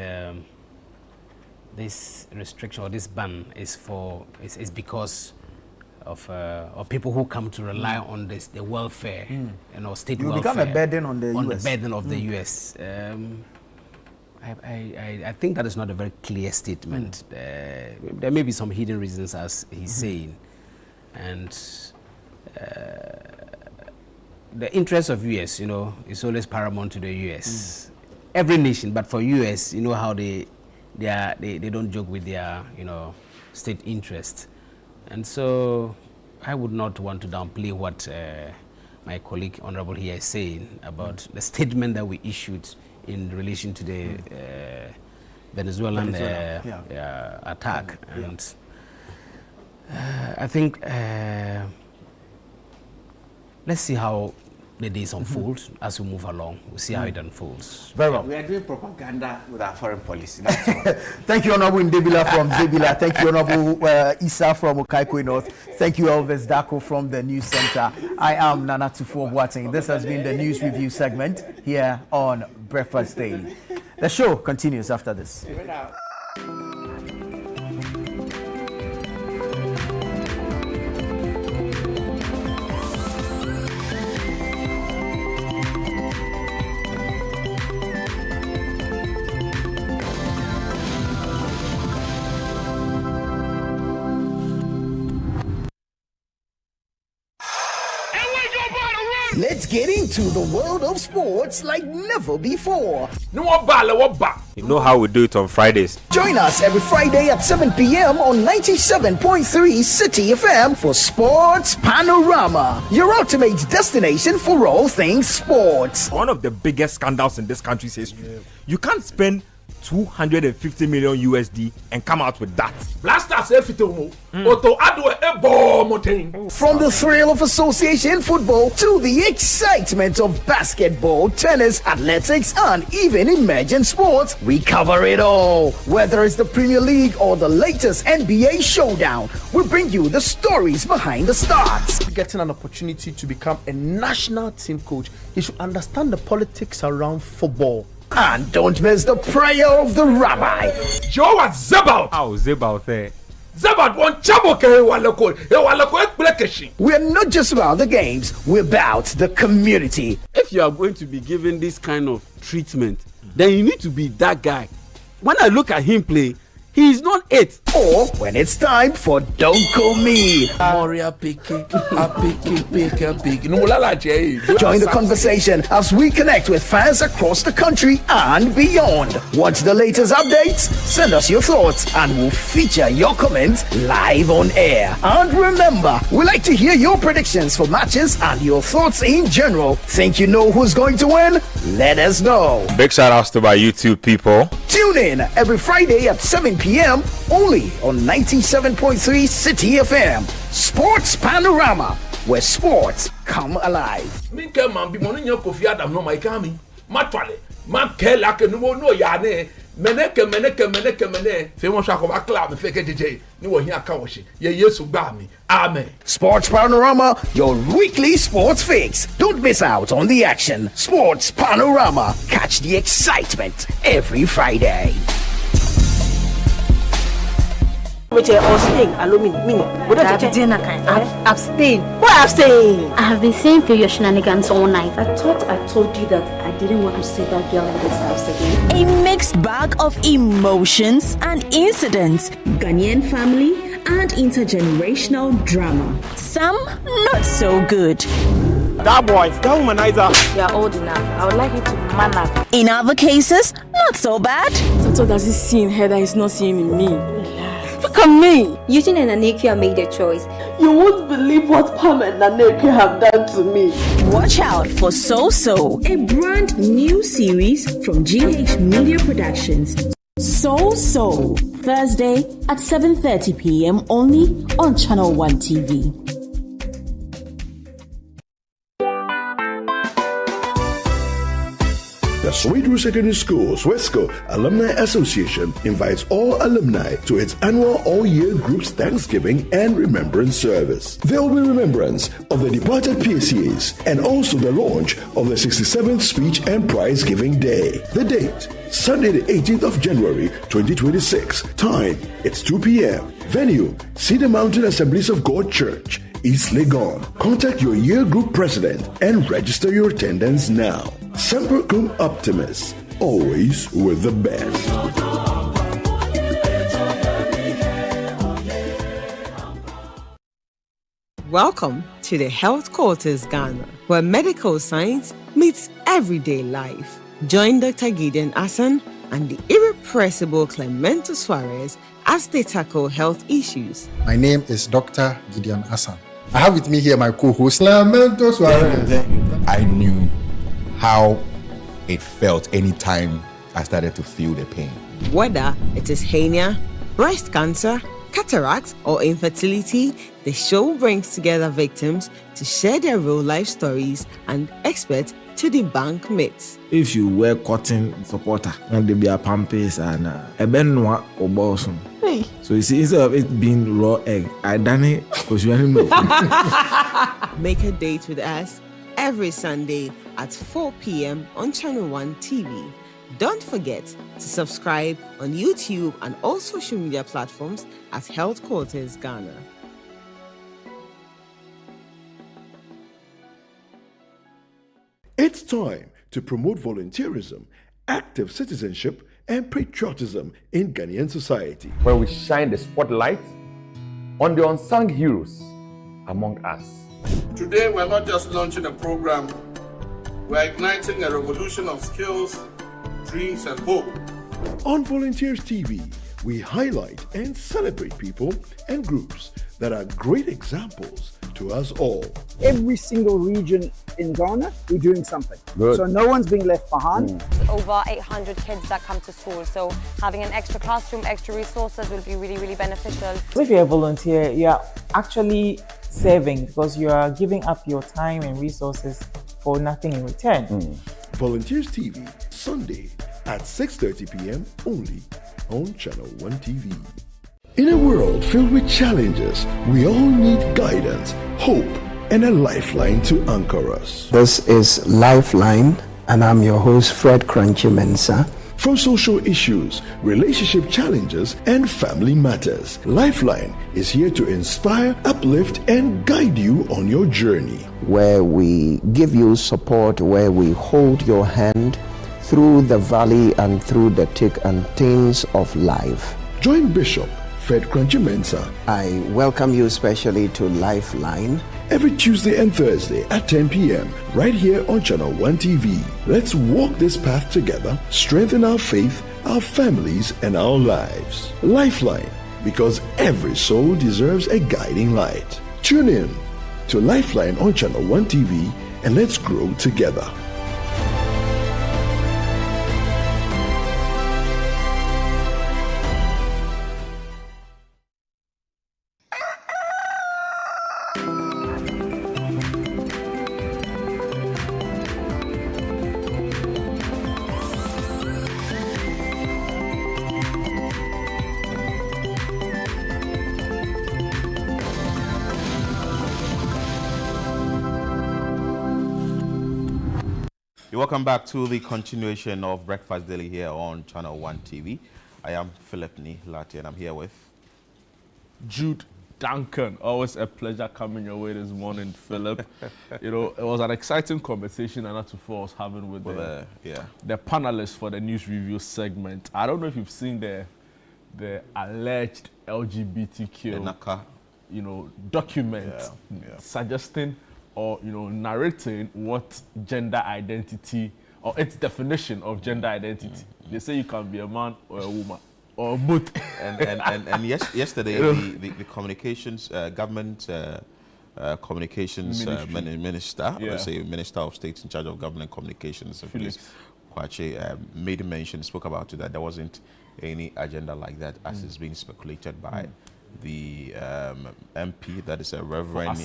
this restriction or this ban is because of people who come to rely on the welfare, state you welfare. Become a burden on the US. The burden of the US. I think that is not a very clear statement. There may be some hidden reasons, as he's saying, and the interest of US, is always paramount to the US. Every nation, but for US, you know how they don't joke with their state interest, and so I would not want to downplay what my colleague Honorable here is saying about the statement that we issued in relation to the Venezuelan attack, and I think let's see how the days unfold as we move along. We'll see how it unfolds. Very well. We are doing propaganda with our foreign policy. Thank you, Honorable Ndebila from Zebila. Thank you, Honorable Isa from Okaikwe North. Thank you, Elvis Dako from the News Center. I am Nana Tufo Boateng. This has been the News Review segment here on Breakfast Daily. The show continues after this. Let's get into the world of sports like never before. You know how we do it on Fridays. Join us every Friday at 7 p.m. on 97.3 City FM for Sports Panorama, your ultimate destination for all things sports. One of the biggest scandals in this country's history. You can't spend 250 million USD and come out with that. From the thrill of association football to the excitement of basketball, tennis, athletics, and even emerging sports, we cover it all. Whether it's the Premier League or the latest NBA showdown, we bring you the stories behind the stars. Getting an opportunity to become a national team coach, you should understand the politics around football. And don't miss the prayer of the rabbi. Joe was Zebaut. How Zebaut there? Zebaut won Chaboke. We're not just about the games, we're about the community. If you are going to be given this kind of treatment, then you need to be that guy. When I look at him play, he is not it. Or when it's time for Don't Call Me. Join the conversation as we connect with fans across the country and beyond. Want the latest updates? Send us your thoughts and we'll feature your comments live on air. And remember, we like to hear your predictions for matches and your thoughts in general. Think you know who's going to win? Let us know. Big shout outs to my YouTube people. Tune in every Friday at 7 p.m. only on 97.3 City FM. Sports Panorama, where sports come alive. Amen. Sports Panorama, your weekly sports fix. Don't miss out on the action. Sports Panorama. Catch the excitement every Friday. Abstain. Why abstain? I have been seeing through your shenanigans all night. I thought I told you that I didn't want to see that girl in this house again. A mixed bag of emotions and incidents, Ghanaian family and intergenerational drama. Some not so good. That womanizer. You are old enough. I would like you to man up. In other cases, not so bad. So does he see in her that he's not seeing in me? Look at me. Eugene and Anekia made a choice. You won't believe what Pam and Anekia have done to me. Watch out for So So, a brand new series from GH Media Productions. So So, Thursday at 7:30 p.m. only on Channel 1 TV. The Sweet Root Secondary School's Wesco Alumni Association invites all alumni to its annual all-year groups Thanksgiving and Remembrance service. There will be remembrance of the departed PCAs and also the launch of the 67th Speech and Prize Giving Day. The date, Sunday the 18th of January 2026. Time, it's 2 p.m. Venue, Cedar Mountain Assemblies of God Church, East Legon. Contact your year group president and register your attendance now. Semper Cum Optimus, always with the best. Welcome to the Health Quarters Ghana, where medical science meets everyday life. Join Dr. Gideon Asan and the irrepressible Clemento Suarez as they tackle health issues. My name is Dr. Gideon Asan. I have with me here my co-host, Clemento Suarez. I knew how it felt anytime I started to feel the pain. Whether it is hernia, breast cancer, cataract, or infertility, the show brings together victims to share their real-life stories and experts to debunk myths. If you wear cotton supporter, and they be a pampers and a benwa or bosom. Hey. So you see, instead of it being raw egg, I done it because you know. Make a date with us every Sunday at 4 p.m. on Channel 1 TV. Don't forget to subscribe on YouTube and all social media platforms at Health Quarters Ghana. It's time to promote volunteerism, active citizenship, and patriotism in Ghanaian society, where we shine the spotlight on the unsung heroes among us. Today, we're not just launching a program, we're igniting a revolution of skills, dreams, and hope. On Volunteers TV, we highlight and celebrate people and groups that are great examples to us all. Every single region in Ghana, we're doing something. Good. So no one's being left behind. Over 800 kids that come to school, so having an extra classroom, extra resources will be really, really beneficial. If you're a volunteer, you are actually serving because you are giving up your time and resources for nothing in return. Volunteers TV, Sunday at 6:30 p.m. only on Channel 1 TV. In a world filled with challenges, we all need guidance, hope, and a lifeline to anchor us. This is Lifeline, and I'm your host, Fred Crunchy Mensa. From social issues, relationship challenges, and family matters, Lifeline is here to inspire, uplift, and guide you on your journey. Where we give you support, where we hold your hand through the valley and through the thick and thins of life. Join Bishop Fred Crunchy Mensa. I welcome you especially to Lifeline. Every Tuesday and Thursday at 10 p.m. right here on Channel 1 TV. Let's walk this path together, strengthen our faith, our families, and our lives. Lifeline, because every soul deserves a guiding light. Tune in to Lifeline on Channel 1 TV and let's grow together. Welcome back to the continuation of Breakfast Daily here on Channel 1 TV. I am Philip Nilati and I'm here with Jude Duncan. Always a pleasure coming your way this morning, Philip. You know, it was an exciting conversation Anatufo was having with the panelists for the news review segment. I don't know if you've seen the alleged LGBTQ document suggesting or narrating what gender identity or its definition of gender identity. They say you can be a man or a woman or both. And yesterday the communications government communications minister, let's say Minister of State in charge of government communications, Felix Kwache, made a mention, spoke about it, that there wasn't any agenda like that as is being speculated by the MP, that is a Reverend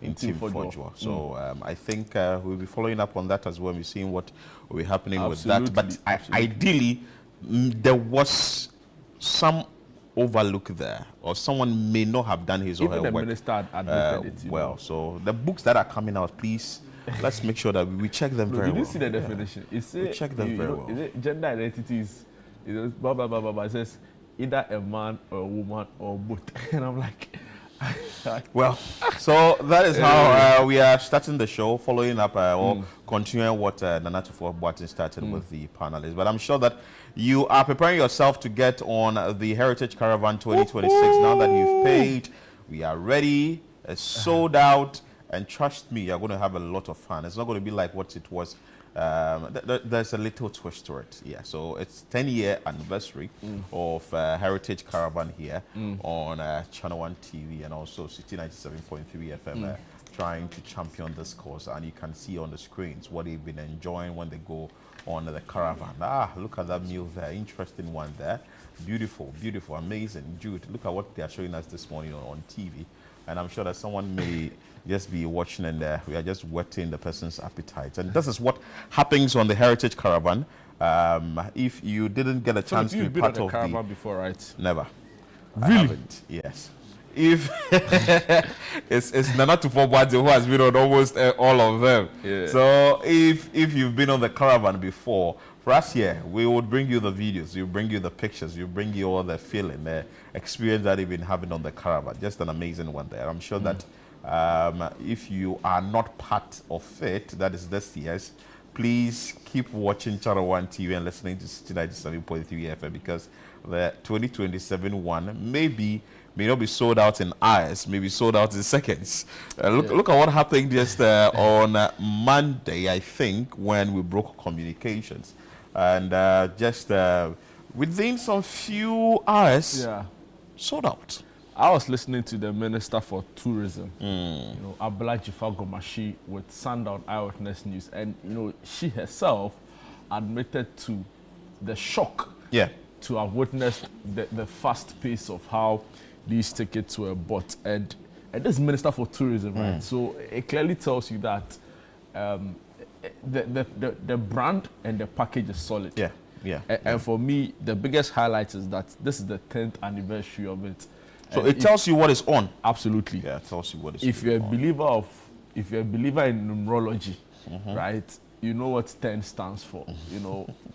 in Team Fodjo. So I think we'll be following up on that as well. We're seeing what will be happening with that. But ideally, there was some overlook there, or someone may not have done his or her work minister admitted it, well. So the books that are coming out, please, let's make sure that we check them very well. Did you see the definition? We check them very well. Is it gender identities? Blah, blah, blah, blah, blah. It says either a man or a woman or both. And I'm like... Well, so that is how we are starting the show, following up or continuing what Nana Tufo-Boateng started with the panelists. But I'm sure that you are preparing yourself to get on the Heritage Caravan 2026. Now that you've paid, we are ready, it's sold out, and trust me, you're going to have a lot of fun. It's not going to be like what it was. There's a little twist to it. Yeah, so it's 10-year anniversary of Heritage Caravan here on Channel 1 TV and also City 97.3 FM trying to champion this cause. And you can see on the screens what they've been enjoying when they go on the caravan. Look at that meal there. Interesting one there. Beautiful, beautiful, amazing. Jude, look at what they are showing us this morning on TV. And I'm sure that someone may just be watching and we are just whetting the person's appetite. And this is what happens on the Heritage Caravan. If you didn't get a chance to be part of the caravan before, right? Never. Really? I haven't. Yes. If it's Nana Tufo-Boateng who has been on almost all of them. Yeah. So if you've been on the caravan before, for us here, we would bring you the videos, we bring you the pictures, we bring you all the feeling, the experience that you've been having on the caravan. Just an amazing one there. I'm sure that if you are not part of it, that is this year's, please keep watching Channel 1 TV and listening to 97.3 FM because the 2027 one may not be sold out in hours, may be sold out in seconds. Look at what happened just on Monday, I think, when we broke communications. And just within some few hours, sold out. I was listening to the Minister for Tourism, Abla Jifar-Gomashi, with Sundown Eyewitness News, and she herself admitted to the shock to have witnessed the fast pace of how these tickets were bought, and this Minister for Tourism, right? So it clearly tells you that the brand and the package is solid. And for me, the biggest highlight is that this is the 10th anniversary of it. So it tells you what is on. Absolutely. Yeah, it tells you what is if you're a believer in numerology, right, you know what 10 stands for.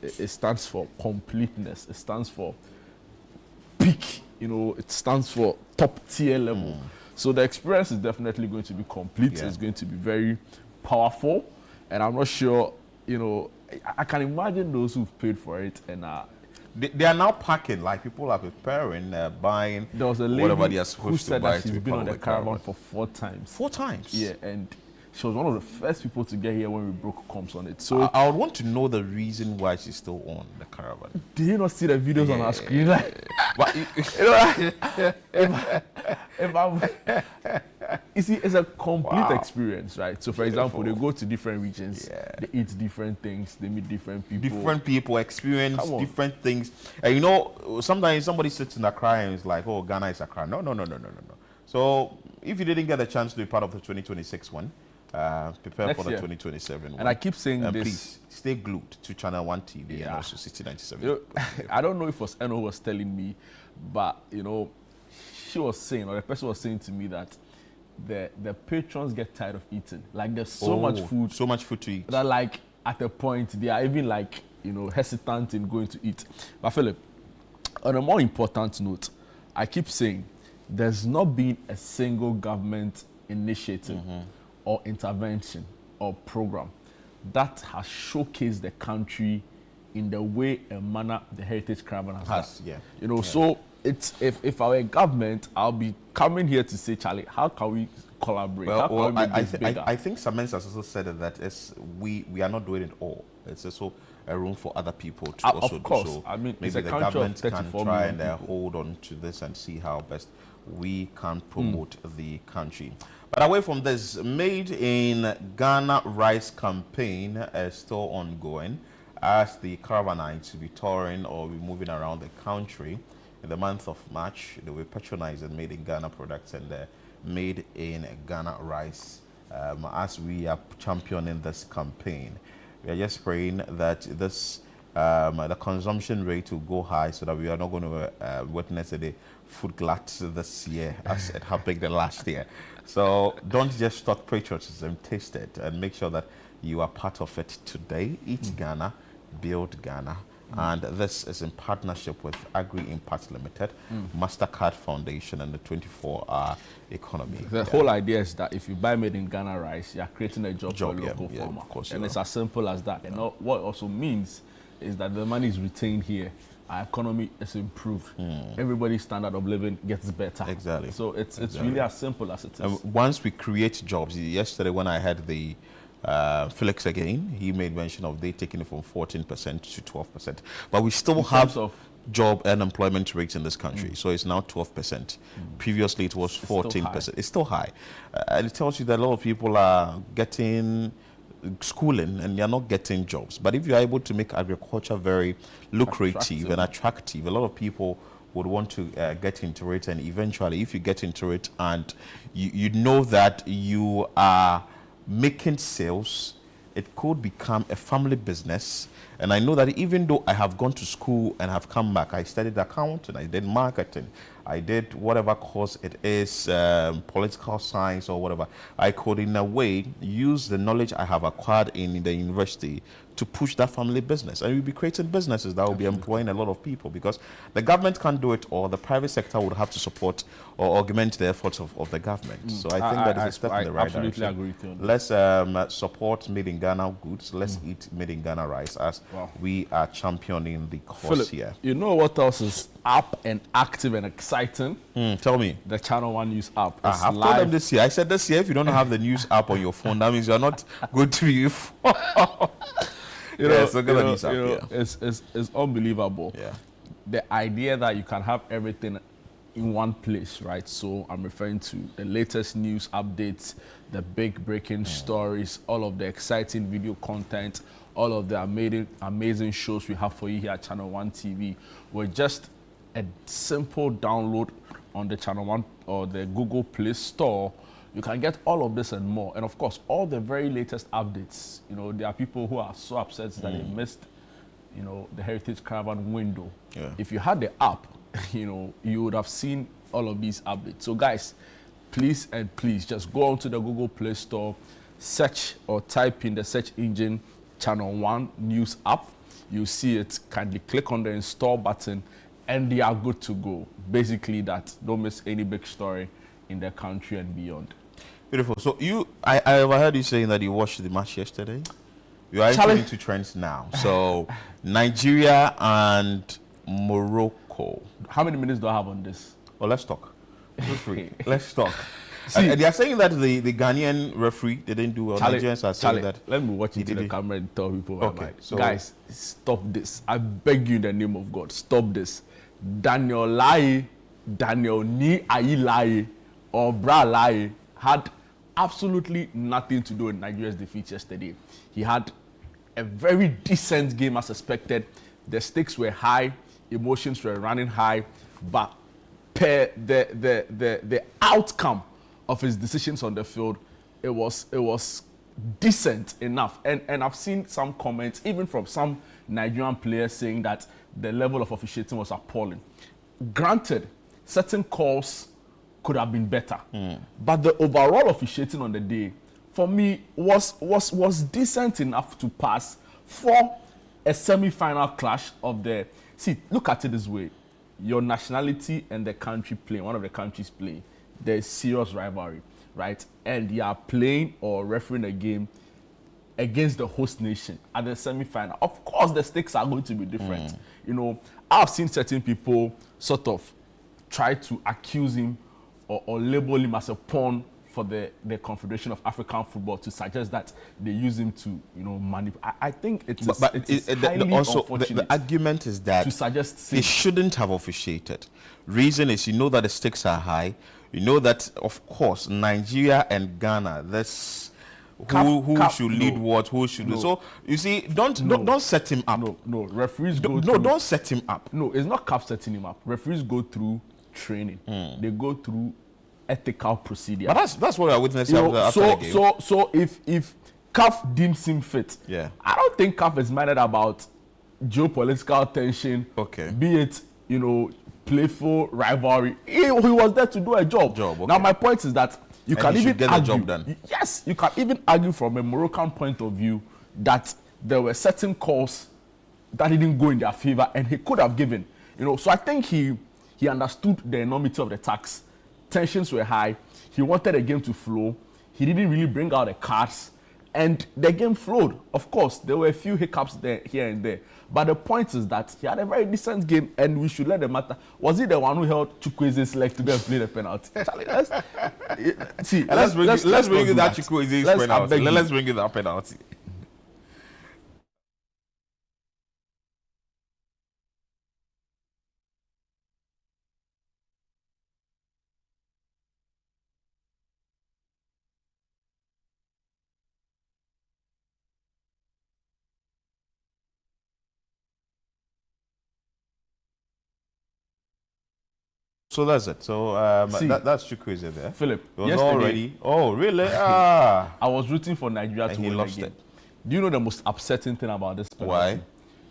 It stands for completeness. It stands for peak. It stands for top tier level. So the experience is definitely going to be complete. It's going to be very powerful. And I'm not sure, I can imagine those who've paid for it and they are now packing, like people are preparing, buying. There was a lady whatever they are supposed who said to buy that she's been on the caravan for 4 times. 4 times? Yeah, and she was one of the first people to get here when we broke comms on it. So I would want to know the reason why she's still on the caravan. Did you not see the videos on our screen? You see, it's a complete experience, right? So, for example, they go to different regions, they eat different things, they meet different people. Different people experience different things. And sometimes somebody sits in Accra and is like, oh, Ghana is Accra. No. So, if you didn't get a chance to be part of the 2026 one, prepare Next for the year. 2027 one. And I keep saying this. Please stay glued to Channel 1 TV and also City 97. I don't know if it was Eno who was telling me, but she was saying, or the person was saying to me that the patrons get tired of eating. Like there's so much food to eat that like at a point they are even like hesitant in going to eat. But Philip, on a more important note, I keep saying there's not been a single government initiative or intervention or program that has showcased the country in the way and manner the Heritage Caravan has done. So it's if I were a government, I'll be coming here to say, Charlie, how can we collaborate? I think Samens has also said that we are not doing it all. It's also a room for other people to also do so. I mean, maybe the government can try and hold on to this and see how best we can promote the country. But away from this, Made in Ghana Rice campaign is still ongoing as the caravanites will be touring or be moving around the country. In the month of March, they will patronize Made in Ghana products and Made in Ghana rice as we are championing this campaign. We are just praying that this the consumption rate will go high so that we are not going to witness a food glut this year as it happened the last year. So don't just stock patriotism, taste it and make sure that you are part of it today. Eat Ghana, build Ghana. And this is in partnership with Agri-Impact Limited, MasterCard Foundation, and the 24-hour economy. The whole idea is that if you buy made in Ghana rice, you are creating a job for a local farmer. Of course, and it's as simple as that. And what also means is that the money is retained here. Our economy is improved. Everybody's standard of living gets better. Exactly. So it's really as simple as it is. Once we create jobs, yesterday when I had the Felix again, he made mention of they taking it from 14% to 12%. But we still have job and employment rates in this country. So it's now 12%. Previously it was 14%. It's still high. And it tells you that a lot of people are getting schooling and they're not getting jobs. But if you're able to make agriculture very lucrative and attractive, a lot of people would want to get into it. And eventually, if you get into it and you know that you are making sales, it could become a family business. And I know that even though I have gone to school and have come back, I studied accounting, I did marketing, I did whatever course it is, political science or whatever, I could in a way use the knowledge I have acquired in the university to push that family business. And we'll be creating businesses that will be employing a lot of people, because the government can't do it, or the private sector would have to support or augment the efforts of the government. So I think that is a step in the right direction. I absolutely agree with you. Let's support made in Ghana goods. Let's eat made in Ghana rice as we are championing the cause Philip, here. You know what else is up and active and exciting? Tell me. The Channel One News app. I've told them this year. I said this year, if you don't have the news app on your phone, that means you're not going to be it's unbelievable. Yeah. The idea that you can have everything in one place, right? So I'm referring to the latest news updates, the big breaking stories, all of the exciting video content, all of the amazing shows we have for you here at Channel One TV. We're just a simple download on the Channel One or the Google Play Store. You can get all of this and more. And of course, all the very latest updates. You know, there are people who are so upset that they missed, you know, the Heritage Caravan window. Yeah. If you had the app, you know, you would have seen all of these updates. So guys, please and please just go onto the Google Play Store, search or type in the search engine Channel One News app. You'll see it. Kindly click on the install button and they are good to go. Basically that, don't miss any big story in the country and beyond. Beautiful. So I overheard you saying that you watched the match yesterday. You are entering into trends now. So Nigeria and Morocco. How many minutes do I have on this? Well, let's talk. Let's talk. See, they are saying that the Ghanaian referee didn't do well. Nigerians are saying that. Let me watch into the camera and tell people. Okay, so guys, stop this. I beg you in the name of God, stop this. Daniel Lai, Daniel Ni Ayi or Bra Lai had absolutely nothing to do with Nigeria's defeat yesterday. He had a very decent game as expected. The stakes were high, emotions were running high, but per the outcome of his decisions on the field, it was decent enough. And I've seen some comments, even from some Nigerian players, saying that the level of officiating was appalling. Granted, certain calls could have been better, but the overall officiating on the day, for me, was decent enough to pass for a semi-final clash of the. See, look at it this way: your nationality and the country playing, one of the countries playing, there's serious rivalry, right? And you are playing or refereeing a game against the host nation at the semi-final. Of course, the stakes are going to be different. You know, I've seen certain people sort of try to accuse him or label him as a pawn for the Confederation of African Football, to suggest that they use him to, you know, manipulate. I think it's highly also unfortunate. the argument is that to suggest he shouldn't have officiated. Reason is, you know that the stakes are high. You know that, of course, Nigeria and Ghana, that's who should lead what, who should do. So you see, don't set him up. No, referees don't set him up. No, it's not CAF setting him up. Referees go through training. They go through ethical procedure. But that's what I witnessed after the game. So if CAF deems him fit, I don't think CAF is minded about geopolitical tension. Okay. Be it, playful rivalry. He was there to do a job. Okay. Now my point is that you can even get argue. the job done. Yes, you can even argue from a Moroccan point of view that there were certain calls that didn't go in their favor, and he could have given. So I think he understood the enormity of the tax. Tensions were high. He wanted the game to flow. He didn't really bring out the cards, and the game flowed. Of course, there were a few hiccups there, here and there. But the point is that he had a very decent game, and we should let the matter. Was he the one who held Chukwueze's leg to go and play the penalty? Charlie, let's bring you that Chukwueze's penalty. Let's bring you that penalty. So that's it. So that's Chukwueze there. Philip, it was already. Oh, really? I was rooting for Nigeria to win the game. Do you know the most upsetting thing about this penalty? Why?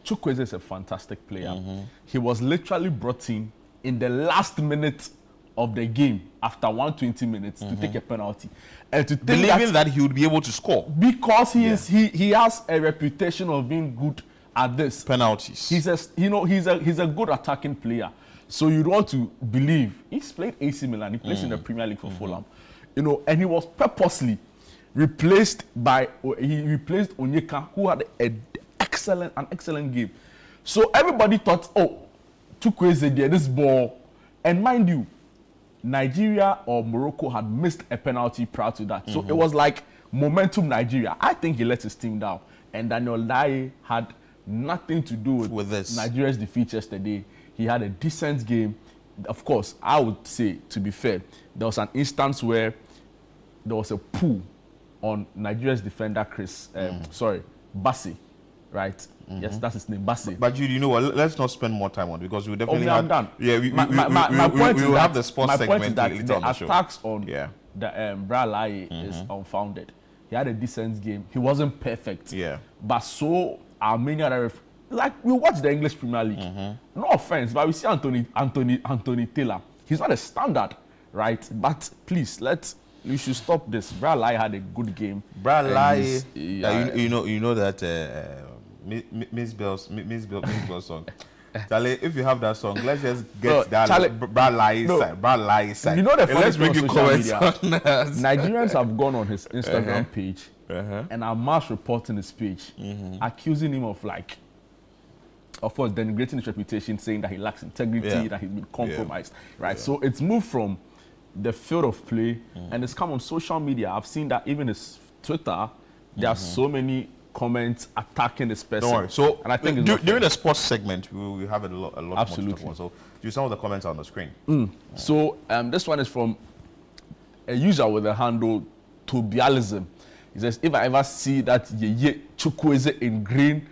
Chukwueze is a fantastic player. He was literally brought in the last minute of the game after 120 minutes to take a penalty, and to believing that he would be able to score because he has a reputation of being good at this penalties. He's a good attacking player. So you want to believe he's played AC Milan. He plays in the Premier League for Fulham, and he was purposely replaced by Onyeka, who had an excellent game. So everybody thought, Chukwueze did this ball, and mind you, Nigeria or Morocco had missed a penalty prior to that. So it was like momentum Nigeria. I think he let his team down, and Daniel Lai had nothing to do with this. Nigeria's defeat yesterday. He had a decent game. Of course, I would say, to be fair, there was an instance where there was a pull on Nigeria's defender, Bassi, right? Yes, that's his name, Bassi. But you know what? Let's not spend more time on it because we definitely I'm done. Yeah, we will have the sports segment later on the show. The attacks on the Bra Lai is unfounded. He had a decent game. He wasn't perfect. Yeah. But so Armenia, like we watch the English Premier League. No offense, but we see Anthony Taylor. He's not a standard, right? But please, you should stop this. Bra Lai had a good game. Bra Lai, you know that Miss Bell's song. Charlie, if you have that song, let's just get Bra Lai side. You know the funny let's bring you comments on that. Nigerians have gone on his Instagram page and are mass reporting his page, accusing him of course, denigrating his reputation, saying that he lacks integrity, that he's been compromised, right? Yeah. So it's moved from the field of play and it's come on social media. I've seen that even his Twitter, there are so many comments attacking this person. Don't worry. So, and I think during the sports segment, we have a lot more to talk about. So, do some of the comments on the screen. So, this one is from a user with the handle Tobialism. He says, if I ever see that Chukwueze in green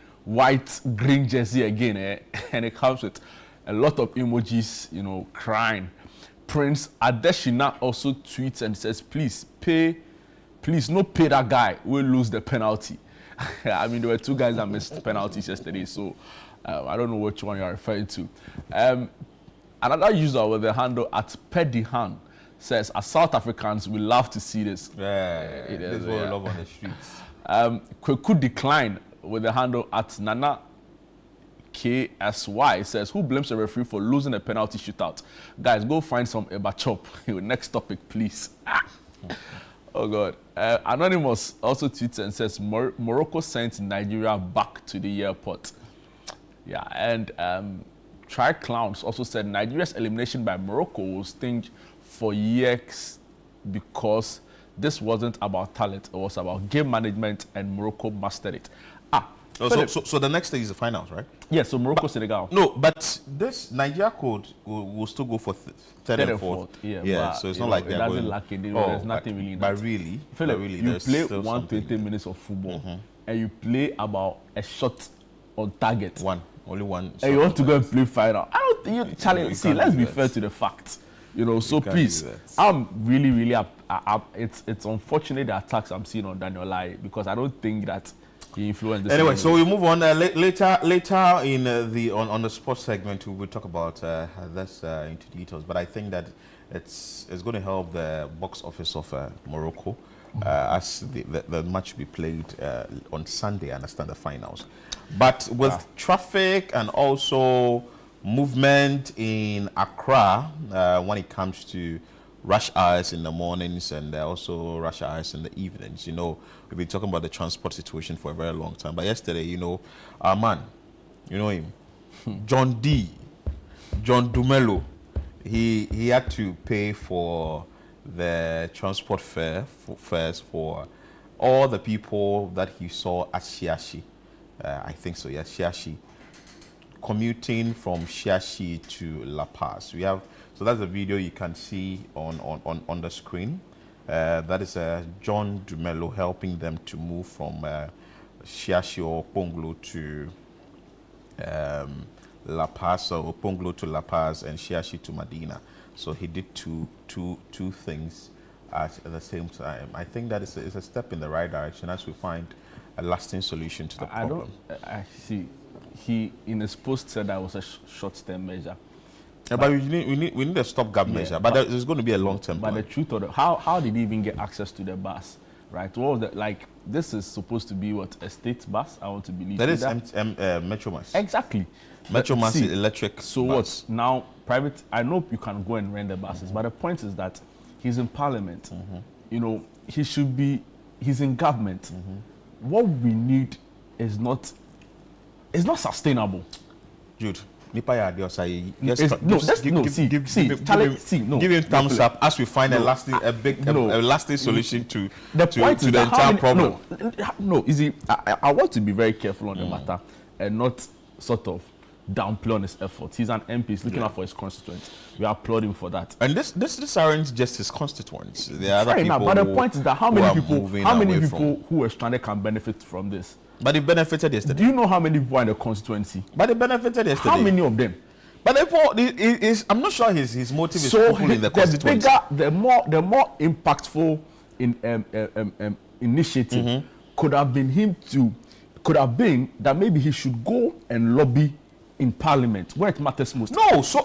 jersey again, and it comes with a lot of emojis, crying. Prince Adeshina also tweets and says, please no pay that guy. We'll lose the penalty. I mean, there were two guys that missed penalties yesterday, so I don't know which one you're referring to. Another user with the handle at Pedihan says, as South Africans, we love to see this. Yeah, this is what we love on the streets. Kweku Decline with the handle at Nana KSY says, who blames the referee for losing a penalty shootout? Guys, go find some Eba Chop. Next topic, please. Oh, God. Anonymous also tweets and says, Morocco sent Nigeria back to the airport. Yeah, and Try Clowns also said, Nigeria's elimination by Morocco will sting for years because this wasn't about talent. It was about game management, and Morocco mastered it. So the next stage is the finals, right? Yeah, so Morocco, Senegal. No, but this Nigeria code will still go for third and fourth. Yeah, so it's not like they're going... There's nothing really in that. But really, you play 120 minutes of football, and you play about a shot on target. Only one. And you want to go and play final. I don't think Charlie, see, let's be fair to the facts. You know, so please, I'm really it's unfortunate the attacks I'm seeing on Daniel Lai, because I don't think that he influenced this. Anyway, so we move on. Later in on the sports segment, we will talk about this into details. But I think that it's going to help the box office of Morocco as the match will be played on Sunday. I understand the finals, but with traffic and also movement in Accra when it comes to rush hours in the mornings and also rush hours in the evenings. You know, we've been talking about the transport situation for a very long time. But yesterday, you know, our man, you know him, John Dumelo, he had to pay for the transport fares for all the people that he saw at Shiashi. I think so, yes, Shiashi. Commuting from Shiashi to La Paz. So that's a video you can see on the screen. That is John Dumelo helping them to move from Shiashi or Ponglo to La Paz, or Ponglo to La Paz and Shiashi to Medina. So he did two things at the same time. I think that is a step in the right direction as we find a lasting solution to the problem. I see. He in his post said that was a short-term measure. Yeah, but we need a stopgap measure. But there's going to be a long-term plan. But the truth of it, how did he even get access to the bus? Right? What was that like? This is supposed to be what, a state bus? I want to believe that is Metromas. Exactly. Metromas is electric. So bus. what now? Private. I know you can go and rent the buses, but the point is that he's in Parliament. You know, he's in government. What we need is not. It's not sustainable. Jude, give him thumbs up as we find a lasting solution to the entire problem. I want to be very careful on the matter and not sort of downplay on his efforts. He's an MP, he's looking out for his constituents. We applaud him for that. And this aren't just his constituents. There are other people. But the point is that how many people who are stranded can benefit from this? But they benefited yesterday. Do you know how many people are in the constituency? But they benefited yesterday. How many of them? But I'm not sure his motive is people in the constituency. The more impactful initiative could have been that maybe he should go and lobby in Parliament where it matters most. No. So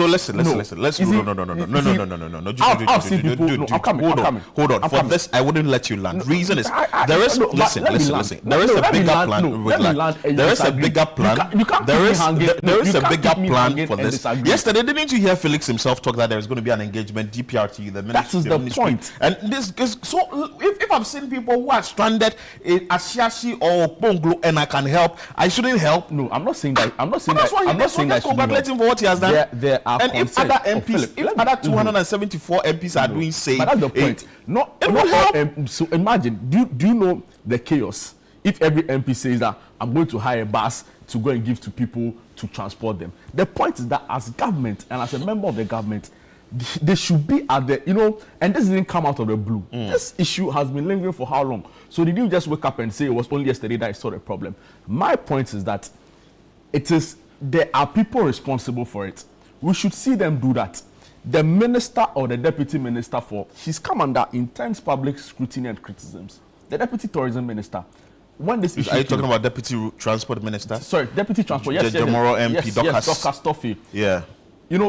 listen. Let's no. Hold on. For this, I wouldn't let you land. Reason is there is listen. There is a bigger plan. There is a bigger plan. There is a bigger plan for this. Yesterday, didn't you hear Felix himself talk that there is going to be an engagement? DPRT, the ministry. That is the point. And this so if I've seen people who are stranded in Asiashi or Ponglo and I can help, I shouldn't help. No, I'm not saying that. I'm not saying that. Congratulate him for what he has done. There are and if other MPs, if other 274 MPs are doing same, but that's the point. It will help. So imagine, do you know the chaos? If every MP says that I'm going to hire a bus to go and give to people to transport them. The point is that as government and as a member of the government, they should be at the, and this didn't come out of the blue. This issue has been lingering for how long? So did you just wake up and say it was only yesterday that I saw the problem? My point is that there are people responsible for it. We should see them do that. The minister or the deputy minister he's come under intense public scrutiny and criticisms. The deputy tourism minister, when this issue are you talking about deputy transport minister? Sorry, deputy transport. Yes, Jomoro MP, Dorcas Toffee. Yeah.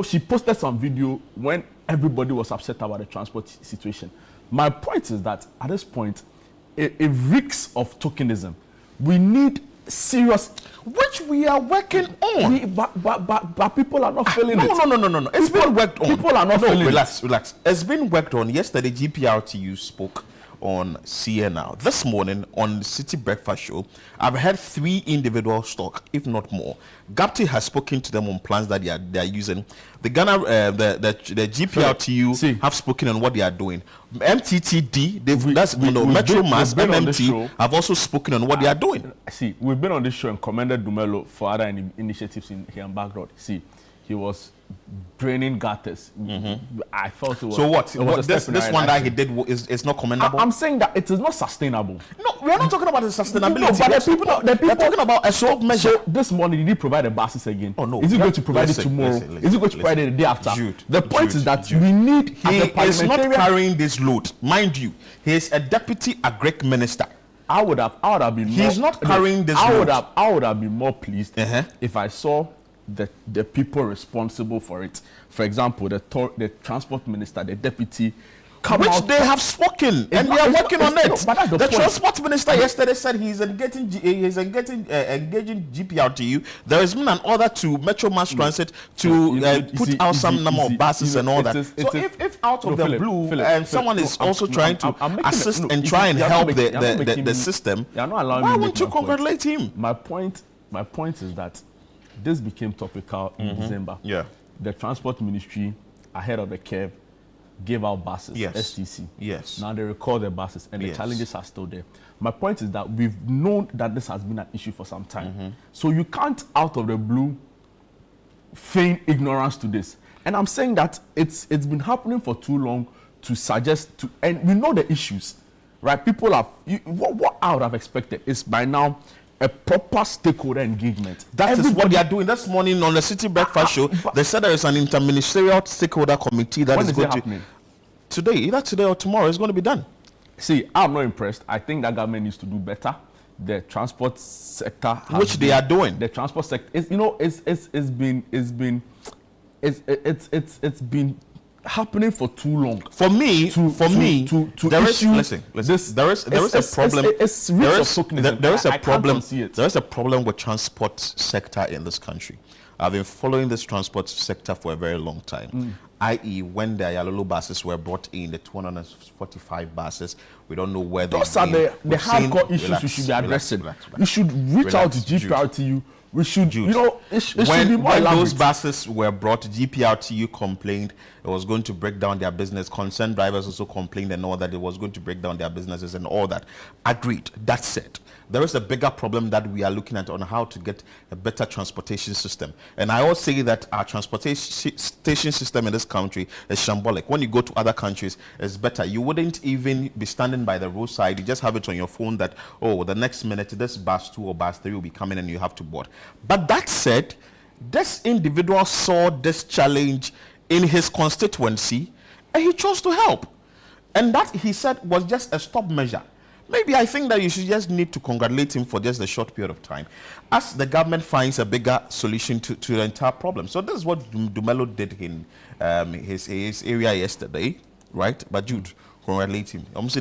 She posted some video when everybody was upset about the transport situation. My point is that at this point, it reeks of tokenism. We need serious, which we are working on. But people are not feeling it. No. It's been worked on. People are not feeling it. Relax. It's been worked on. Yesterday, GPRTU spoke on CNR. This morning on the City Breakfast Show, I've heard 3 individuals talk, if not more. GAPTI has spoken to them on plans that they are using. The Ghana, the GPRTU have spoken on what they are doing. MTTD, Metromas, MMT have also spoken on what they are doing. See, we've been on this show and commended Dumelo for other initiatives here in background. See, he was draining gutters. I felt it was. So what? It was this one that he did is not commendable. I'm saying that it is not sustainable. No, we are not talking about the sustainability. No, but the people we're talking about a short measure. So this morning, did he provide the buses again? Oh no. Is he going to provide it tomorrow? Is he going to provide it the day after? The point is that we need. He is not carrying this load, mind you. He is a deputy agric minister. I would have been. He's not carrying this load. I would have been more pleased if I saw the people responsible for it. For example, the transport minister, the deputy, which they have spoken and we are working on it. The transport minister yesterday said he's engaging GPRTU. There has been an order to Metro Mass Transit to put out some number of buses and all that. So if out of the blue someone is also trying to assist and try and help the system, why won't you congratulate him? My point is that this became topical in December. Yeah. The transport ministry, ahead of the curve, gave out buses, STC. Yes. Now they recall the buses and the challenges are still there. My point is that we've known that this has been an issue for some time. So you can't, out of the blue, feign ignorance to this. And I'm saying that it's been happening for too long to suggest to, and we know the issues, right? People have, what I would have expected is by now, a proper stakeholder engagement. That is what they are doing. This morning on the City Breakfast Show, they said there is an interministerial stakeholder committee that is going to... Today, either today or tomorrow, it's going to be done. See, I'm not impressed. I think that government needs to do better. The transport sector... Which they are doing. The transport sector... It's been happening for too long. For me, there is a problem. There is a problem with transport sector in this country. I've been following this transport sector for a very long time. I.e., when the Ayalolo buses were brought in, the 245 buses, we don't know where those are the hardcore issues we should be addressing. We should reach out to GPRTU. We should, it should be more when those buses were brought, GPRTU complained it was going to break down their business. Concerned drivers also complained and all that it was going to break down their businesses and all that. Agreed. That said, there is a bigger problem that we are looking at on how to get a better transportation system. And I always say that our transportation system in this country is shambolic. When you go to other countries, it's better. You wouldn't even be standing by the roadside. You just have it on your phone that, oh, the next minute, this bus 2 or bus 3 will be coming and you have to board. But that said, this individual saw this challenge in his constituency and he chose to help. And that, he said, was just a stop measure. Maybe I think that you should just need to congratulate him for just a short period of time as the government finds a bigger solution to the entire problem. So this is what Dumelo did in his area yesterday, right? But Jude, congratulate him. Let's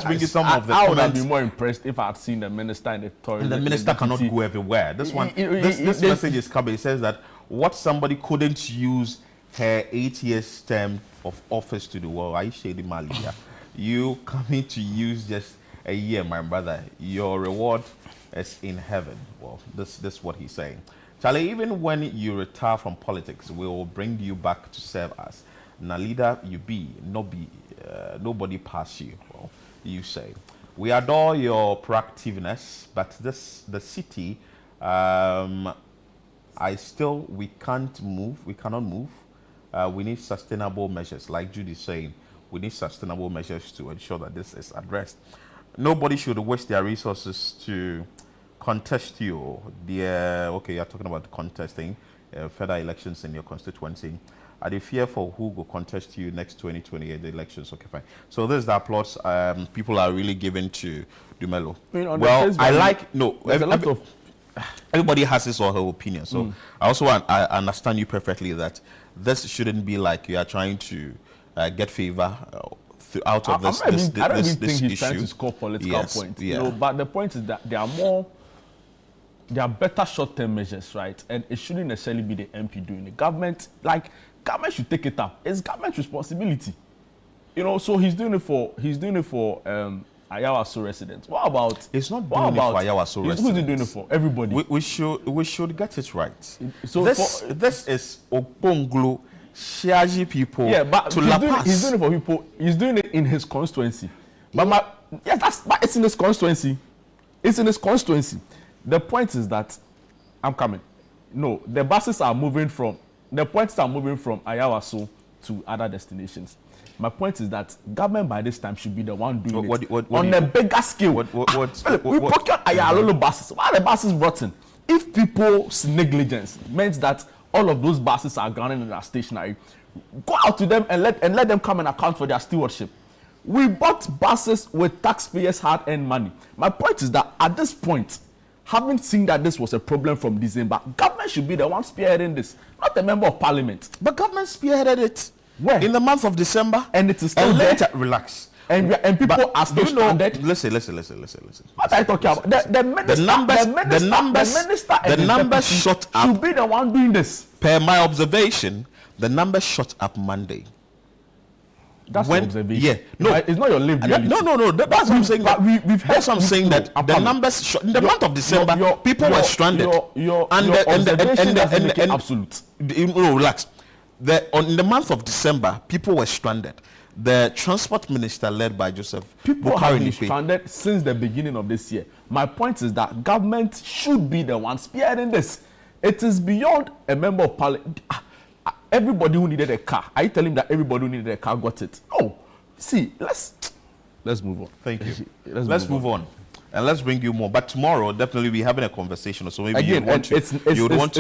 bring you some of the I would have been more impressed if I had seen the minister in the toilet. The minister cannot go everywhere. This message is coming. It says that what somebody couldn't use her 8 years term of office to do, well, I shady Malia. You coming to use just a year, my brother. Your reward is in heaven. Well, this is what he's saying. Charlie, even when you retire from politics, we will bring you back to serve us. Now, leader you be, nobody pass you. Well, you say. We adore your proactiveness, but the city, we cannot move. We need sustainable measures, like Judy is saying. We need sustainable measures to ensure that this is addressed. Nobody should waste their resources to contest you. Okay, you're talking about contesting federal elections in your constituency. Are they fearful who will contest you next 2028 elections? Okay, fine. So this is the applause people are really giving to Dumelo. Everybody has his or her opinion. So I understand you perfectly that this shouldn't be like you are trying to get favor out of this issue. I don't even think he's trying to score political points. Yeah. But the point is that there are better short-term measures, right? And it shouldn't necessarily be the MP doing it. Government should take it up. It's government's responsibility. So he's doing it for Ayawaso residents. What about? It's not doing it for Ayawaso residents. Who's he doing it for? Everybody. We should get it right. So this is Oponglo. Shiaji people, but he's doing it for people. He's doing it in his constituency. But it's in his constituency. It's in his constituency. The point is that I'm coming. No, the buses are moving from, the points are moving from Ayawaso to other destinations. My point is that government by this time should be the one doing it on a bigger scale. Philip, we procured Ayalolo buses. Why are the buses rotten? If people's negligence meant that all of those buses are grounded and are stationary, go out to them and let them come and account for their stewardship. We bought buses with taxpayers' hard-earned money. My point is that at this point, having seen that this was a problem from December, government should be the one spearheading this, not a member of parliament. But government spearheaded it. Where? In the month of December. And it is still there. Later, relax. And people are still stranded. Listen. What are you talking about? The numbers shot up. Should be the one doing this. Per my observation, the numbers shot up Monday. That's the observation. Yeah, no, it's not your lived reality. No. That's what I'm saying. That's what I'm saying. That the numbers shot in the month of December, people were stranded. Absolute. No, relax. In the month of December, people were stranded. The transport minister, led by Joseph, people have been stranded since the beginning of this year. My point is that government should be the one spearheading this. It is beyond a member of parliament. Everybody who needed a car, are you telling me that everybody who needed a car got it? No. See, let's move on. Thank you. Let's move on. And let's bring you more. But tomorrow, definitely, we're having a conversation. So maybe again, you want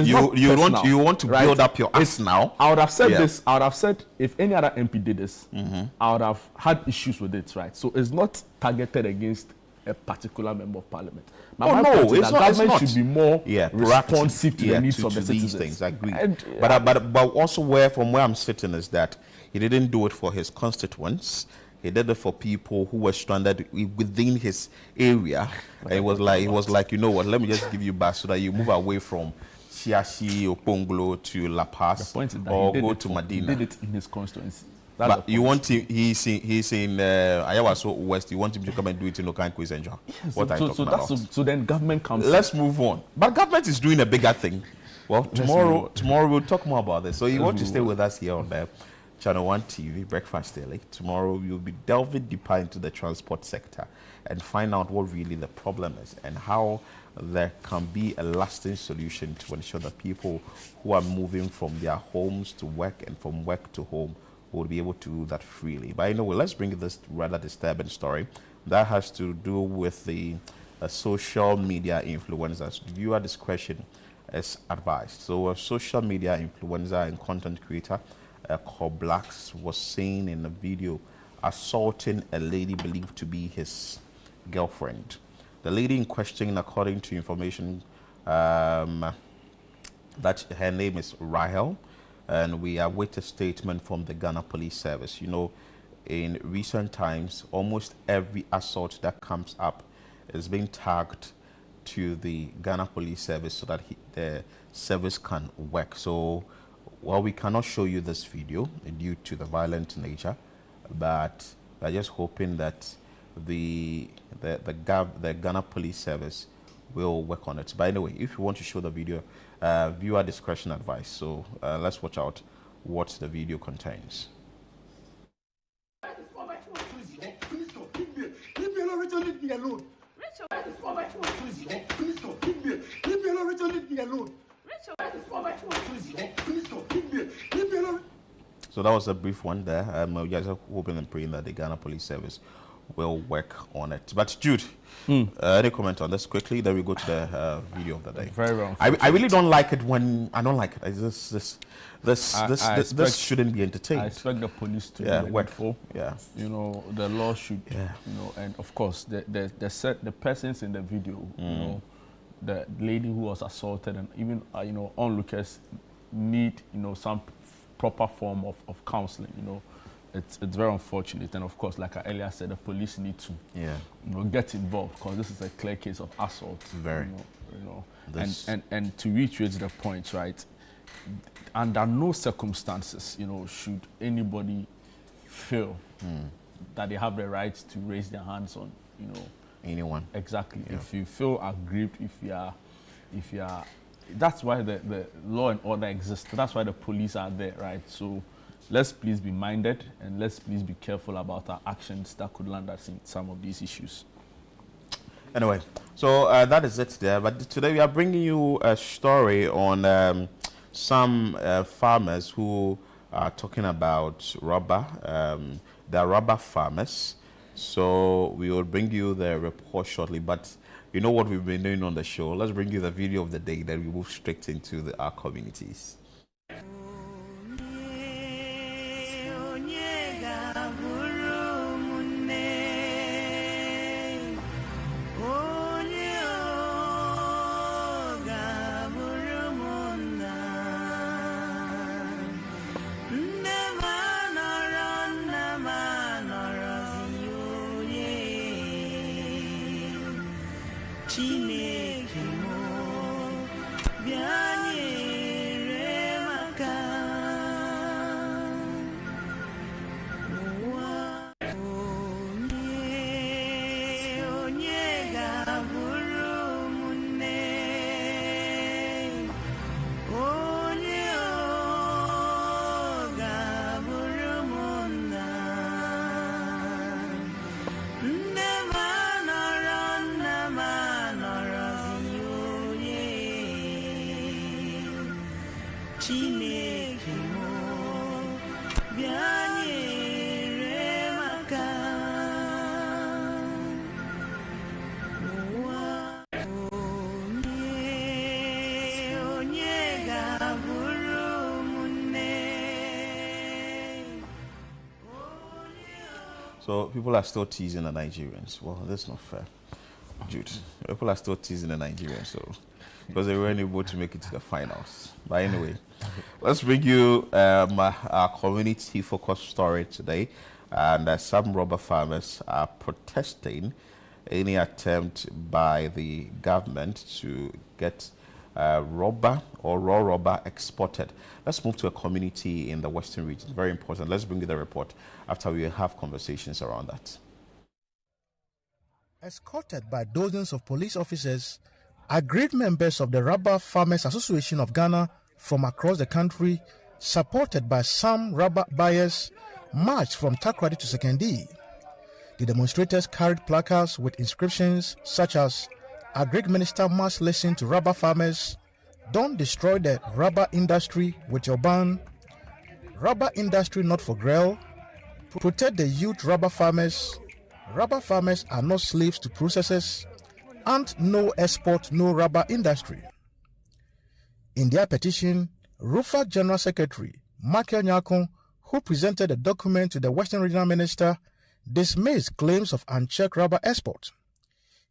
to build up your ass now. I would have said this. I would have said if any other MP did this, I would have had issues with it, right? So it's not targeted against a particular member of parliament. It's not. Government should be more responsive to the needs of the citizens. These things, I agree. But also from where I'm sitting is that he didn't do it for his constituents. He did it for people who were stranded within his area. And he was like, you know what? Let me just give you back so that you move away from Chiachi or Ponglo to La Paz or go to Medina. He did it in his constituency. But you want him? He's in Ayawaso West. You want him to come and do it in Okan Kwisenjo? Yes, what are you talking about? So then government comes. Let's move on. But government is doing a bigger thing. Well, tomorrow we'll talk more about this. So you want to stay with us here on the Channel 1 TV, Breakfast Daily. Tomorrow we'll be delving deeper into the transport sector and find out what really the problem is and how there can be a lasting solution to ensure that people who are moving from their homes to work and from work to home will be able to do that freely. But anyway, let's bring this rather disturbing story that has to do with the social media influencers. Viewer discretion is advised. So a social media influencer and content creator called Blacks was seen in a video assaulting a lady believed to be his girlfriend. The lady in question, according to information, that her name is Rahel, and we await a statement from the Ghana Police Service. You know, in recent times, almost every assault that comes up is being tagged to the Ghana Police Service so that the service can work. So, well, we cannot show you this video due to the violent nature, but we're just hoping that the Ghana Police Service will work on it. But anyway, if you want to show the video, viewer discretion advice. So let's watch out what the video contains. Leave me alone. Rachel, that is for my phone. Please stop. Leave me alone, Rachel. Leave me alone. Rachel, that is for my phone. Please stop. Leave me alone. So that was a brief one there. We guys are hoping and praying that the Ghana Police Service will work on it. But Jude, any comment on this quickly? Then we go to the video of the day. Very well. I really don't like it when I don't like it. This shouldn't be entertained. I expect the police to work for. Yeah. You know, the law should. Yeah. You know, and of course the persons in the video. You know, the lady who was assaulted and even you know, onlookers need, you know, some proper form of counseling. You know, it's very unfortunate, and of course, like I earlier said, the police need to get involved because this is a clear case of assault. Very. You know, and to reiterate the point, right? Under no circumstances, you know, should anybody feel that they have the right to raise their hands on, you know, anyone. Exactly. Yeah. If you feel aggrieved, if you are, that's why the law and order exists. That's why the police are there, right? So let's please be minded and let's please be careful about our actions that could land us in some of these issues. Anyway, so that is it there. But today we are bringing you a story on some farmers who are talking about rubber. They are rubber farmers. So we will bring you the report shortly. But you know what we've been doing on the show. Let's bring you the video of the day. Then we move straight into our communities. So people are still teasing the Nigerians. Well, that's not fair, Jude. People are still teasing the Nigerians, so because they weren't able to make it to the finals. But anyway, let's bring you our community-focused story today. And some rubber farmers are protesting any attempt by the government to get rubber or raw rubber exported. Let's move to a community in the Western region. Very important. Let's bring you the report after we have conversations around that. Escorted by dozens of police officers, aggrieved members of the Rubber Farmers Association of Ghana from across the country, supported by some rubber buyers, marched from Takoradi to Sekondi. The demonstrators carried placards with inscriptions such as "Agric Minister must listen to rubber farmers," "Don't destroy the rubber industry with your ban," "Rubber industry not for grail," "Protect the youth rubber farmers," "Rubber farmers are not slaves to processors," and "No export, no rubber industry." In their petition, RUFA General Secretary Michael Nyako, who presented the document to the Western Regional Minister, dismissed claims of unchecked rubber export.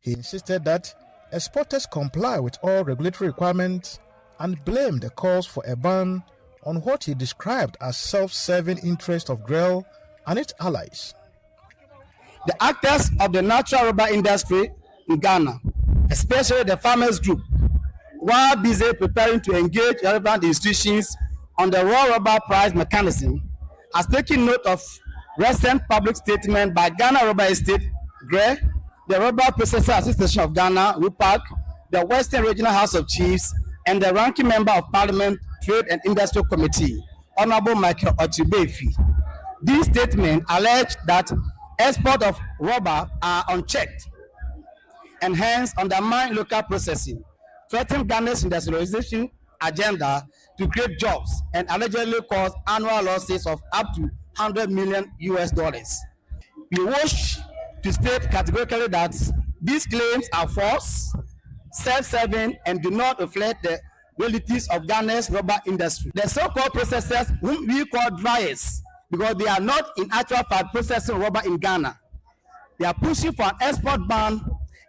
He insisted that exporters comply with all regulatory requirements and blamed the calls for a ban on what he described as self-serving interest of GREL and its allies. The actors of the natural rubber industry in Ghana, especially the farmers group, while busy preparing to engage relevant institutions on the raw rubber price mechanism, has taken note of recent public statement by Ghana Rubber Estate, GRE, the Rubber Processor Association of Ghana, RUPAC, the Western Regional House of Chiefs, and the ranking member of Parliament, Trade and Industrial Committee, Honorable Michael Ochibefi. These statements allege that export of rubber are unchecked and hence undermine local processing, threaten Ghana's industrialization agenda to create jobs, and allegedly cause annual losses of up to $100 million. We wish to state categorically that these claims are false, self-serving, and do not reflect the realities of Ghana's rubber industry. The so-called processors, whom we call dryers, because they are not in actual fact processing rubber in Ghana, they are pushing for an export ban.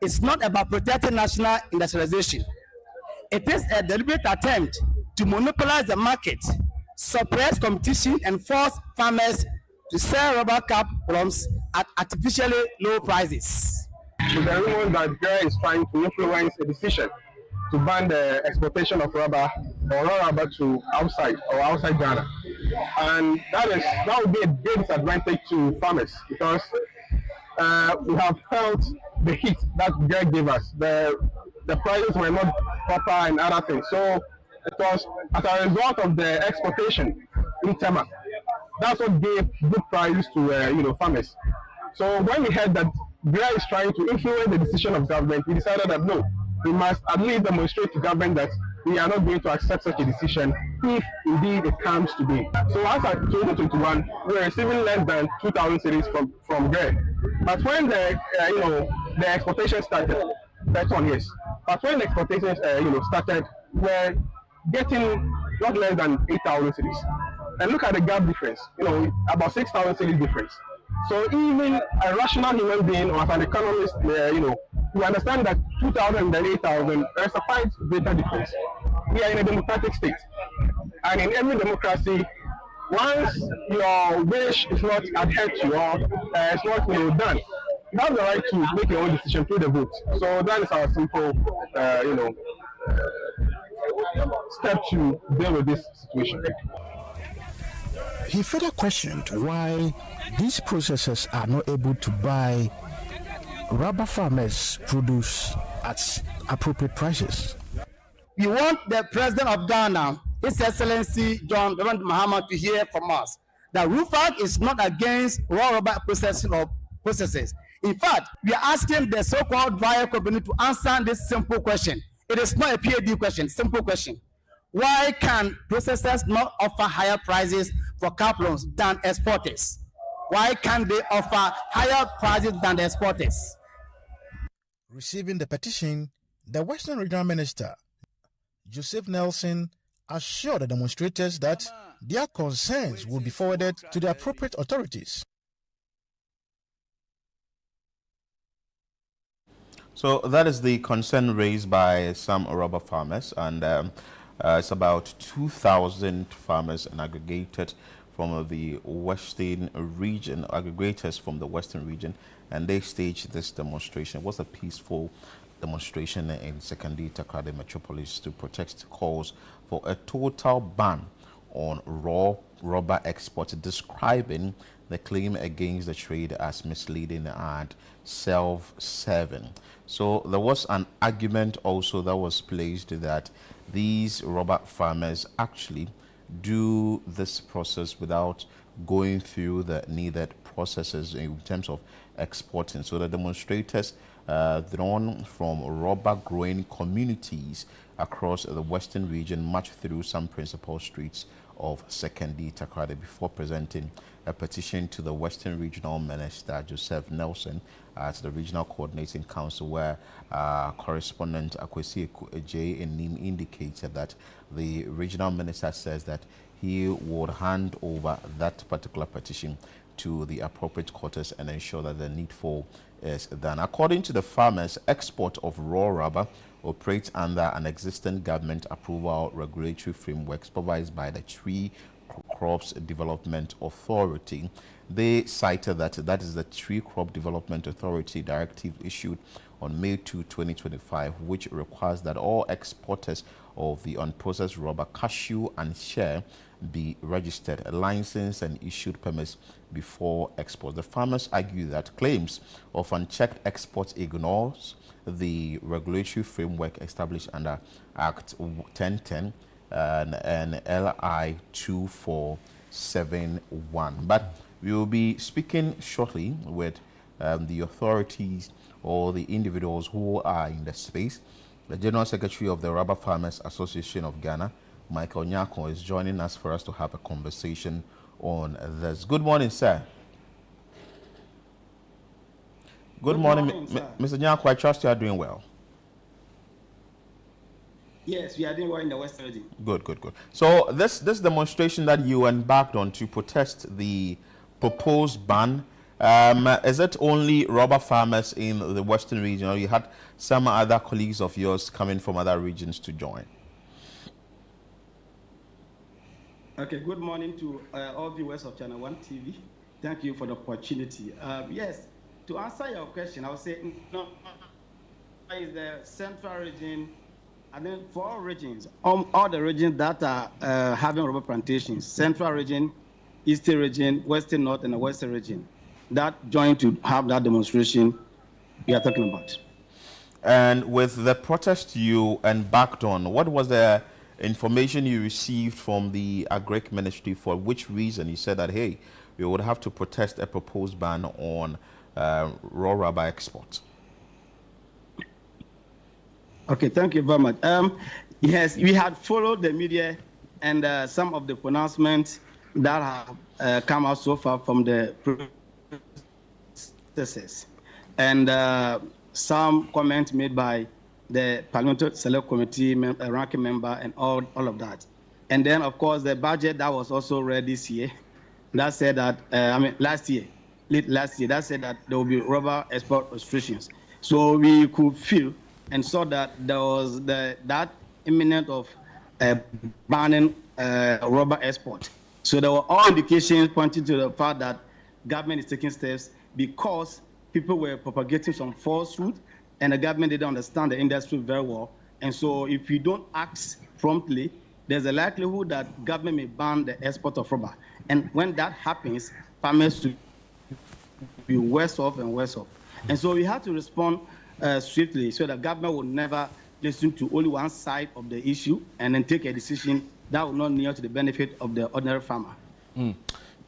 It's not about protecting national industrialization. It is a deliberate attempt to monopolize the market, suppress competition, and force farmers to sell rubber cap plums at artificially low prices. With the rumor that GRE is trying to influence a decision to ban the exportation of rubber or raw rubber to outside Ghana, and that would be a big disadvantage to farmers because we have felt the heat that GRE gave us. The prices were not proper and other things. So it was as a result of the exportation in Tema. That's what gave good prices to farmers. So when we heard that Gray is trying to influence the decision of government, we decided that no, we must at least demonstrate to government that we are not going to accept such a decision if indeed it comes to be. So as at 2021, we are receiving less than 2,000 cedis from Gray. But when the the exportation started, that's one yes. But when the exportation started, we're getting not less than 8,000 cedis. And look at the gap difference. About 6,000 cedis difference. So even a rational human being or as an economist, we understand that 2,000 and 8,000, there's a quite greater difference. We are in a democratic state. And in every democracy, once your wish is not adhered to or it's not done, you have the right to make your own decision through the vote. So that is our simple, step to deal with this situation. He further questioned why these processors are not able to buy rubber farmers' produce at appropriate prices. We want the President of Ghana, His Excellency John Mahama, to hear from us that RUFAC is not against raw rubber processing or processes. In fact, we are asking the so-called buyer company to answer this simple question. It is not a PhD question, simple question. Why can processors not offer higher prices for cap loans than exporters? Why can't they offer higher prices than the exporters? Receiving the petition, the Western Regional Minister, Joseph Nelson, assured the demonstrators that their concerns will be forwarded to the appropriate authorities. So that is the concern raised by some rubber farmers, and it's about 2,000 farmers and aggregated from the Western region, aggregators from the Western region, and they staged this demonstration. It was a peaceful demonstration in Sekondi Takoradi Metropolis to protest calls for a total ban on raw rubber exports, describing the claim against the trade as misleading and self-serving. So there was an argument also that was placed that these rubber farmers actually do this process without going through the needed processes in terms of exporting. So the demonstrators drawn from rubber growing communities across the Western region marched through some principal streets of Sekondi Takoradi before presenting a petition to the Western Regional Minister Joseph Nelson at the Regional Coordinating Council, where correspondent Akwesi J. Enim indicated that the Regional Minister says that he would hand over that particular petition to the appropriate quarters and ensure that the needful is done. According to the farmers, export of raw rubber operates under an existing government approval regulatory framework supervised by the Tree Crops Development Authority. They cited that is the Tree Crop Development Authority directive issued on May 2, 2025, which requires that all exporters of the unprocessed rubber, cashew and shea be registered, licensed and issued permits before export. The farmers argue that claims of unchecked exports ignores the regulatory framework established under Act 1010 and LI 2471. But we will be speaking shortly with the authorities or the individuals who are in the space. The General Secretary of the Rubber Farmers Association of Ghana, Michael Nyako, is joining us for us to have a conversation on this. Good morning, sir. Good morning, Mr. Nyako. I trust you are doing well. Yes, we are doing well in the Western region. Good. So this demonstration that you embarked on to protest the proposed ban, is it only rubber farmers in the Western region, or you had some other colleagues of yours coming from other regions to join? Okay, good morning to all viewers of Channel One TV. Thank you for the opportunity. Yes, to answer your question, I would say no, is the central region, and then for all regions, all the regions that are having rubber plantations, central region, eastern region, western north, and the western region, that joined to have that demonstration we are talking about. And with the protest you embarked on, what was the information you received from the Agric Ministry, for which reason you said that, hey, we would have to protest a proposed ban on raw rubber export? Okay, thank you very much. Yes, we had followed the media and some of the pronouncements that have come out so far from the processes, and some comments made by the Parliamentary Select Committee ranking member and all of that. And then, of course, the budget that was also read this year, that said that, late last year, that said that there will be rubber export restrictions. So we could feel and saw that there was that imminent of banning rubber export. So there were all indications pointing to the fact that government is taking steps because people were propagating some falsehood and the government didn't understand the industry very well. And so if you don't act promptly, there's a likelihood that government may ban the export of rubber. And when that happens, farmers will be worse off and worse off. And so we have to respond swiftly so that government will never listen to only one side of the issue and then take a decision that will not near to the benefit of the ordinary farmer.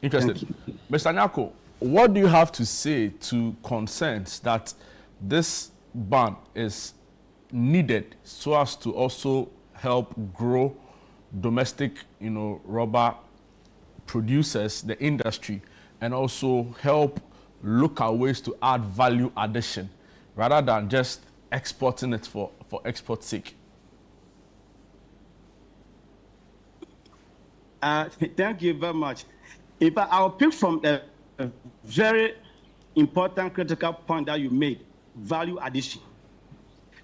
Interesting. Mr. Nyarko, what do you have to say to concerns that this ban is needed so as to also help grow domestic, rubber producers, the industry, and also help look at ways to add value addition rather than just exporting it for export's sake? Thank you very much. If I'll pick from a very important critical point that you made, value addition.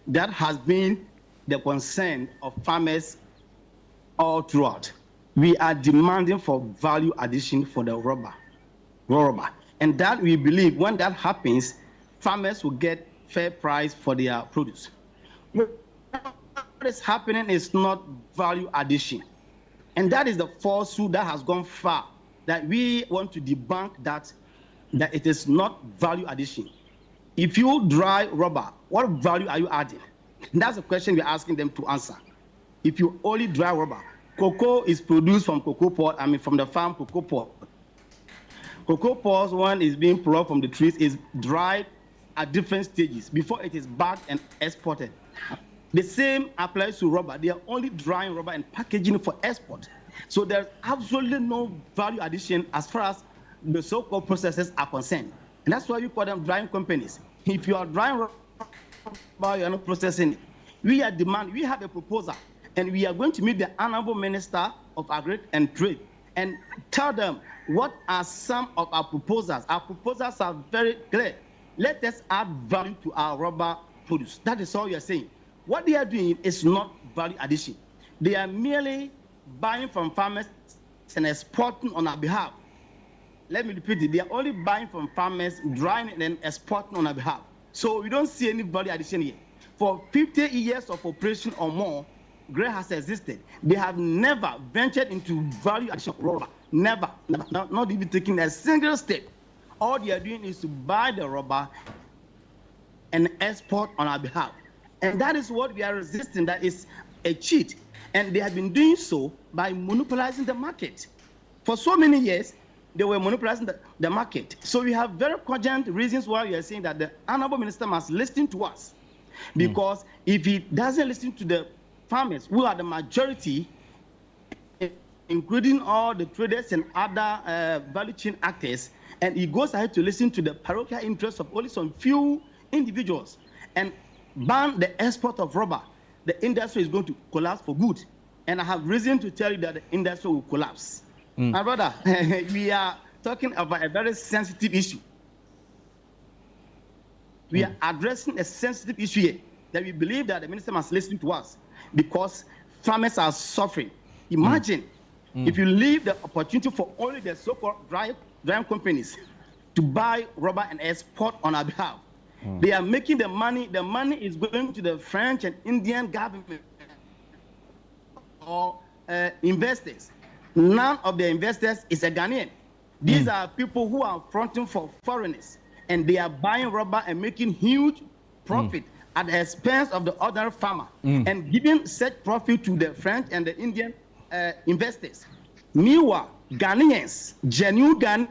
That has been the concern of farmers all throughout. We are demanding for value addition for the raw rubber. And that we believe when that happens, farmers will get fair price for their produce. What is happening is not value addition. And that is the falsehood that has gone far, that we want to debunk that it is not value addition. If you dry rubber, what value are you adding? That's the question we're asking them to answer. If you only dry rubber, cocoa is produced from cocoa pod, from the farm cocoa pod. Cocoa pods, one is being plucked from the trees, is dried at different stages before it is bagged and exported. The same applies to rubber. They are only drying rubber and packaging for export. So there's absolutely no value addition as far as the so-called processes are concerned. And that's why you call them drying companies. If you are drying rubber, you are not processing it. We have a proposal, and we are going to meet the Honorable Minister of Agri and Trade and tell them what are some of our proposals. Our proposals are very clear. Let us add value to our rubber produce. That is all we are saying. What they are doing is not value addition. They are merely buying from farmers and exporting on our behalf. Let me repeat it. They are only buying from farmers, drying it, and exporting on our behalf. So we don't see any value addition here. For 50 years of operation or more, GRAIN has existed. They have never ventured into value addition of rubber. Never, not even taking a single step. All they are doing is to buy the rubber and export on our behalf. And that is what we are resisting. That is a cheat. And they have been doing so by monopolizing the market. For so many years, they were monopolizing the market. So we have very cogent reasons why we are saying that the Honorable Minister must listen to us. Because if he doesn't listen to the farmers, who are the majority, including all the traders and other value chain actors, and he goes ahead to listen to the parochial interests of only some few individuals and ban the export of rubber, the industry is going to collapse for good. And I have reason to tell you that the industry will collapse. My brother, we are talking about a very sensitive issue. We are addressing a sensitive issue here that we believe that the minister must listen to us because farmers are suffering. Imagine if you leave the opportunity for only the so-called drying companies to buy rubber and export on our behalf. They are making the money. The money is going to the French and Indian government or investors. None of the investors is a Ghanaian. These are people who are fronting for foreigners, and they are buying rubber and making huge profit at the expense of the other farmer and giving such profit to the French and the Indian investors. Meanwhile, Ghanaians, genuine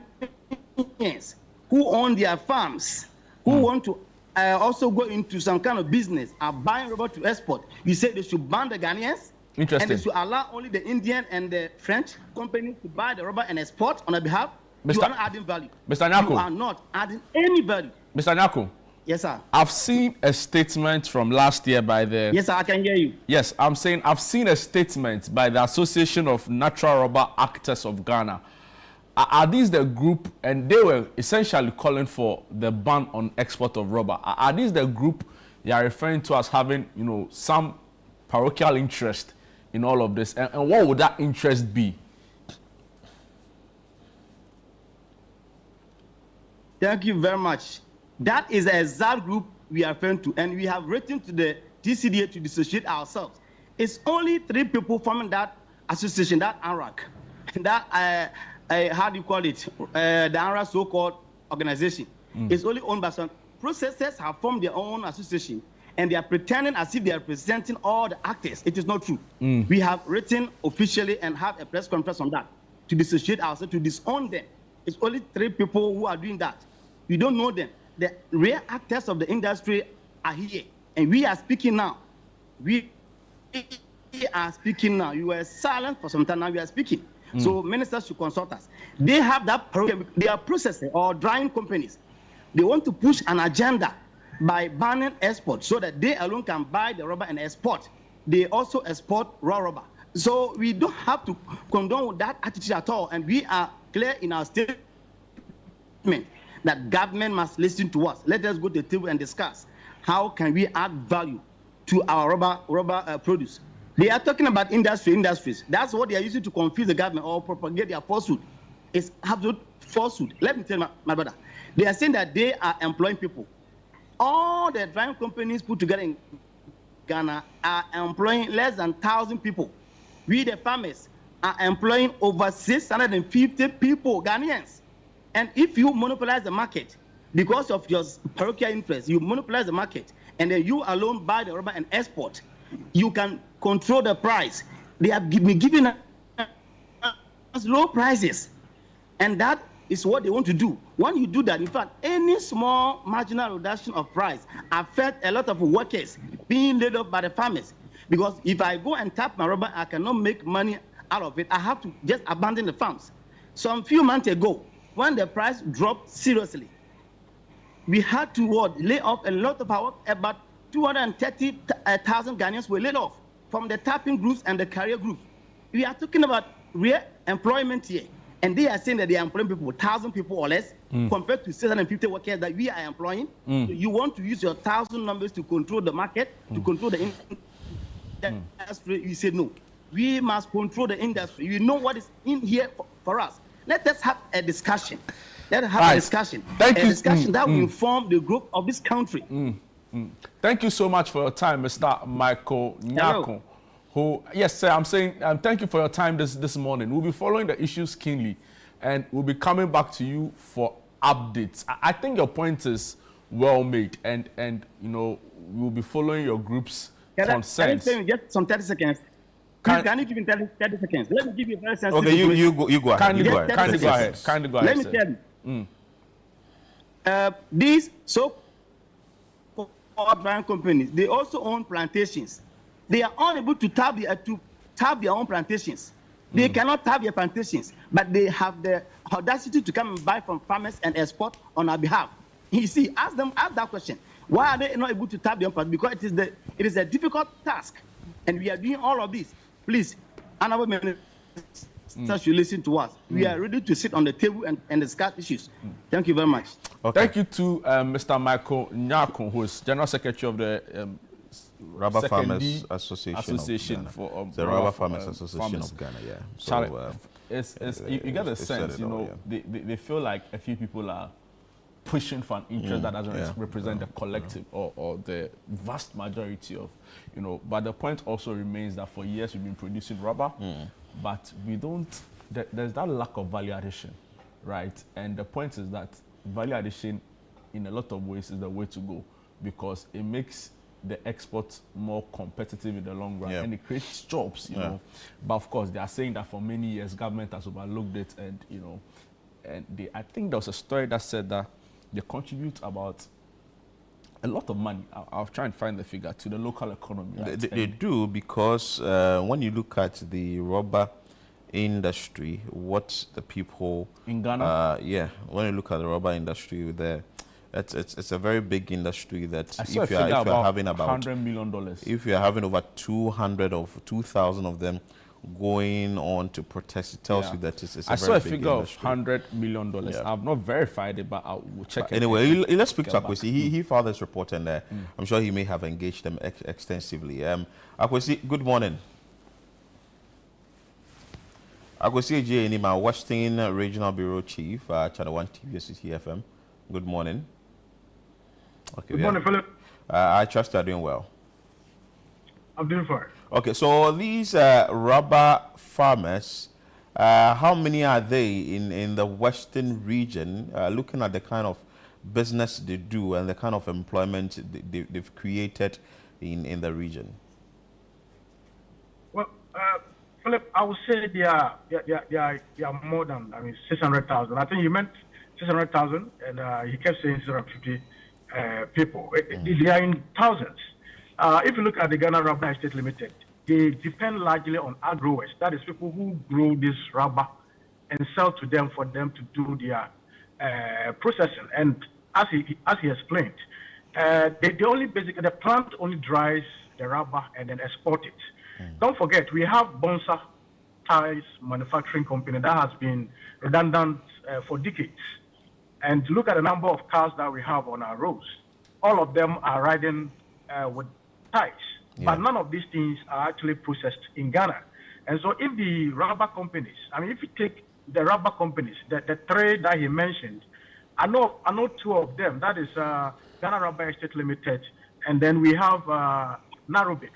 Ghanaians, who own their farms, who want to also go into some kind of business, are buying rubber to export. You say they should ban the Ghanaians? Interesting. And they should allow only the Indian and the French companies to buy the rubber and export on their behalf? You are not adding value. Mr. Nyako. You are not adding any value. Mr. Nyako. Yes, sir. I've seen a statement from last year by the... Yes, sir, I can hear you. Yes, I'm saying I've seen a statement by the Association of Natural Rubber Actors of Ghana. Are these the group, and they were essentially calling for the ban on export of rubber. Are these the group you are referring to as having, you know, some parochial interest in all of this? And what would that interest be? Thank you very much. That is the exact group we are referring to, and we have written to the TCDA to dissociate ourselves. It's only 3 people forming that association, that ANRAC, that how do you call it? The ANRAC so-called organization. It's only owned by some processors have formed their own association, and they are pretending as if they are representing all the actors. It is not true. We have written officially and have a press conference on that to dissociate ourselves, to disown them. It's only 3 people who are doing that. We don't know them. The real actors of the industry are here, and we are speaking now. We are speaking now. You were silent for some time. Now we are speaking. So ministers should consult us. They have that program. They are processing or drying companies. They want to push an agenda by banning export so that they alone can buy the rubber and export. They also export raw rubber. So we don't have to condone that attitude at all. And we are clear in our statement that government must listen to us. Let us go to the table and discuss how can we add value to our rubber produce. They are talking about industries. That's what they are using to confuse the government or propagate their falsehood. It's absolute falsehood. Let me tell you, my brother. They are saying that they are employing people. All the drying companies put together in Ghana are employing less than 1,000 people. We, the farmers, are employing over 650 people, Ghanaians. And if you monopolize the market because of your parochial interest, you monopolize the market, and then you alone buy the rubber and export, you can control the price. They have been giving us low prices, and that is what they want to do. When you do that, in fact, any small marginal reduction of price affects a lot of workers being laid off by the farmers. Because if I go and tap my rubber, I cannot make money out of it. I have to just abandon the farms. Some few months ago, when the price dropped seriously, we had to lay off a lot of our about 230,000 Ghanaians were laid off from the tapping groups and the carrier groups. We are talking about real employment here, and they are saying that they are employing people, 1,000 people or less, compared to 650 workers that we are employing. So you want to use your 1,000 numbers to control the market, to control the industry. You say no. We must control the industry. You know what is in here for us. Let us have a discussion. Let us have a discussion. A discussion that will inform the growth of this country. Thank you so much for your time, Mr. Michael Nyako. Who, yes, sir, I'm saying thank you for your time this morning. We'll be following the issues keenly, and we'll be coming back to you for updates. I think your point is well made, and you know, we'll be following your group's concerns. Can you just some 30 seconds? Can you give me 30 seconds? Let me give you a very sensitive. Okay, you go ahead. Kindly go ahead. Kindly go ahead. Let me tell you. These so-called brand companies, they also own plantations. They are unable to tap their own plantations. They cannot tap their plantations, but they have the audacity to come and buy from farmers and export on our behalf. You see, ask that question. Why are they not able to tap their own plantations? Because it is a difficult task, and we are doing all of this. Please, honorable minister, should listen to us. We are ready to sit on the table and discuss issues. Thank you very much. Okay. Thank you to Mr. Michael Nyako, who is General Secretary of the Rubber Farmers Association for the Rubber Farmers Association of Ghana. Yeah. So you get a sense, you know, they feel like a few people are pushing for an interest that doesn't represent the collective or the vast majority of, you know. But the point also remains that for years we've been producing rubber, but we don't. There's that lack of value addition, right? And the point is that value addition, in a lot of ways, is the way to go, because it makes the export more competitive in the long run, and it creates jobs, you know. But of course, they are saying that for many years, government has overlooked it, and you know, and I think there was a story that said that they contribute about a lot of money. I'll try and find the figure to the local economy. Right? They do, because when you look at the rubber industry, what the people in Ghana, when you look at the rubber industry there, it's a very big industry that if you're having about $100 million, if you're having over 2,000 of them going on to protest, it tells you that it's a very big industry. I saw a figure of $100 million. I've not verified it, but I'll check it. Anyway, let's speak to Akwesi. He filed this report, and I'm sure he may have engaged them extensively. Akwesi, good morning. Akwesi Ejienima, Western Regional Bureau Chief, Channel 1 TV, CTFM. Good morning. Okay, good morning, Philip. I trust you're doing well. I'm doing fine. Okay, so these rubber farmers, how many are they in the Western region, looking at the kind of business they do and the kind of employment they've created in the region? Well, Philip, I would say they are more than 600,000. I think you meant 600,000, and he kept saying 650 people. They are in thousands. If you look at the Ghana Rubber Estate Limited, they depend largely on agrowers. That is people who grow this rubber and sell to them for them to do their processing. And as he explained, the plant only dries the rubber and then export it. Don't forget, we have Bonsa Ties Manufacturing Company that has been redundant for decades. And look at the number of cars that we have on our roads. All of them are riding with ties. But none of these things are actually processed in Ghana. And so if the rubber companies, if you take the rubber companies, the three that he mentioned, I know two of them. That is Ghana Rubber Estate Limited, and then we have Narobix.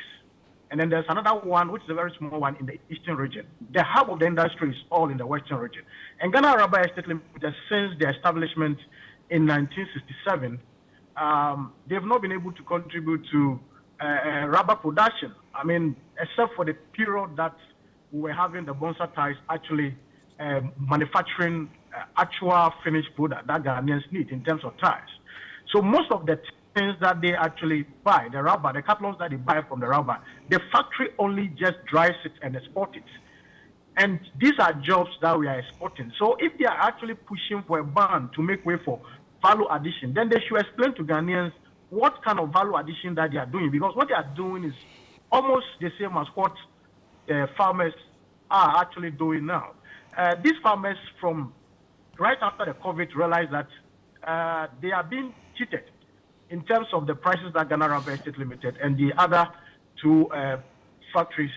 And then there's another one, which is a very small one in the eastern region. The hub of the industry is all in the western region. And Ghana Rubber Estate Limited, since their establishment in 1967, they've not been able to contribute to rubber production. Except for the period that we were having the Bonsa Ties actually manufacturing actual finished product that Ghanaians need in terms of ties. So most of the things that they actually buy, the rubber, the cartons that they buy from the rubber, the factory only just dries it and exports it. And these are jobs that we are exporting. So if they are actually pushing for a ban to make way for value addition, then they should explain to Ghanaians what kind of value addition that they are doing, because what they are doing is almost the same as what farmers are actually doing now. These farmers, from right after the COVID, realized that they are being cheated in terms of the prices that Ghana Rubber Estate Limited and the other two factories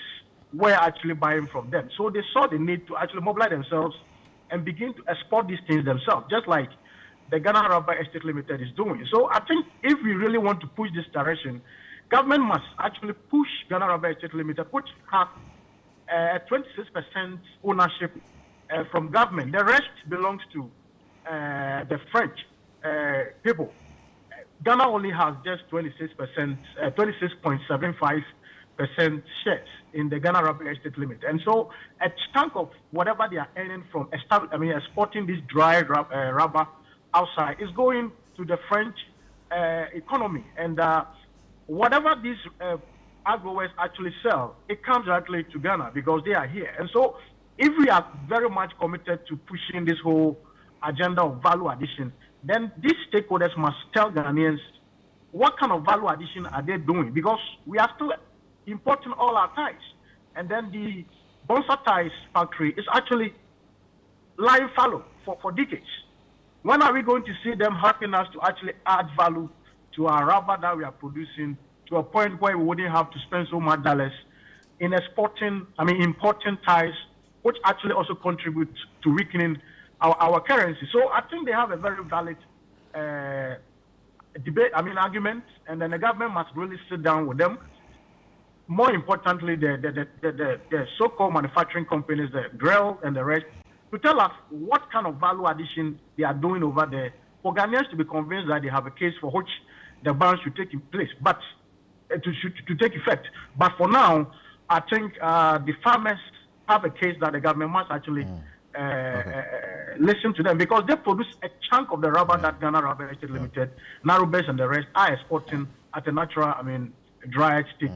were actually buying from them. So they saw the need to actually mobilize themselves and begin to export these things themselves, just like the Ghana Rubber Estate Limited is doing. So I think if we really want to push this direction, government must actually push Ghana Rubber Estate Limited, which have 26% ownership from government. The rest belongs to the French people. Ghana only has just 26%, 26.75% shares in the Ghana Rubber Estate Limited. And so a chunk of whatever they are earning from exporting this dry rubber outside is going to the French economy. And whatever these agrowers actually sell, it comes directly to Ghana because they are here. And so if we are very much committed to pushing this whole agenda of value addition, then these stakeholders must tell Ghanaians what kind of value addition are they doing, because we are still importing all our ties. And then the Bonsa Ties factory is actually lying fallow for decades. When are we going to see them helping us to actually add value to our rubber that we are producing to a point where we wouldn't have to spend so much dollars in importing ties, which actually also contribute to weakening our currency? So I think they have a very valid argument, and then the government must really sit down with them. More importantly, the so-called manufacturing companies, the GREL and the rest, to tell us what kind of value addition they are doing over there for Ghanaians to be convinced that they have a case for which the ban should take place, but to take effect. But for now, I think the farmers have a case that the government must actually listen to them because they produce a chunk of the rubber that Ghana Rubber Estate Limited, Narrowbase and the rest are exporting at a natural, dry state.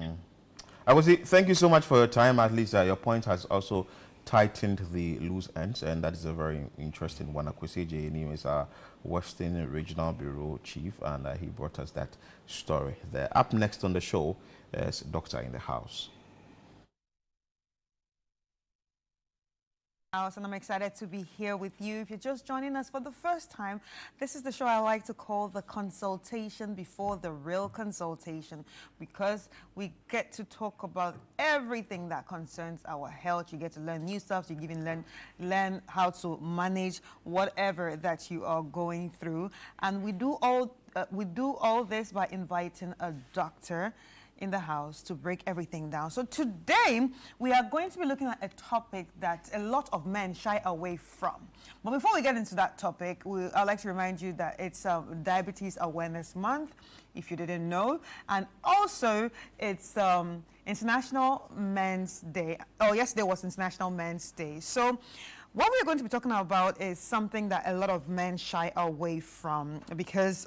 I would say thank you so much for your time. At least your point has also tightened the loose ends, and that is a very interesting one. Akwesi J. is our Western Regional Bureau Chief, and he brought us that story there. Up next on the show is Doctor in the House. And I'm excited to be here with you. If you're just joining us for the first time, this is the show I like to call the consultation before the real consultation, because we get to talk about everything that concerns our health. You get to learn new stuff. You even learn how to manage whatever that you are going through. And we do all this by inviting a doctor in the house to break everything down. So today, we are going to be looking at a topic that a lot of men shy away from. But before we get into that topic, I'd like to remind you that it's Diabetes Awareness Month, if you didn't know. And also, it's International Men's Day. Oh, yesterday was International Men's Day. So what we're going to be talking about is something that a lot of men shy away from, because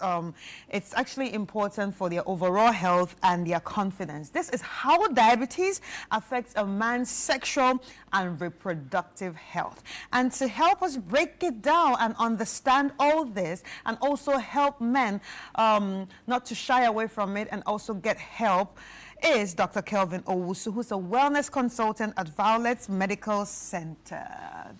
it's actually important for their overall health and their confidence. This is how diabetes affects a man's sexual and reproductive health. And to help us break it down and understand all this, and also help men not to shy away from it and also get help, is Dr. Kelvin Owusu, who's a wellness consultant at Violet's Medical Center.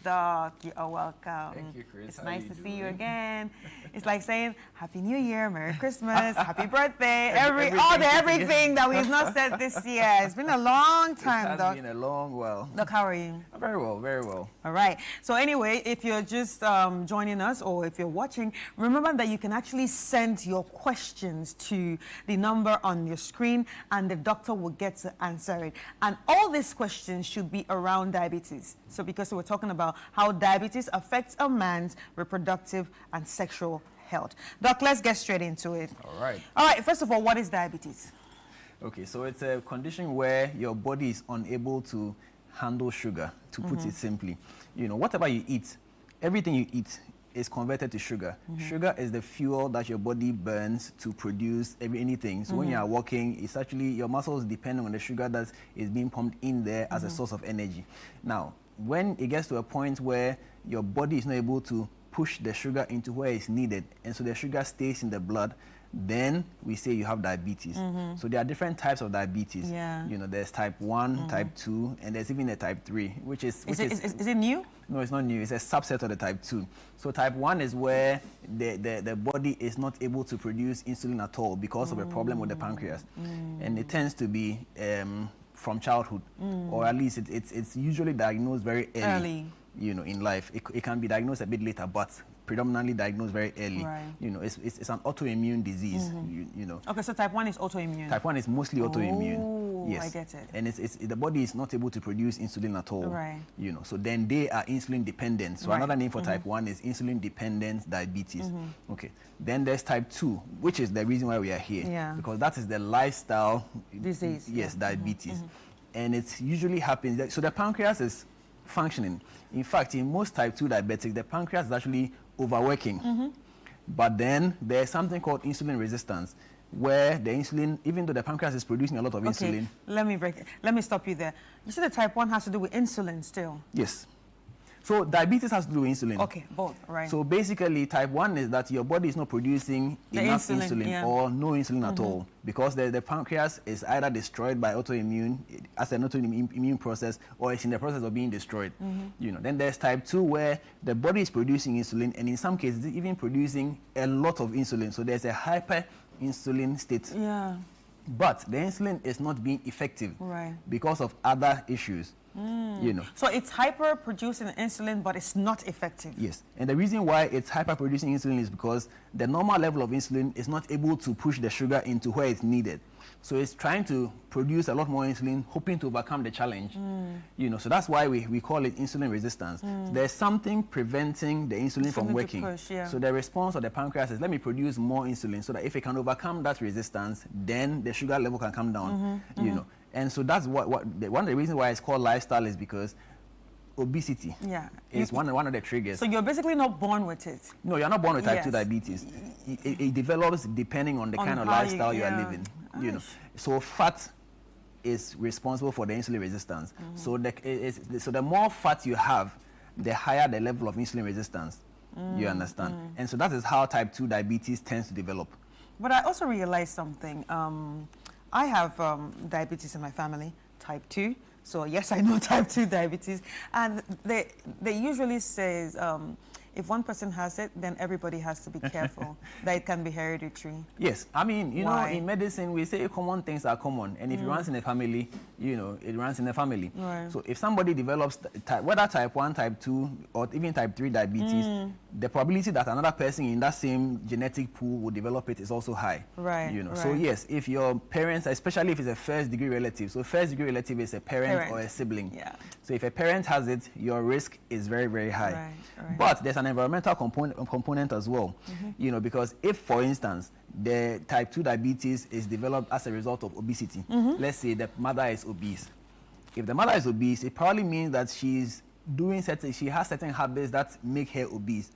Doc, you are welcome. Thank you, Chris. It's nice to see you again. It's like saying Happy New Year, Merry Christmas, Happy Birthday, everything that we've not said this year. It's been a long time, Doc. It's been a long while. Doc, how are you? Very well, very well. All right. So anyway, if you're just joining us or if you're watching, remember that you can actually send your questions to the number on your screen, and the doctor will get to answer it. And all these questions should be around diabetes. So because we're talking about how diabetes affects a man's reproductive and sexual health. Doc, let's get straight into it. All right. All right. First of all, what is diabetes? Okay, so it's a condition where your body is unable to handle sugar, to put it simply. You know, whatever you eat, everything you eat is converted to sugar. Sugar is the fuel that your body burns to produce anything. So when you are walking, it's actually your muscles depend on the sugar that is being pumped in there as a source of energy. Now, when it gets to a point where your body is not able to push the sugar into where it's needed, and so the sugar stays in the blood, then we say you have diabetes. So there are different types of diabetes. You know, there's type 1, type 2, and there's even a type 3, which is it new? No, it's not new. It's a subset of the type 2. So type 1 is where the body is not able to produce insulin at all because of a problem with the pancreas. And it tends to be from childhood, or at least it's usually diagnosed very early. You know, in life. It can be diagnosed a bit later, but predominantly diagnosed very early. Right. You know, it's an autoimmune disease. You know. Okay, so type 1 is autoimmune. Type 1 is mostly autoimmune. Yes, I get it. And the body is not able to produce insulin at all. Right. You know, so then they are insulin dependent. So another name for type 1 is insulin dependent diabetes. Okay. Then there's type 2, which is the reason why we are here. Yeah. Because that is the lifestyle disease. Yes, diabetes. And it usually happens. So the pancreas is functioning. In fact, in most type 2 diabetics, the pancreas is actually overworking. But then there's something called insulin resistance, where the insulin, even though the pancreas is producing a lot of insulin. Let me stop you there. You said the type 1 has to do with insulin still? Yes. So diabetes has to do with insulin. Okay, both, right. So basically, type 1 is that your body is not producing enough insulin or no insulin at all, because the pancreas is either destroyed by autoimmune, as an autoimmune process, or it's in the process of being destroyed. You know. Then there's type 2, where the body is producing insulin, and in some cases, even producing a lot of insulin. So there's a hyperinsulin state. Yeah. But the insulin is not being effective because of other issues. You know. So it's hyper producing insulin, but it's not effective. Yes, and the reason why it's hyper producing insulin is because the normal level of insulin is not able to push the sugar into where it's needed. So it's trying to produce a lot more insulin, hoping to overcome the challenge. You know, so that's why we call it insulin resistance. So there's something preventing the insulin from working. So the response of the pancreas is, let me produce more insulin so that if it can overcome that resistance, then the sugar level can come down. You know. And so that's one of the reasons why it's called lifestyle, is because obesity is one of the triggers. So you're basically not born with it. No, you're not born with type 2 diabetes. It develops depending on the kind of lifestyle you are living. You know, so fat is responsible for the insulin resistance. So the more fat you have, the higher the level of insulin resistance. You understand? And so that is how type 2 diabetes tends to develop. But I also realized something. I have diabetes in my family, type 2. So yes, I know type 2 diabetes. And they usually say if one person has it, then everybody has to be careful that it can be hereditary. Yes, I mean, you know, in medicine, we say common things are common. And if it runs in a family, you know, it runs in the family. Right. So if somebody develops, whether type 1, type 2, or even type 3 diabetes, the probability that another person in that same genetic pool will develop it is also high. Right. You know, so yes, if your parents, especially if it's a first-degree relative, so first-degree relative is a parent or a sibling. Yeah. So if a parent has it, your risk is very, very high. Right. But there's an environmental component as well. You know, because if, for instance, the type 2 diabetes is developed as a result of obesity, let's say the mother is obese. If the mother is obese, it probably means that she has certain habits that make her obese.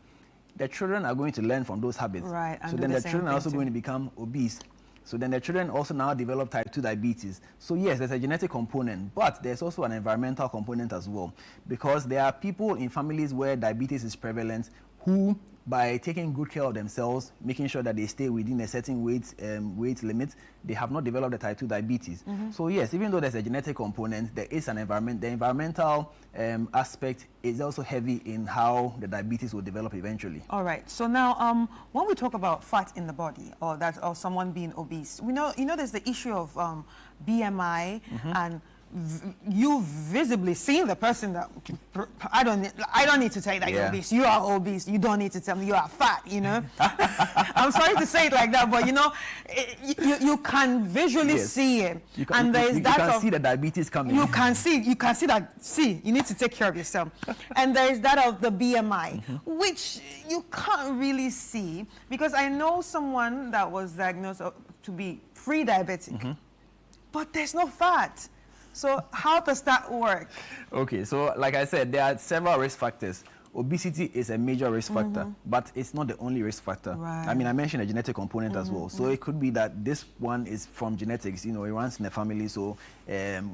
The children are going to learn from those habits. Right. So then the children are also going to become obese. So then the children also now develop type 2 diabetes. So yes, there's a genetic component, but there's also an environmental component as well. Because there are people in families where diabetes is prevalent who, by taking good care of themselves, making sure that they stay within a certain weight limit, they have not developed the type 2 diabetes. So yes, even though there's a genetic component, there is an environment. The environmental aspect is also heavy in how the diabetes will develop eventually. All right. So now, when we talk about fat in the body, or someone being obese, we know, there's the issue of BMI and you visibly seeing the person that I don't need to tell you that you're obese. You are obese. You don't need to tell me you are fat. You know, I'm sorry to say it like that, but you know, you can visually see it, and there is you can see the diabetes coming. You can see that. See, you need to take care of yourself, and there is that of the BMI, which you can't really see, because I know someone that was diagnosed to be pre-diabetic, but there's no fat. So how does that work? Okay, so like I said, there are several risk factors. Obesity is a major risk factor, but it's not the only risk factor. Right. I mean, I mentioned a genetic component as well. So it could be that this one is from genetics, you know, it runs in the family. So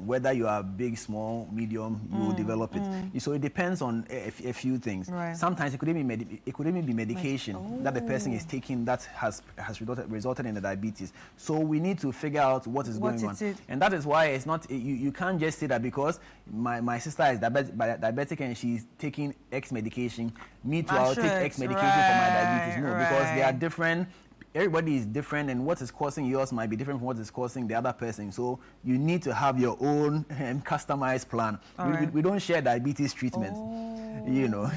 whether you are big, small, medium, you will develop it. So it depends on a few things. Right. Sometimes it could even be medication that the person is taking that has resulted in the diabetes. So we need to figure out what is going on. And that is why it's not, you can't just say that because my sister is diabetic and she's taking X medication, me too, I'll take X medication for my diabetes. No, because they are different. Everybody is different, and what is causing yours might be different from what is causing the other person. So you need to have your own customized plan. We don't share diabetes treatments, you know.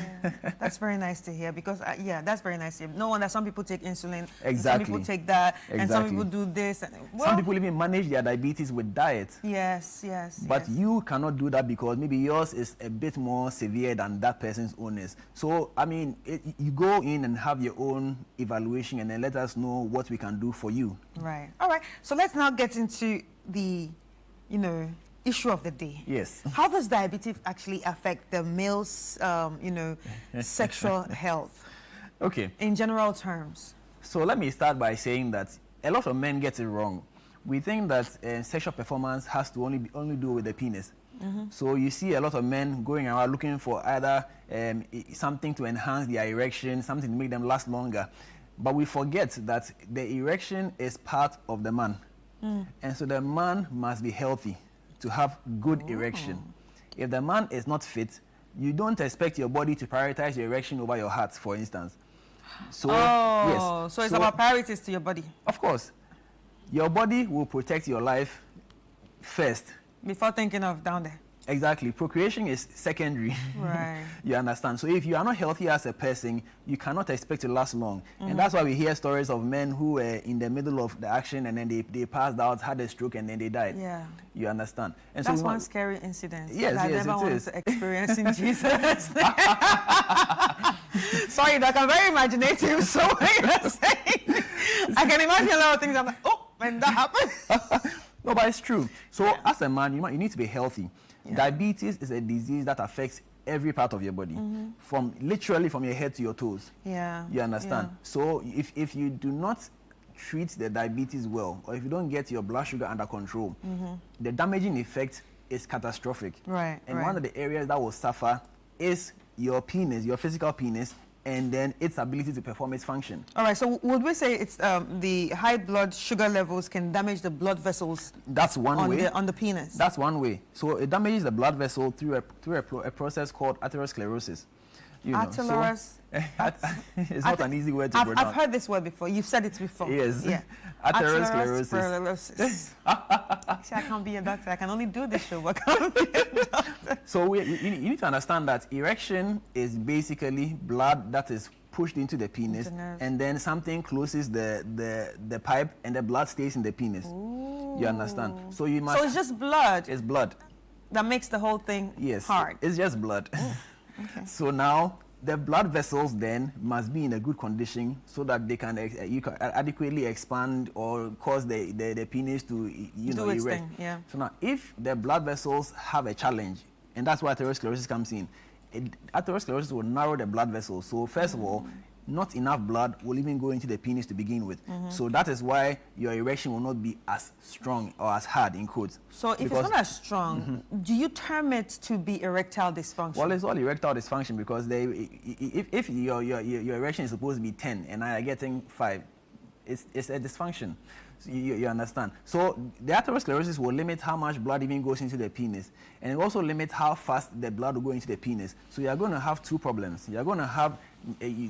That's very nice to hear, because that's very nice to hear. No wonder some people take insulin, exactly. Some people take that, and some people do this. Some people even manage their diabetes with diet. Yes. But you cannot do that because maybe yours is a bit more severe than that person's own is. So, I mean, you go in and have your own evaluation and then let us know what we can do for you. Right. All right. So let's now get into the, issue of the day. Yes. How does diabetes actually affect the male's, sexual health? Okay. In general terms. So let me start by saying that a lot of men get it wrong. We think that sexual performance has to only do with the penis. So you see a lot of men going around looking for either something to enhance their erection, something to make them last longer. But we forget that the erection is part of the man. And so the man must be healthy to have good erection. If the man is not fit, you don't expect your body to prioritize your erection over your heart, for instance. So, yes. So it's about priorities to your body. Of course. Your body will protect your life first. Before thinking of down there. Exactly. Procreation is secondary. Right. You understand? So if you are not healthy as a person, you cannot expect to last long. And that's why we hear stories of men who were in the middle of the action and then they passed out, had a stroke, and then they died. Yeah. You understand? And that's one scary incident. Yes, I yes, never it wanted is. to experience in Jesus' name. Sorry, Doc, I'm very imaginative, so what you're saying, I can imagine a lot of things. I'm like, oh, when that happened. No, but it's true. So as a man, you need to be healthy. Diabetes is a disease that affects every part of your body, from literally from your head to your toes. Yeah. You understand? So if you do not treat the diabetes well, or if you don't get your blood sugar under control, the damaging effect is catastrophic. Right. And one of the areas that will suffer is your penis, your physical penis, and then its ability to perform its function. All right, so would we say it's the high blood sugar levels can damage the blood vessels? That's one way. On the penis. That's one way. So it damages the blood vessel through a process called atherosclerosis. You know, it's not an easy word to pronounce. I've heard this word before. You've said it before. Yes. Yeah. Atherosclerosis. See, I can't be a doctor. I can only do this show, but I can't be a doctor. So you need to understand that erection is basically blood that is pushed into the penis, and then something closes the pipe, and the blood stays in the penis. Ooh. You understand? So you must. So it's just blood. It's blood. That makes the whole thing hard. It's just blood. Okay. So now the blood vessels then must be in a good condition so that they can you can adequately expand or cause the penis to erect. Yeah. So now if the blood vessels have a challenge, and that's why atherosclerosis comes in, atherosclerosis will narrow the blood vessels. So first of all, not enough blood will even go into the penis to begin with. So that is why your erection will not be as strong or as hard, in quotes. So if it's not as strong, do you term it to be erectile dysfunction? Well, it's all erectile dysfunction because if your erection is supposed to be 10 and I are getting 5, it's a dysfunction. So you understand? So the atherosclerosis will limit how much blood even goes into the penis, and it also limits how fast the blood will go into the penis. So you are going to have two problems. You are going to have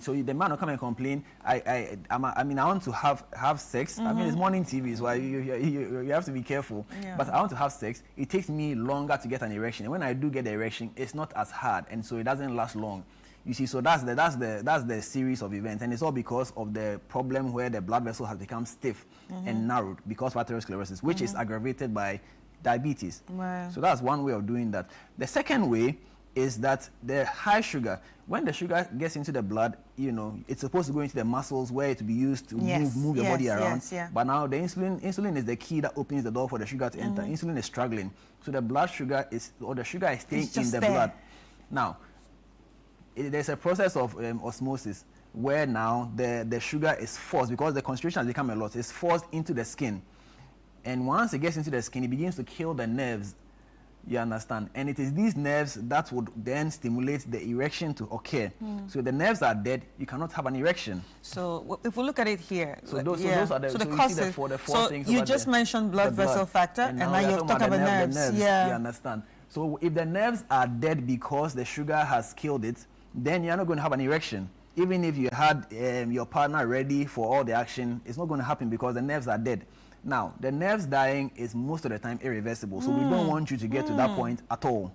so the man will come and complain. I want to have sex. I mean, it's morning TV, so you have to be careful. Yeah. But I want to have sex. It takes me longer to get an erection, and when I do get the erection, it's not as hard, and so it doesn't last long. You see, so that's the series of events, and it's all because of the problem where the blood vessel has become stiff and narrowed because of atherosclerosis, which is aggravated by diabetes. Wow. So that's one way of doing that. The second way is that the high sugar, when the sugar gets into the blood, it's supposed to go into the muscles where it will be used to move your body around. But now the insulin is the key that opens the door for the sugar to enter. Insulin is struggling, so the blood sugar the sugar is staying in the blood. Now, there's a process of osmosis where now the sugar is forced, because the concentration has become a lot, it's forced into the skin. And once it gets into the skin, it begins to kill the nerves. You understand? And it is these nerves that would then stimulate the erection to occur. So the nerves are dead, you cannot have an erection. So if we look at it here, those are the, so the you causes. see the four things. You just mentioned blood vessel factor, and now you're talking about nerves. Yeah. You understand? So if the nerves are dead because the sugar has killed it, then you're not going to have an erection. Even if you had your partner ready for all the action, it's not going to happen because the nerves are dead. Now, the nerves dying is most of the time irreversible, so we don't want you to get to that point at all.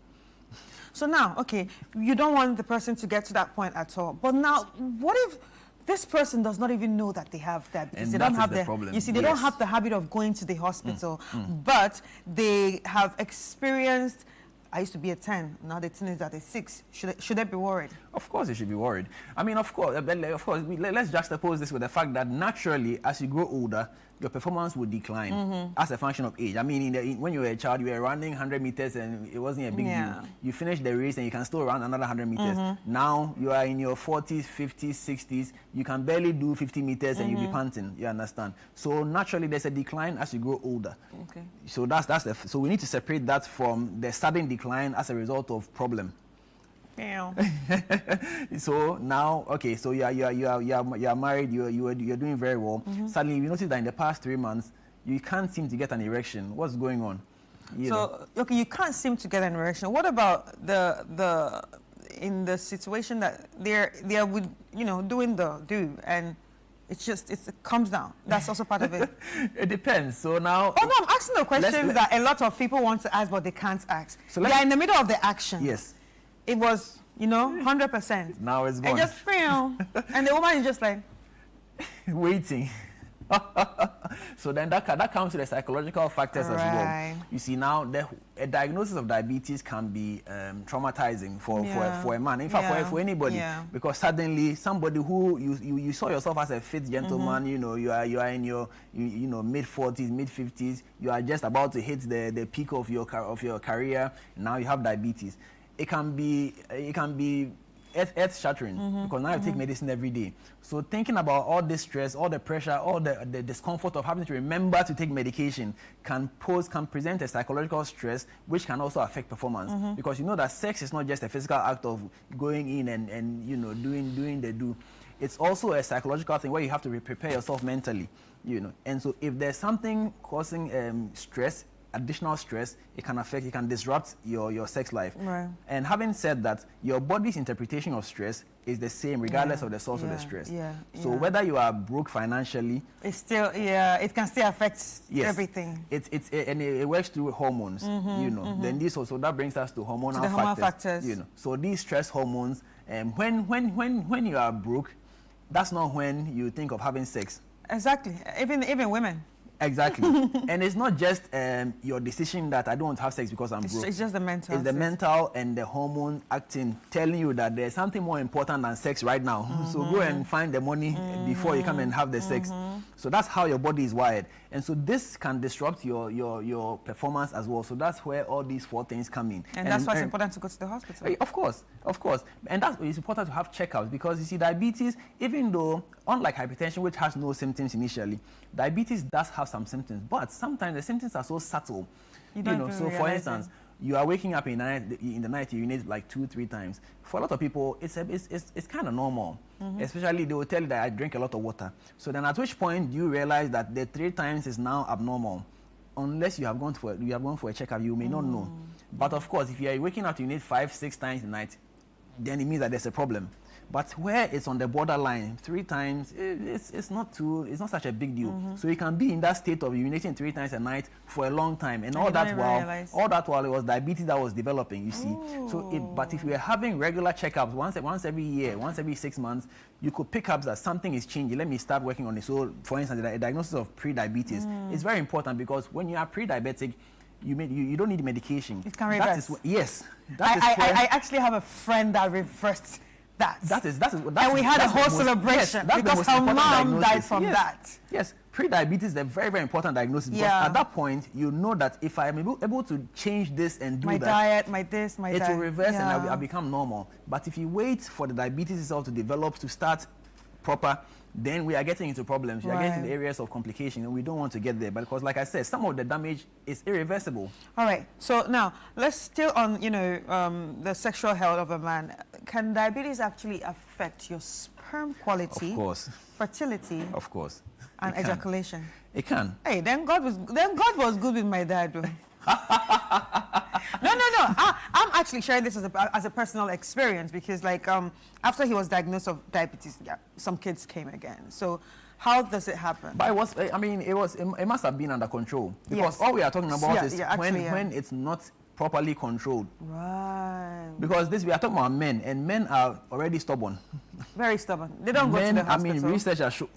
So now, okay, you don't want the person to get to that point at all. But now, what if this person does not even know that they have diabetes? And they that don't have the problem. You see, they don't have the habit of going to the hospital, but they have experienced. I used to be a 10. Now the 10 is at a 6. Should I be worried? Of course, you should be worried. I mean, of course. Let's juxtapose this with the fact that naturally, as you grow older, your performance will decline as a function of age. I mean, when you were a child, you were running 100 meters and it wasn't a big deal. You finish the race and you can still run another 100 meters. Now you are in your 40s, 50s, 60s. You can barely do 50 meters and you'll be panting. You understand? So naturally, there's a decline as you grow older. Okay. So so we need to separate that from the sudden decline as a result of problem. So now, okay, so you are married, you're doing very well. Suddenly, you notice that in the past 3 months, you can't seem to get an erection. What's going on? Okay, you can't seem to get an erection. What about in the situation that they're with, doing the do, and it comes down? That's also part of it. It depends. So now, I'm asking the questions that a lot of people want to ask, but they can't ask. So they're in the middle of the action. Yes. It was, 100%. Now it's gone. And just, and the woman is just like waiting. So then that comes to the psychological factors as well. You see, now a diagnosis of diabetes can be traumatizing for a man, in fact for anybody, because suddenly somebody who you saw yourself as a fit gentleman, you know, you are in your mid 40s, mid 50s, you are just about to hit the peak of your career. Now you have diabetes. It can be earth-shattering because now you take medicine every day. So thinking about all this stress, all the pressure, all the discomfort of having to remember to take medication can present a psychological stress which can also affect performance, because you know that sex is not just a physical act of going in and you know doing the do. It's also a psychological thing where you have to prepare yourself mentally, you know. And so if there's something causing stress, additional stress, it can disrupt your sex life. Right. And having said that, your body's interpretation of stress is the same regardless of the source of the stress. So whether you are broke financially, it's still it can still affect everything. It works through hormones, you know. Then this also that brings us to hormonal factors, you know. So these stress hormones, when you are broke, that's not when you think of having sex. Exactly. Even women. Exactly. And it's not just your decision that I don't want to have sex because I'm broke. It's just the mental. It's the mental and the hormone acting, telling you that there's something more important than sex right now. So go and find the money before you come and have the sex. So that's how your body is wired. And so this can disrupt your performance as well. So that's where all these four things come in. And that's why it's important to go to the hospital. Of course. And that's why it's important to have checkups, because you see, diabetes, even though, unlike hypertension, which has no symptoms initially, diabetes does have some symptoms, but sometimes the symptoms are so subtle. You know, so for instance, you are waking up in the night, you urinate like 2-3 times. For a lot of people, it's kind of normal. Especially they will tell you that I drink a lot of water. So then at which point do you realize that the 3 times is now abnormal? Unless you have gone for a checkup, you may not know. But of course, if you are waking up to urinate 5-6 times a night, then it means that there's a problem. But where it's on the borderline, 3 times, it's not such a big deal. So you can be in that state of urinating 3 times a night for a long time, and all that while it was diabetes that was developing, you see. But if you are having regular checkups once every year, once every 6 months, you could pick up that something is changing. Let me start working on it. So, for instance, a diagnosis of pre-diabetes is very important, because when you are pre-diabetic, you don't need medication. It can reverse. I actually have a friend that reversed that. And we had a whole celebration because her mom died from that. Yes, pre-diabetes is a very, very important diagnosis, because at that point, you know that if I am able to change this and do my diet, my diet, it will reverse and I'll become normal. But if you wait for the diabetes itself to develop, to start proper, then we are getting into problems. We are getting into areas of complication, and we don't want to get there. But because, like I said, some of the damage is irreversible. All right. So now let's still on the sexual health of a man. Can diabetes actually affect your sperm quality? Of course. Fertility? Of course. And ejaculation? It can. Hey, then God was good with my dad, though. No. I'm actually sharing this as a personal experience, because after he was diagnosed with diabetes, some kids came again. So how does it happen? But it must have been under control, because all we are talking about is when it's not properly controlled. Right. Because we are talking about men, and men are already stubborn. Very stubborn. They don't go to the hospital. Research has shown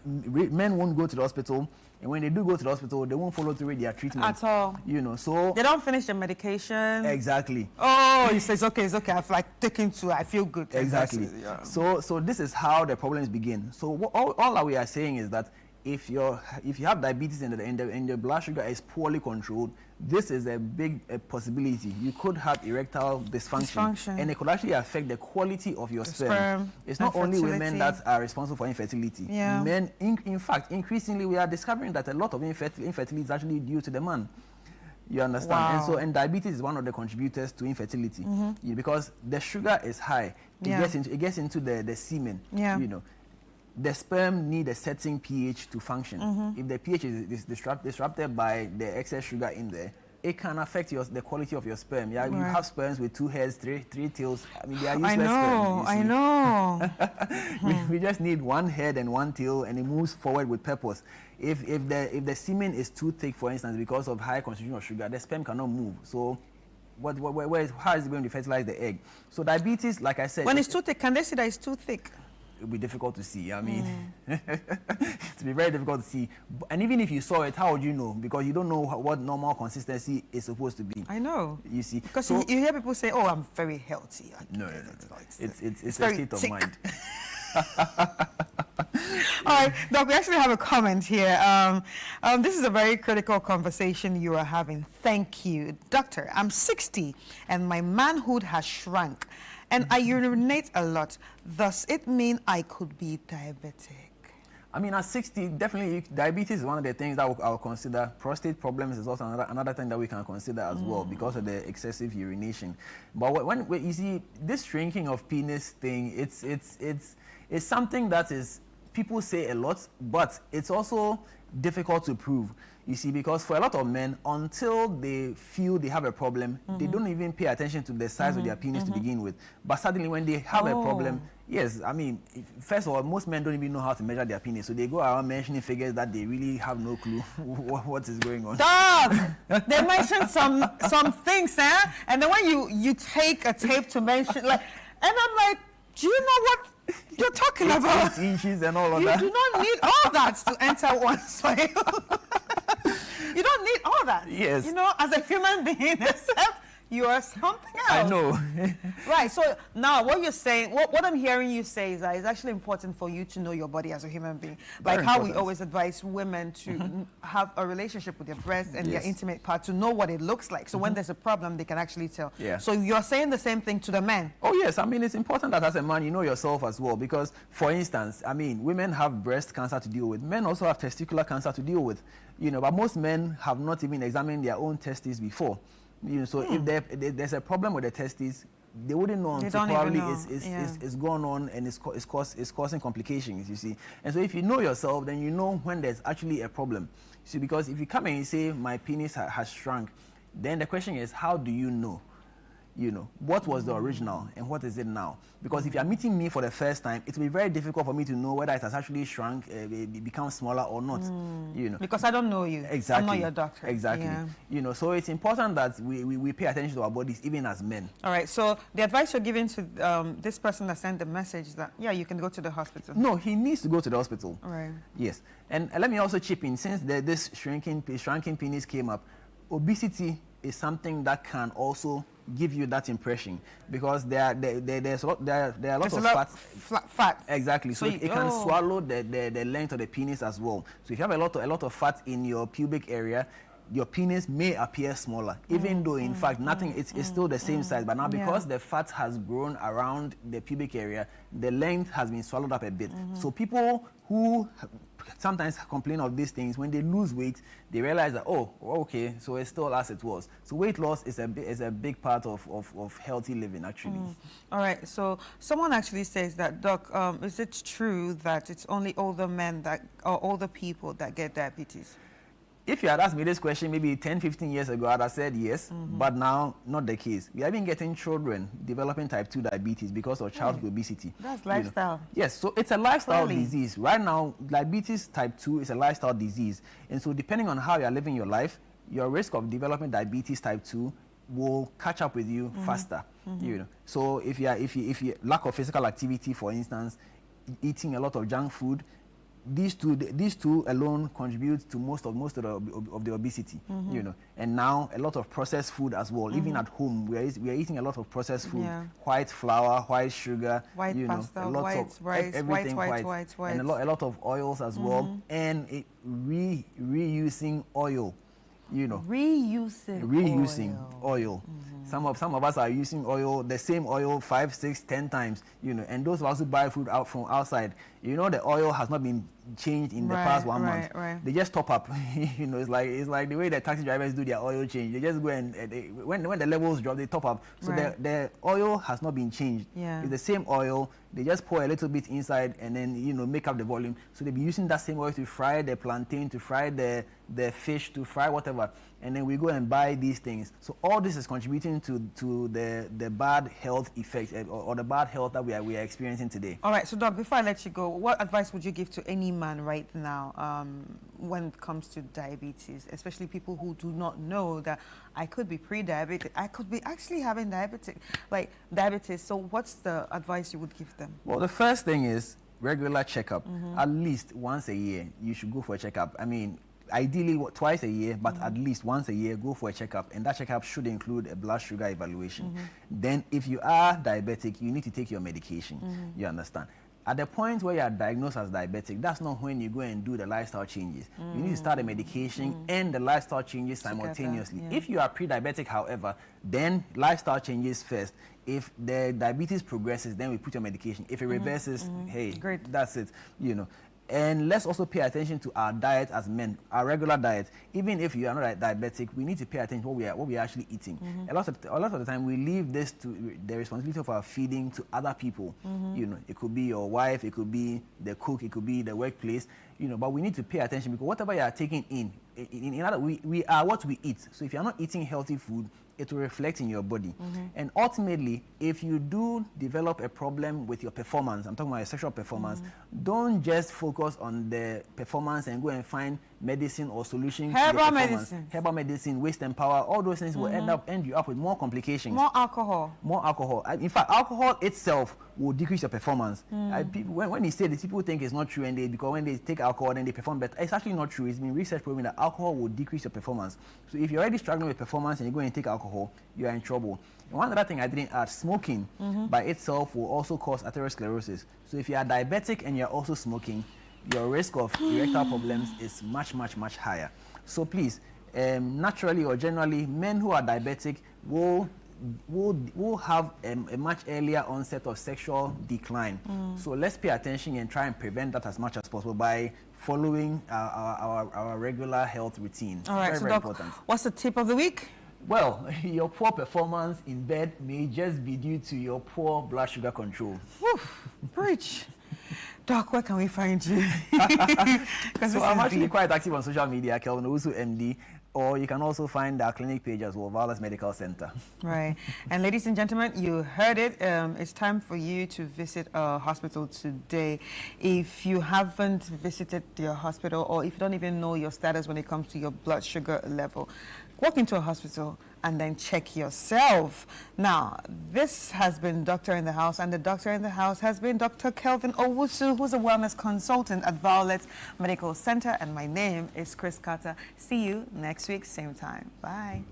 men won't go to the hospital, and when they do go to the hospital, they won't follow through with their treatment. At all. So they don't finish the medication. Exactly. Oh, he says, okay, it's okay. I've taken 2. I feel good. Exactly. Yeah. So this is how the problems begin. So all that we are saying is that if you have diabetes and the blood sugar is poorly controlled, this is a big possibility. You could have erectile dysfunction, and it could actually affect the quality of your sperm. It's not only women that are responsible for infertility. Yeah. Men, in fact, increasingly we are discovering that a lot of infertility is actually due to the man. You understand? Wow. And diabetes is one of the contributors to infertility, because the sugar is high. It gets into the semen. Yeah. The sperm need a certain pH to function. If the pH is disrupted by the excess sugar in there, it can affect the quality of your sperm. Yeah, you have sperms with 2 heads, 3 tails. They are useless sperm. I know. We just need 1 head and 1 tail, and it moves forward with purpose. If the semen is too thick, for instance, because of high concentration of sugar, the sperm cannot move. So how is it going to fertilize the egg? So diabetes, like I said, when it's too thick, can they say that it's too thick? it'll be difficult to see. I mean, it'll be very difficult to see. And even if you saw it, how would you know? Because you don't know what normal consistency is supposed to be. I know. You see, because you hear people say, "Oh, I'm very healthy." No. It's a state of mind. All right, Doc, we actually have a comment here. This is a very critical conversation you are having. Thank you. Doctor, I'm 60 and my manhood has shrunk and I urinate a lot. Does it mean I could be diabetic? I mean, at 60, definitely diabetes is one of the things that I'll consider. Prostate problems is also another thing that we can consider as well because of the excessive urination. But when you see this shrinking of penis thing, it's something that is, people say a lot, but it's also difficult to prove. You see, because for a lot of men, until they feel they have a problem, they don't even pay attention to the size of their penis to begin with. But suddenly when they have a problem, yes, I mean, first of all, most men don't even know how to measure their penis. So they go around mentioning figures that they really have no clue what is going on. Dog! They mention some things, and then when you take a tape to mention, like, and I'm like, do you know what you're talking about? Inches and all of you that. You do not need all that to enter one's soil. You don't need all that. Yes. You know, as a human being, except you are something else. I know. Right. So now what you're saying, what I'm hearing you say is that it's actually important for you to know your body as a human being. Like how we always advise women to have a relationship with their breast and their intimate part to know what it looks like. So when there's a problem, they can actually tell. Yeah. So you're saying the same thing to the men. Oh, yes. I mean, it's important that as a man, you know yourself as well. Because, for instance, I mean, women have breast cancer to deal with. Men also have testicular cancer to deal with. You know, but most men have not even examined their own testes before. You know, so if there's a problem with the testes, they wouldn't know until probably it's gone on and it's causing complications, you see. And so if you know yourself, then you know when there's actually a problem. See, because if you come and you say, my penis has shrunk, then the question is, how do you know? You know, what was the original and what is it now? Because if you're meeting me for the first time, it will be very difficult for me to know whether it has actually shrunk, become smaller or not, you know. Because I don't know you. Exactly. I'm not your doctor. Exactly. Yeah. You know, so it's important that we pay attention to our bodies, even as men. All right, so the advice you're giving to this person that sent the message is that, yeah, you can go to the hospital. No, he needs to go to the hospital. All right. Yes. And let me also chip in, since this shrinking penis came up, obesity is something that can also give you that impression, because there are a lot of fat. Exactly. So it can swallow the length of the penis as well. So if you have a lot of fat in your pubic area, your penis may appear smaller, even though in fact nothing, it's still the same size. But now because the fat has grown around the pubic area, the length has been swallowed up a bit. So people who sometimes complain of these things, when they lose weight, they realize that, oh, okay, so it's still as it was. So weight loss is a big part of healthy living, actually. All right, so someone actually says that, Doc, is it true that it's only older men or older people that get diabetes? If you had asked me this question maybe 10, 15 years ago, I'd have said yes, but now not the case. We have been getting children developing type 2 diabetes because of childhood obesity. That's lifestyle. Yes, so it's a lifestyle disease. Right now, diabetes type 2 is a lifestyle disease. And so depending on how you're living your life, your risk of developing diabetes type 2 will catch up with you faster. You know, so if you lack of physical activity, for instance, eating a lot of junk food, these two alone contribute to most of the obesity, you know. And now a lot of processed food as well. Even at home, we are eating a lot of processed food, white flour, white sugar, white pasta, white rice, everything white, and a lot of oils as well, and reusing oil. You know, reusing oil. Some of us are using oil, the same oil 5, 6, 10 times, you know, and those of us who buy food out from outside, you know, the oil has not been changed in the past 1 month. They just top up. You know, it's like the way the taxi drivers do their oil change. They just go and when the levels drop, they top up. So the oil has not been changed. It's the same oil. They just pour a little bit inside and then, you know, make up the volume. So they'll be using that same oil to fry the plantain, to fry the fish, to fry whatever. And then we go and buy these things. So all this is contributing to the bad health effects or the bad health that we are experiencing today. All right, so Doc, before I let you go, what advice would you give to any man right now when it comes to diabetes, especially people who do not know that I could be pre-diabetic, I could be actually having diabetes? So what's the advice you would give them? Well, the first thing is, regular checkup. At least once a year, you should go for a checkup. I mean, ideally twice a year, but at least once a year, go for a checkup. And that checkup should include a blood sugar evaluation. Then if you are diabetic, you need to take your medication. You understand? At the point where you are diagnosed as diabetic, that's not when you go and do the lifestyle changes. You need to start the medication and the lifestyle changes simultaneously. If you are pre-diabetic, however, then lifestyle changes first. If the diabetes progresses, then we put your medication. If it reverses, hey, great, that's it, you know. And let's also pay attention to our diet as men, our regular diet. Even if you are not diabetic, we need to pay attention to what we are actually eating. A lot of the time, we leave this to the responsibility of our feeding to other people. You know, it could be your wife, it could be the cook, it could be the workplace. You know, but we need to pay attention because whatever you are taking in other, we are what we eat. So if you are not eating healthy food, it will reflect in your body. And ultimately, if you do develop a problem with your performance, I'm talking about your sexual performance, don't just focus on the performance and go and find medicine or solution. Herbal medicine, waste and power, all those things will end you up with more complications. More alcohol. In fact, alcohol itself will decrease your performance. People, when they say this, people think it's not true, and because when they take alcohol, then they perform better. It's actually not true. It's been research proving that alcohol will decrease your performance. So if you're already struggling with performance and you go and take alcohol, you are in trouble. And one other thing I didn't add, smoking by itself will also cause atherosclerosis. So if you are diabetic and you're also smoking, your risk of erectile problems is much, much, much higher. So please, naturally or generally, men who are diabetic will have a much earlier onset of sexual decline. So let's pay attention and try and prevent that as much as possible by following our regular health routine. All right, very Doc, important. What's the tip of the week? Well, your poor performance in bed may just be due to your poor blood sugar control. Whew, preach. Doc, where can we find you? So I'm actually quite active on social media, Kelvin Owusu MD, or you can also find our clinic page as well, Violence Medical Center. Right. And ladies and gentlemen, you heard it. It's time for you to visit a hospital today. If you haven't visited your hospital, or if you don't even know your status when it comes to your blood sugar level, walk into a hospital and then check yourself. Now, this has been Doctor in the House, and the Doctor in the House has been Dr. Kelvin Owusu, who's a wellness consultant at Violet Medical Center, and my name is Chris Carter. See you next week, same time. Bye.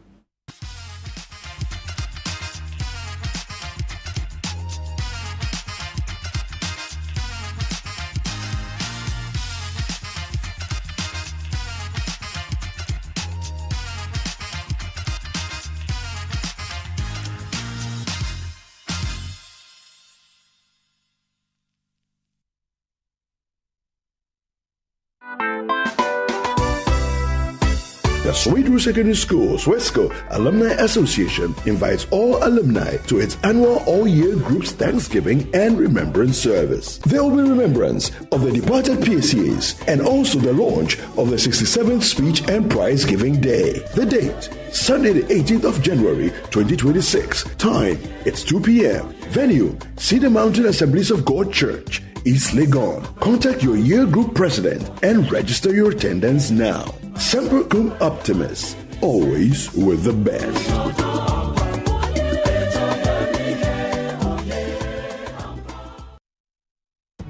The Sweet Root Secondary School's WESCO Alumni Association invites all alumni to its annual all-year groups Thanksgiving and Remembrance Service. There will be remembrance of the departed PCAs and also the launch of the 67th Speech and Prize Giving Day. The date, Sunday the 18th of January 2026. Time, it's 2 p.m. Venue, Cedar Mountain Assemblies of God Church, East Legon. Contact your year group president and register your attendance now. Semper Cum Optimus, always with the best.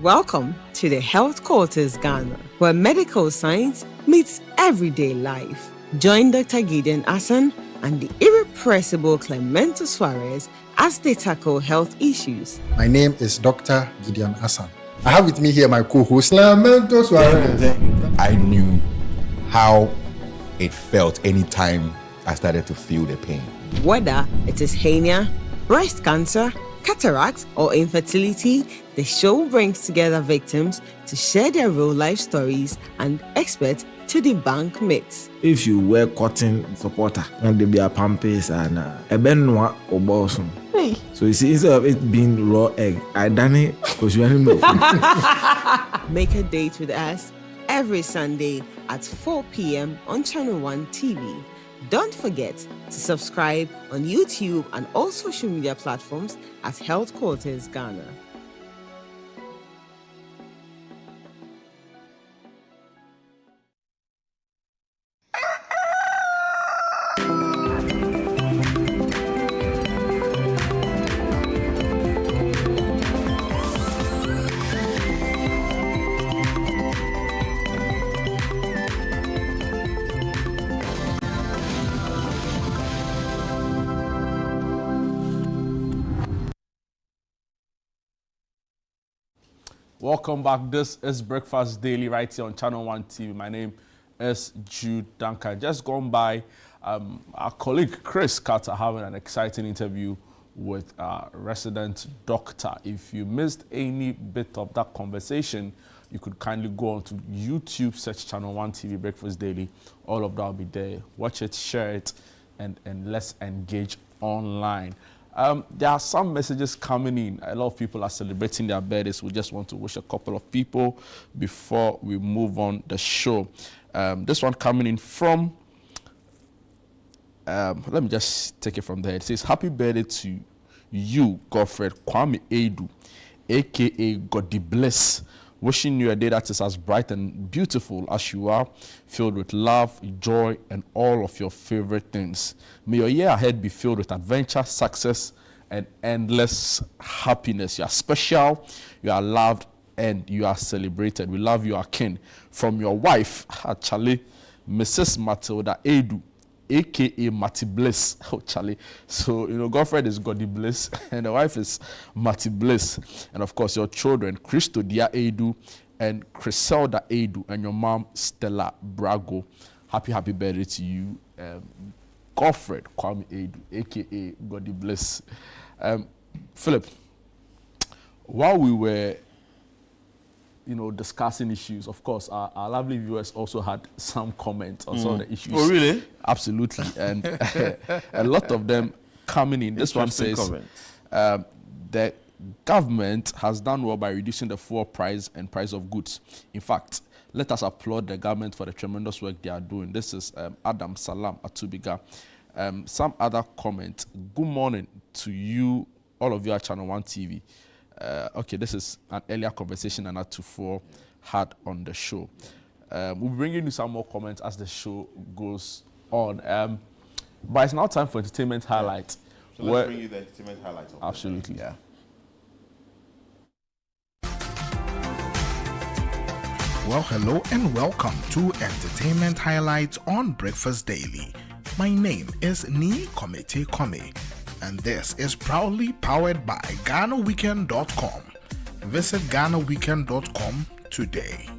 Welcome to the Health Quarters Ghana, where medical science meets everyday life. Join Dr. Gideon Asan and the irrepressible Clemento Suarez as they tackle health issues. My name is Dr. Gideon Asan. I have with me here my co-host, Clemento Suarez. I knew how it felt anytime I started to feel the pain. Whether it is hernia, breast cancer, cataracts, or infertility, the show brings together victims to share their real-life stories and experts to debunk myths. If you wear cotton supporter, and there be a pampers and a benwa or bosom. So you see, instead of it being raw egg, I done it because you milk. Make a date with us every Sunday at 4 p.m. on Channel 1 TV. Don't forget to subscribe on YouTube and all social media platforms at Health Quarters Ghana. Welcome back. This is Breakfast Daily right here on Channel One TV. My name is Jude Duncan. Just gone by, our colleague Chris Carter having an exciting interview with a resident doctor. If you missed any bit of that conversation, you could kindly go on to YouTube, search Channel One TV Breakfast Daily. All of that will be there. Watch it, share it, and let's engage online. There are some messages coming in. A lot of people are celebrating their birthdays. We just want to wish a couple of people before we move on the show. This one coming in from, let me just take it from there. It says, happy birthday to you, Godfred Kwame Edu, a.k.a. God Bless. Wishing you a day that is as bright and beautiful as you are, filled with love, joy, and all of your favorite things. May your year ahead be filled with adventure, success, and endless happiness. You are special, you are loved, and you are celebrated. We love you, our kin. From your wife, actually, Mrs. Matilda Edu, a.k.a. Matty Bliss. Oh, Charlie. So, Godfred is Goddy Bliss, and the wife is Matty Bliss. And, of course, your children, Christo Dia Edu and Criselda Edu, and your mom, Stella Brago. Happy birthday to you, Godfred Kwame Edu, a.k.a. Goddy Bliss. Philip, while we were discussing issues, of course, our lovely viewers also had some comments on some of the issues. Oh, really? Absolutely. And a lot of them coming in. This one says, the government has done well by reducing the fuel price and price of goods. In fact, let us applaud the government for the tremendous work they are doing. This is Adam Salam Atubiga. Some other comment. Good morning to you, all of you at Channel One TV. Okay, this is an earlier conversation and Atufor had on the show. We'll be bringing you some more comments as the show goes on. But it's now time for entertainment highlights. So let's bring you the entertainment highlights. Absolutely, yeah. Well, hello and welcome to Entertainment Highlights on Breakfast Daily. My name is Ni Komete Kome, and this is proudly powered by GhanaWeekend.com. Visit GhanaWeekend.com today.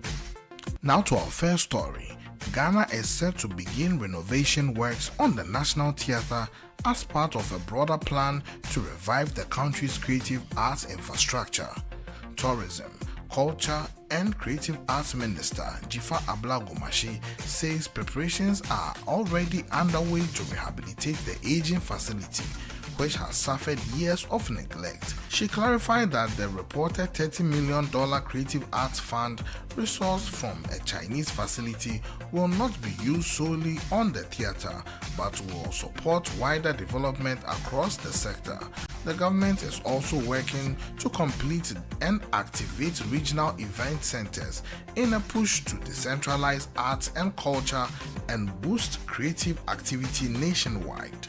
Now to our first story. Ghana is set to begin renovation works on the National Theatre as part of a broader plan to revive the country's creative arts infrastructure. Tourism, Culture and Creative Arts Minister Jifa Ablagomashi says preparations are already underway to rehabilitate the aging facility, which has suffered years of neglect. She clarified that the reported $30 million Creative Arts Fund resourced from a Chinese facility will not be used solely on the theatre, but will support wider development across the sector. The government is also working to complete and activate regional event centers in a push to decentralize arts and culture and boost creative activity nationwide.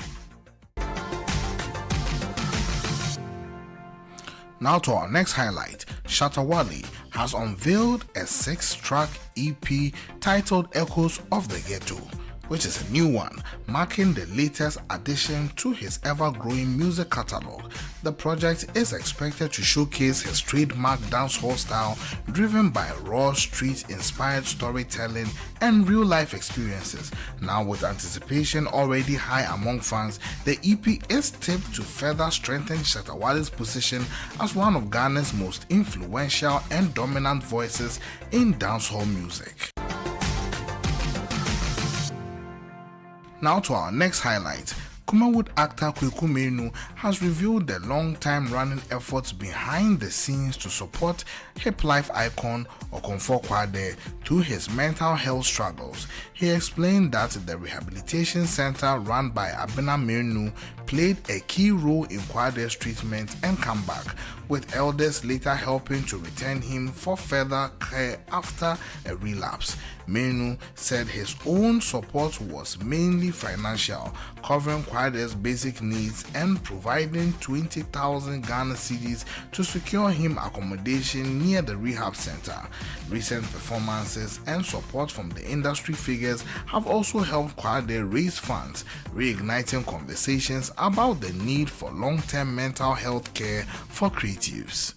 Now to our next highlight. Shatta Wale has unveiled a 6-track EP titled Echoes of the Ghetto, which is a new one, marking the latest addition to his ever-growing music catalog. The project is expected to showcase his trademark dancehall style, driven by raw street-inspired storytelling and real-life experiences. Now, with anticipation already high among fans, the EP is tipped to further strengthen Shatta Wale's position as one of Ghana's most influential and dominant voices in dancehall music. Now to our next highlight. Kumawood actor Kweku Menu has revealed the long-time running efforts behind the scenes to support hip life icon Okonfo Kwade through his mental health struggles. He explained that the rehabilitation center run by Abena Menu played a key role in Kwade's treatment and comeback, with elders later helping to return him for further care after a relapse. Menu said his own support was mainly financial, covering Kwade's basic needs and providing 20,000 Ghana cedis to secure him accommodation near the rehab center. Recent performances and support from the industry figures have also helped Kwade raise funds, reigniting conversations about the need for long-term mental health care for creatives.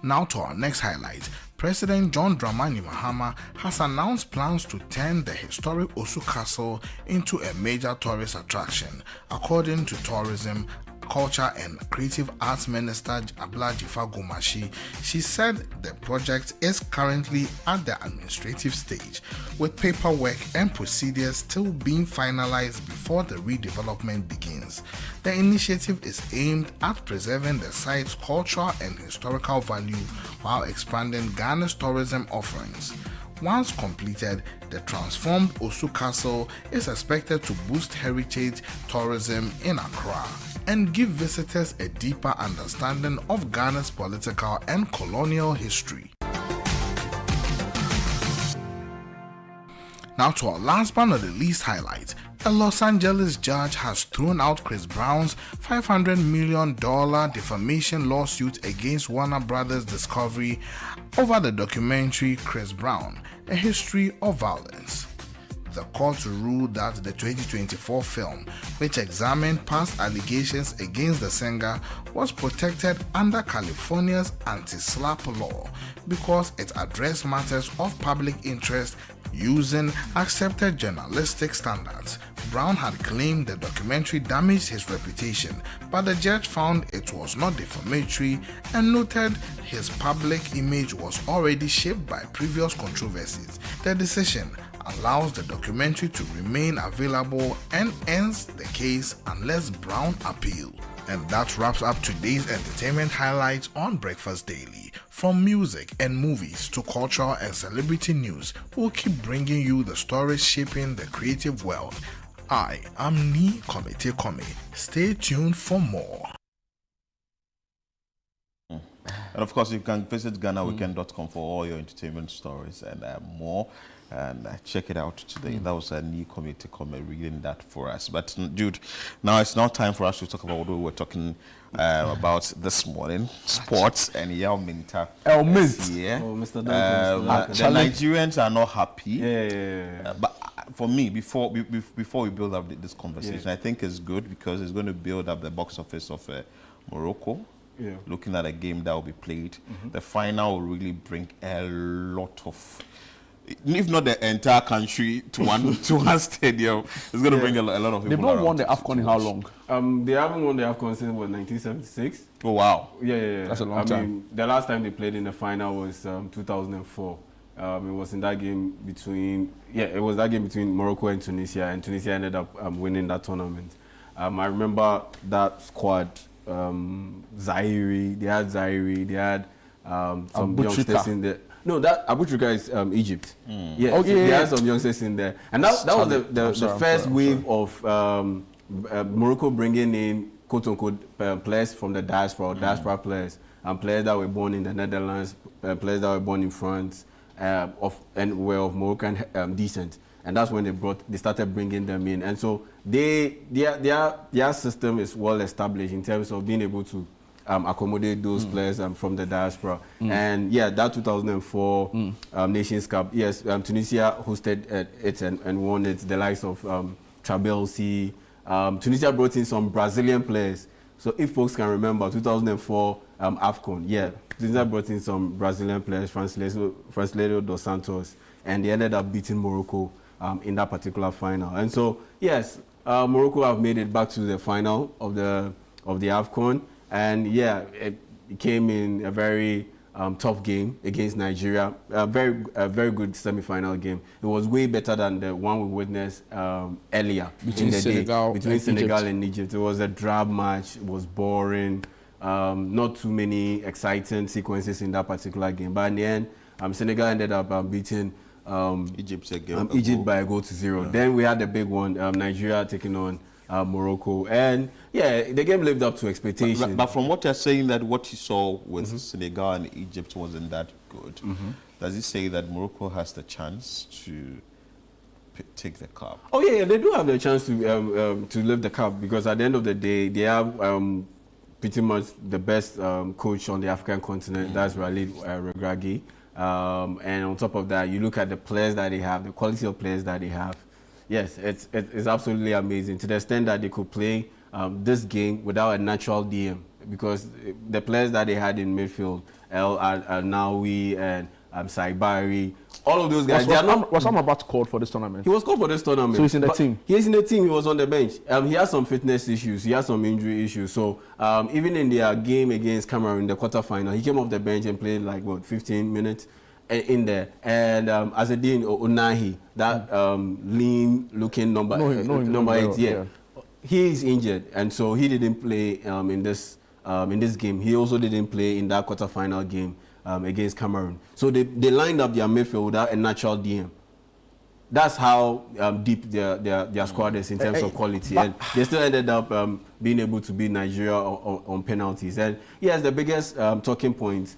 Now to our next highlight. President John Dramani Mahama has announced plans to turn the historic Osu Castle into a major tourist attraction, according to Tourism, Culture and Creative Arts Minister Abla Jifa Gumashi. She said the project is currently at the administrative stage, with paperwork and procedures still being finalized before the redevelopment begins. The initiative is aimed at preserving the site's cultural and historical value while expanding Ghana's tourism offerings. Once completed, the transformed Osu Castle is expected to boost heritage tourism in Accra and give visitors a deeper understanding of Ghana's political and colonial history. Now to our last but not the least highlight. A Los Angeles judge has thrown out Chris Brown's $500 million defamation lawsuit against Warner Brothers Discovery over the documentary Chris Brown, A History of Violence. The court ruled that the 2024 film, which examined past allegations against the singer, was protected under California's anti-SLAPP law because it addressed matters of public interest using accepted journalistic standards. Brown had claimed the documentary damaged his reputation, but the judge found it was not defamatory and noted his public image was already shaped by previous controversies. The decision allows the documentary to remain available and ends the case unless Brown appeals. And that wraps up today's entertainment highlights on Breakfast Daily. From music and movies to cultural and celebrity news, we'll keep bringing you the stories shaping the creative world. I am Ni Komete Kome. Stay tuned for more. And of course, you can visit GhanaWeekend.com for all your entertainment stories and more. And check it out today. That was a new committee reading that for us. But Jude, now it's now time for us to talk about what we were talking about this morning: sports and Yao Minta. El Mint. Yeah. Oh, Mr. The Nigerians are not happy. Yeah. But for me, before we build up this conversation, I think it's good because it's going to build up the box office of Morocco. Yeah. Looking at a game that will be played, the final will really bring a lot of, if not the entire country to one stadium, it's going to bring a lot of people. They've not won the AFCON in how long? They haven't won the AFCON since 1976. Oh wow! Yeah. That's a long time. I mean, the last time they played in the final was 2004. It was in that game between Morocco and Tunisia ended up winning that tournament. I remember that squad. Zaire, they had some youngsters in there. No, that Abutrika is Egypt. Yeah, they had some youngsters in there, and that was the first wave of Morocco bringing in quote-unquote players from the diaspora players, and players that were born in the Netherlands, players that were born in France, and were of Moroccan descent. And that's when they started bringing them in, and so their system is well established in terms of being able to accommodate those players from the diaspora. And that 2004 Nations Cup, yes, Tunisia hosted it and won it. The likes of Trabelsi. Tunisia brought in some Brazilian players. So if folks can remember, 2004 AFCON, Tunisia brought in some Brazilian players, Francisco dos Santos, and they ended up beating Morocco in that particular final. And so, yes, Morocco have made it back to the final of the AFCON, and it came in a very tough game against Nigeria. A very good semi-final game. It was way better than the one we witnessed earlier between Senegal and Egypt. It was a drab match. It was boring. Not too many exciting sequences in that particular game. But in the end, Senegal ended up beating Egypt by a goal to 0. Yeah. Then we had the big one, Nigeria taking on Morocco, and the game lived up to expectations. But from what you're saying, that what you saw with Senegal and Egypt wasn't that good, does it say that Morocco has the chance to take the cup? Oh yeah, they do have the chance to lift the cup, because at the end of the day, they have pretty much the best coach on the African continent. That's Walid Regragui. And on top of that, you look at the players that they have, the quality of players that they have. Yes, it's absolutely amazing, to the extent that they could play this game without a natural DM. because the players that they had in midfield, El Nawi and Saibari, all of those guys. Was Amrabat called for this tournament? He was called for this tournament. So he's in the team? He's in the team. He was on the bench. He has some fitness issues. He has some injury issues. So even in their game against Cameroon, the quarterfinal, he came off the bench and played like, 15 minutes in there. And Azedine Unahi, that lean-looking number 8, yeah. He is injured, and so he didn't play in this game. He also didn't play in that quarterfinal game against Cameroon. So they lined up their midfield without a natural DM. That's how deep their squad is in terms of quality, and they still ended up being able to beat Nigeria on penalties. And yes, the biggest talking point,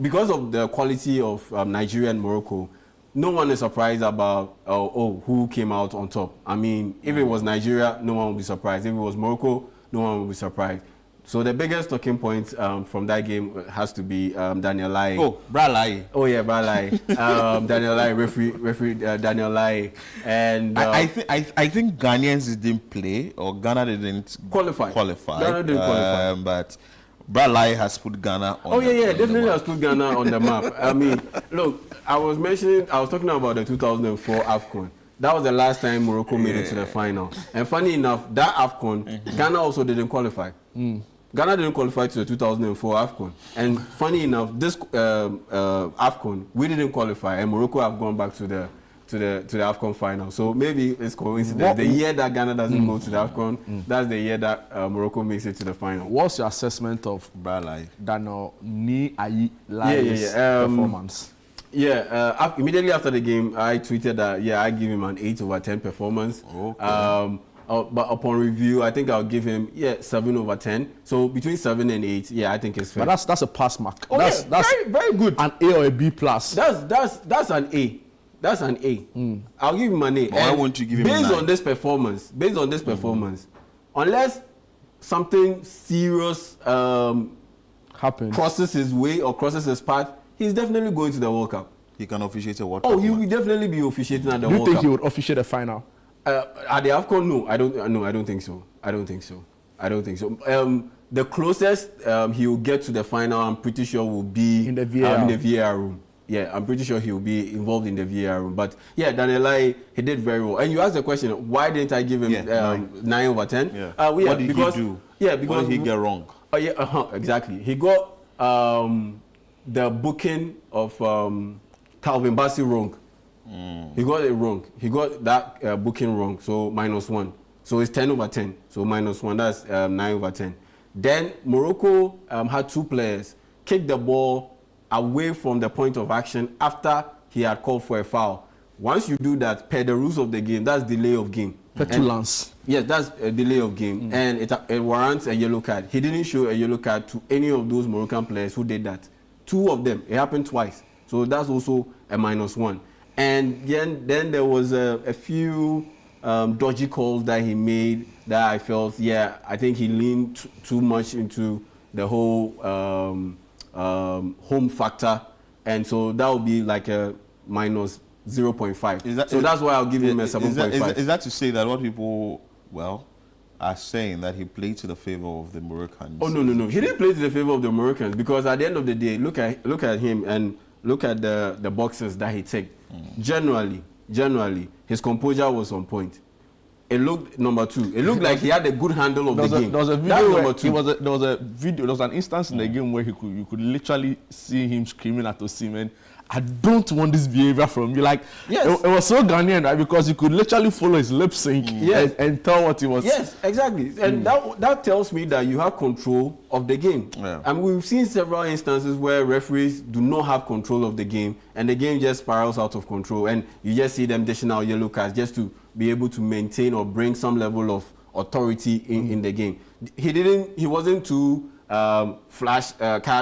because of the quality of Nigeria and Morocco, no one is surprised about who came out on top. I mean, if it was Nigeria, no one would be surprised. If it was Morocco, no one would be surprised. So the biggest talking point from that game has to be Daniel Lai. Oh, Bra Lai. Oh yeah, Bra Lai. Daniel Lai, referee Daniel Lai, and I think Ghanaians didn't play, or Ghana didn't qualify. Ghana didn't qualify, but Bra Lai has put Ghana on. Oh yeah, definitely has put Ghana on the map. I mean, look, I was talking about the 2004 AFCON. That was the last time Morocco made it to the final. And funny enough, that AFCON, Ghana also didn't qualify. Ghana didn't qualify to the 2004 AFCON. And funny enough, this AFCON, we didn't qualify, and Morocco have gone back to the AFCON final. So maybe it's coincidence. The year that Ghana doesn't go to the AFCON, that's the year that Morocco makes it to the final. What's your assessment of Daniel Lai's performance? Yeah, immediately after the game, I tweeted that, I give him an 8/10 performance. Okay. But upon review, I think I'll give him 7/10. So between 7 and 8, I think it's fair. But that's a pass mark. Oh, that's very, very good. An A or a B plus. That's an A. That's an A. I'll give him an A. Why won't you give him based a 9? on this performance, unless something serious happens, crosses his way or crosses his path, he's definitely going to the World Cup. He can officiate a World Cup. Oh, he will definitely be officiating at the World Cup. Do you think he would officiate the final? At the AFCON, no, I don't think so. I don't think so. The closest he will get to the final, I'm pretty sure, will be in the VAR room. Yeah, I'm pretty sure he will be involved in the VAR room. But Daniel Lai, he did very well. And you asked the question, why didn't I give him 9/10? Yeah. What did he do? Yeah, because what did he get wrong? Oh yeah, exactly. He got the booking of Calvin Bassey wrong. He got it wrong. He got that booking wrong, so -1. So it's 10/10. So -1, that's 9/10. Then Morocco had two players kick the ball away from the point of action after he had called for a foul. Once you do that, per the rules of the game, that's delay of game. Petulance. Yes, that's a delay of game, and it warrants a yellow card. He didn't show a yellow card to any of those Moroccan players who did that. Two of them. It happened twice. So that's also a -1. And then there was a few dodgy calls that he made that I felt, I think he leaned too much into the whole home factor. And so that would be like a -0.5. So that's why I'll give him a 7.5. Is that to say that what people, are saying that he played to the favor of the Moroccans? Oh, no. He didn't play to the favor of the Moroccans, because at the end of the day, look at him and look at the boxes that he took. Generally, his composure was on point. It looked, number two, it looked like he had a good handle of the game. There was a video, there was an instance in the game where you could literally see him screaming at Osimhen, I don't want this behavior from you. Like, it was so Ghanaian, right? Because you could literally follow his lip sync and tell what he was. Yes, exactly. And that tells me that you have control of the game. Yeah. And we've seen several instances where referees do not have control of the game, and the game just spirals out of control, and you just see them dishing out yellow cards just to be able to maintain or bring some level of authority in the game. He wasn't too card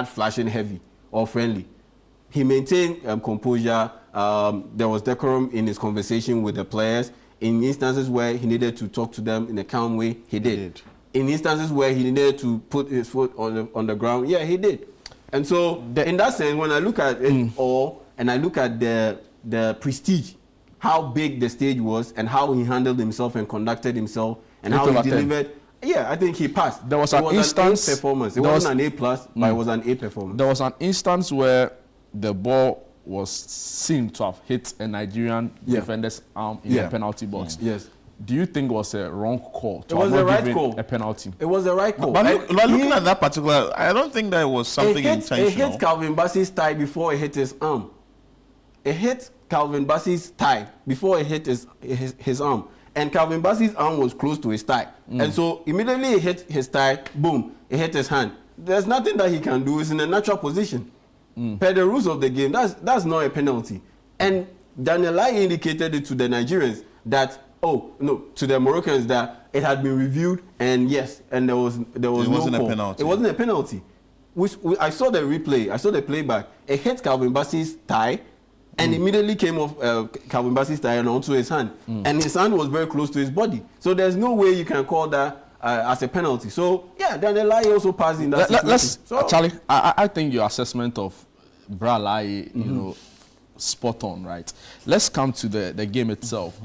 flashing heavy or friendly. He maintained composure. There was decorum in his conversation with the players. In instances where he needed to talk to them in a calm way, he did. In instances where he needed to put his foot on the ground, he did. And so, in that sense, when I look at it all, and I look at the prestige, how big the stage was, and how he handled himself and conducted himself, and how he delivered, Yeah, I think he passed. There was an instance. An A performance. It wasn't an A plus, but it was an A performance. There was an instance where the ball was seen to have hit a Nigerian defender's arm in the penalty box. Yes. Do you think it was a wrong call? It was the right call. A penalty. It was the right call. But looking at that particular, I don't think that was something intentional. It hit Calvin Bassey's thigh before it hit his arm. It hit Calvin Bassey's thigh before it hit his arm. And Calvin Bassey's arm was close to his thigh. And so immediately it hit his thigh, boom, it hit his hand. There's nothing that he can do. It's in a natural position. Per the rules of the game, that's not a penalty. And Daniel Lai indicated it to the Nigerians that, to the Moroccans, that it had been reviewed, and yes, and there was no wasn't call. A penalty. It wasn't a penalty. I saw the replay. I saw the playback. It hit Calvin Bassey's thigh, and immediately came off Calvin Bassey's thigh and onto his hand. And his hand was very close to his body. So there's no way you can call that as a penalty. So yeah, Daniel Lai also passed in that situation. Charlie, I think your assessment of Bra Lai, you know, spot on, right? Let's come to the game itself.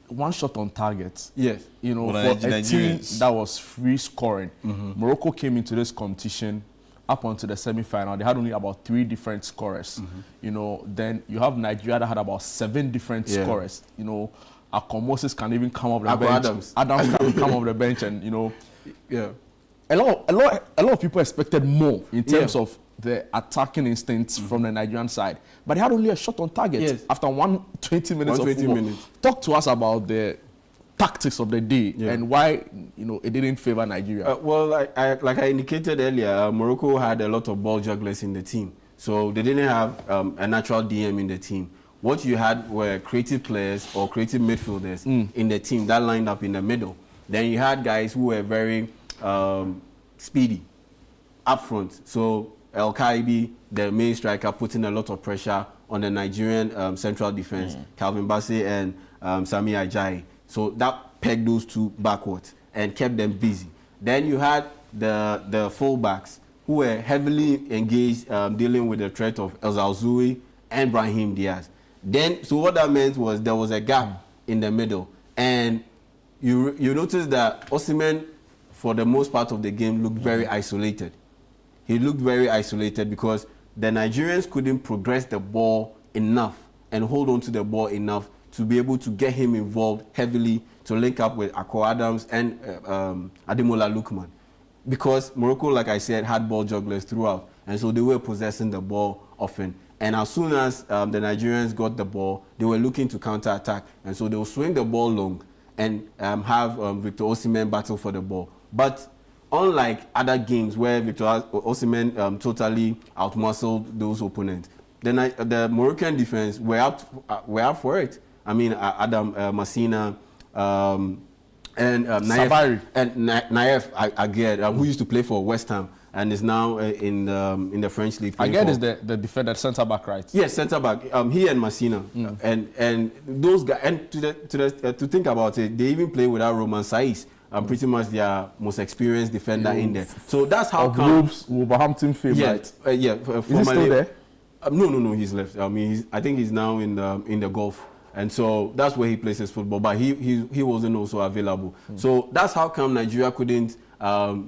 One shot on target. Yes. You know, for a team that was free scoring. Morocco came into this competition up onto the semi-final. They had only about 3 different scorers. You know, then you have Nigeria that had about 7 different scorers. You know, Akon Moses can even come off the bench. Adams can come off the bench, and you know, a lot of people expected more in terms of the attacking instincts from the Nigerian side, but they had only a shot on target after 120 minutes of football. Talk to us about the tactics of the day and why it didn't favor Nigeria. Well, like I indicated earlier, Morocco had a lot of ball jugglers in the team, so they didn't have a natural DM in the team. What you had were creative players or creative midfielders in the team that lined up in the middle. Then you had guys who were very speedy up front. So El Kaibi, the main striker, putting a lot of pressure on the Nigerian central defense, Calvin Bassey and Sami Ajayi. So that pegged those two backwards and kept them busy. Then you had the fullbacks who were heavily engaged dealing with the threat of El Zalzoui and Brahim Diaz. Then, so what that meant was there was a gap in the middle. And you notice that Osimhen, for the most part of the game, looked very isolated. He looked very isolated because the Nigerians couldn't progress the ball enough and hold on to the ball enough to be able to get him involved heavily to link up with Akon Adams and Ademola Lookman. Because Morocco, like I said, had ball jugglers throughout. And so they were possessing the ball often. And as soon as the Nigerians got the ball, they were looking to counter-attack. And so they would swing the ball long and have Victor Osimhen battle for the ball. But unlike other games where Victor Osimhen totally outmuscled those opponents, the Moroccan defense were up for it. I mean, Adam Masina and Naef Aguerd, who used to play for West Ham and is now in the French league. Aguerd is the defender, centre back, right? Yes, centre back. He and Masina, and those guys. And to think about it, they even play without Roman Saiz. Pretty much their most experienced defender in there. So that's how come Wolverhampton fame, right? Is he still there? No, he's left. I mean, I think he's now in the Gulf, and so that's where he plays his football. But he wasn't also available. So that's how come Nigeria couldn't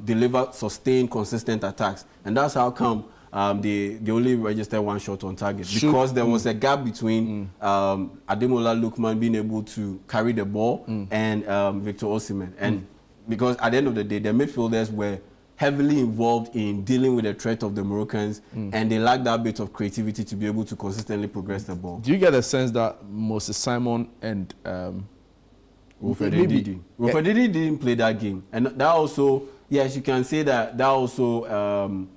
deliver sustained, consistent attacks, and that's how come they only registered 1 shot on target, because there was a gap between Ademola Lookman being able to carry the ball and Victor Osimhen. And because at the end of the day, the midfielders were heavily involved in dealing with the threat of the Moroccans, and they lacked that bit of creativity to be able to consistently progress the ball. Do you get a sense that Moses Simon and Wilfred Ndidi didn't play that game? And that also, yes, you can say that also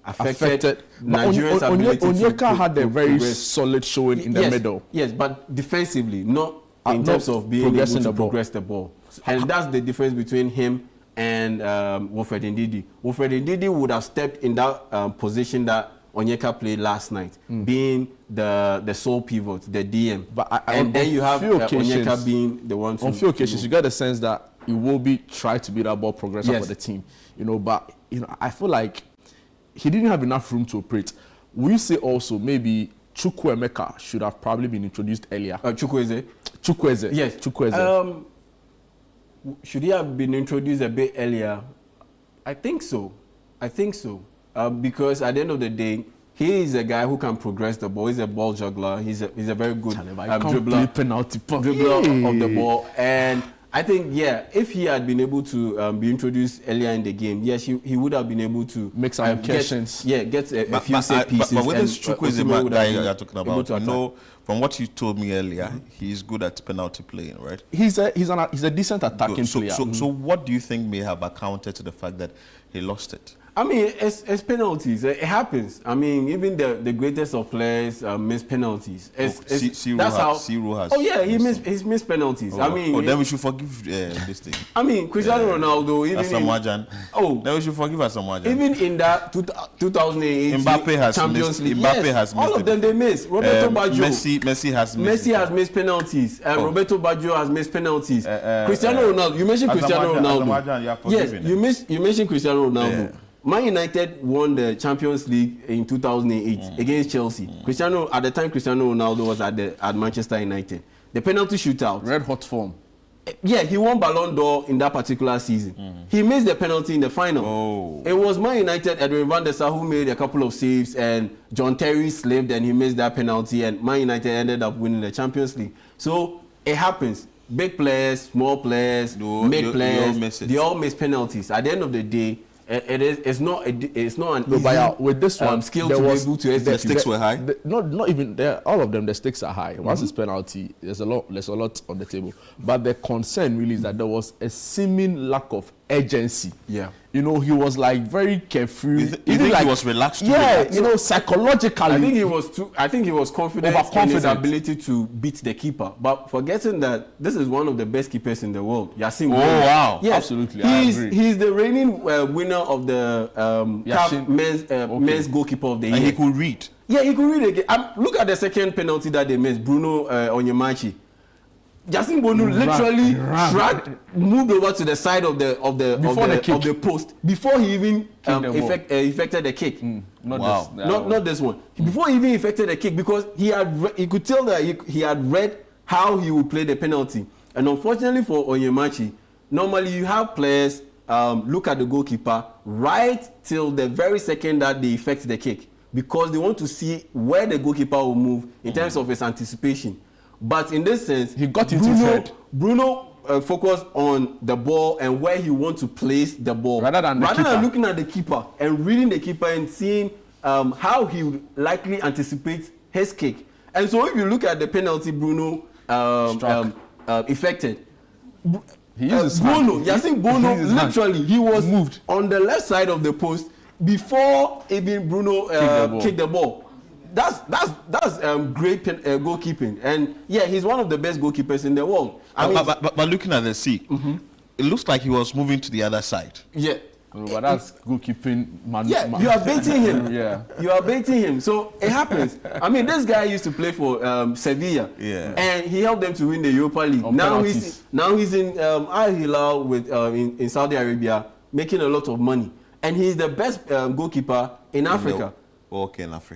affected Nigeria's ability Onyeka had a very solid showing in the middle. Yes, but defensively, not in terms of being able to progress the ball. And that's the difference between him and Wilfred Ndidi. Wilfred Ndidi would have stepped in that position that Onyeka played last night, being the sole pivot, the DM. And then you have Onyeka being the one to... On few occasions, you get the sense that he will try to be that ball progressor for the team. But I feel like he didn't have enough room to operate. Will you say also maybe Chukwuemeka should have probably been introduced earlier? Chukwueze? Chukwueze. Yes. Chukwueze. Should he have been introduced a bit earlier? I think so. Because at the end of the day, he is a guy who can progress the ball. He's a ball juggler. He's a very good dribbler of the ball. And I think, if he had been able to be introduced earlier in the game, yes, he would have been able to make some incursions. Get a few set pieces. But with this Chukwueze guy you're talking about, I know from what you told me earlier, he's good at penalty playing, right? He's a decent attacking player. So what do you think may have accounted to the fact that he lost it? I mean, it's penalties. It happens. I mean, even the greatest of players miss penalties. That's how. Oh yeah, he's missed penalties. Then we should forgive this thing. I mean, Cristiano Ronaldo, even Asamoah Gyan. Then we should forgive Asamoah Gyan. Even in that 2008 Mbappe has Champions League, missed. All of them they missed. Roberto Baggio. Messi has missed penalties. Roberto Baggio has missed penalties. Cristiano Ronaldo. You mentioned Cristiano Ronaldo. Yes, you mentioned Cristiano Ronaldo. Man United won the Champions League in 2008 against Chelsea. At the time, Cristiano Ronaldo was at Manchester United. The penalty shootout. Red hot form. Yeah, he won Ballon d'Or in that particular season. He missed the penalty in the final. It was Man United, Edwin van der Sar, who made a couple of saves, and John Terry slipped and he missed that penalty, and Man United ended up winning the Champions League. So it happens. Big players, small players, mid players, they all miss penalties. At the end of the day, it's not an easy with this one skill to be able to execute. The stakes were high. Not even there. All of them, the stakes are high. Once it's penalty, there's a lot on the table. But the concern really is that there was a seeming lack of urgency. Yeah. He was like very carefree. You think he was relaxed? Psychologically. I think he was confident in his ability to beat the keeper. But forgetting that this is one of the best keepers in the world, Yacine Bonu. Oh wow! Yes, absolutely. He's the reigning winner of the CAF men's goalkeeper of the year. And he could read. Yeah, he could read again. Look at the second penalty that they missed. Bruno Onyemachi. Yacine Bonu literally moved over to the side of the post before he even effected the kick. Not this one. Before he even effected the kick, because he could tell that he had read how he would play the penalty. And unfortunately for Onyemachi, normally you have players look at the goalkeeper right till the very second that they effect the kick, because they want to see where the goalkeeper will move in terms of his anticipation. But in this sense, he got into his head. Bruno focused on the ball and where he wants to place the ball, rather than looking at the keeper and reading the keeper and seeing how he would likely anticipate his kick. And so, if you look at the penalty Bruno effected, Yacine Bonu literally he was moved on the left side of the post before even Bruno kicked the ball. That's great goalkeeping, and he's one of the best goalkeepers in the world. But looking at the C, it looks like he was moving to the other side. Yeah. But that's goalkeeping, man. You are baiting him. You are baiting him. So it happens. I mean, this guy used to play for Sevilla, and he helped them to win the Europa League. Now he's in Al Hilal in Saudi Arabia, making a lot of money, and he's the best goalkeeper in Africa.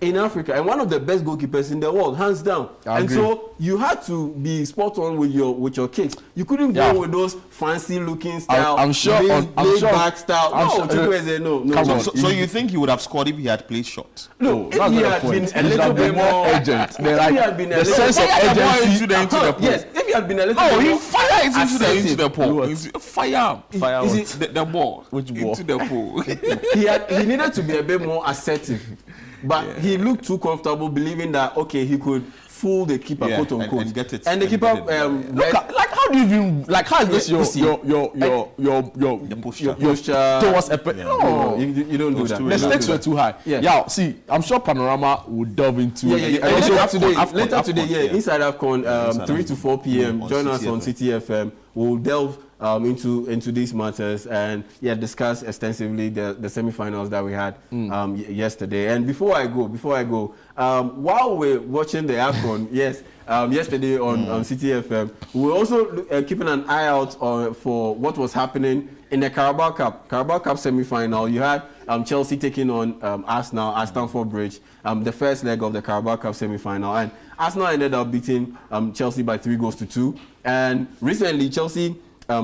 In Africa, and one of the best goalkeepers in the world, hands down. And so you had to be spot on with your kicks. You couldn't go with those fancy looking style. I'm sure. Back style. No. So you think he would have scored if he had played short? No, if he had been a little bit more urgent. If he had been a little sense of urgency. Yes, if he had been a little bit more. No, he fire it into the pool. Fire the ball. Which ball? Into the pool. He needed to be a bit more assertive. But he looked too comfortable, believing that he could fool the keeper, quote unquote, and get it. And the keeper, how do you even how is this your posture towards a no, you don't do that. The stakes were too high. Yeah, see, I'm sure Panorama would delve into later today, inside AFCON, 3 to 4 p.m. Join us on City FM. We'll delve into these matters and discuss extensively the semi-finals that we had yesterday. And before I go, while we're watching the AFCON, yesterday on City FM, we were also keeping an eye out for what was happening in the Carabao Cup semi-final. You had Chelsea taking on Arsenal at Stamford Bridge, the first leg of the Carabao Cup semi-final, and Arsenal ended up beating Chelsea by 3-2. And recently, Chelsea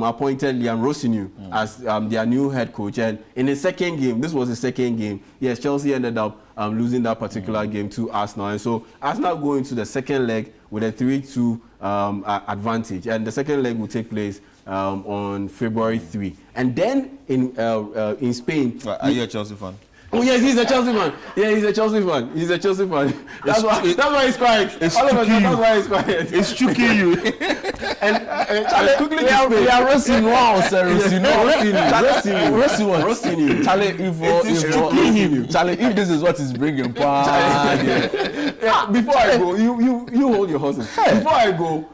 appointed Liam Rossiniu as their new head coach. And in the second game, this was the second game, yes, Chelsea ended up losing that particular game to Arsenal. And so Arsenal go into the second leg with a 3-2 advantage. And the second leg will take place on February 3. And then in Spain... Are you a Chelsea fan? Oh yes, he's a Chelsea fan. Yeah, he's a Chelsea fan. He's a Chelsea fan. That's why he's quiet. It's all of us, that's why he's quiet. It's choking you. And quickly we are roasting now, sir. Roasting. Charlie, if this is what is bringing before I go, you hold your horses. Before I go,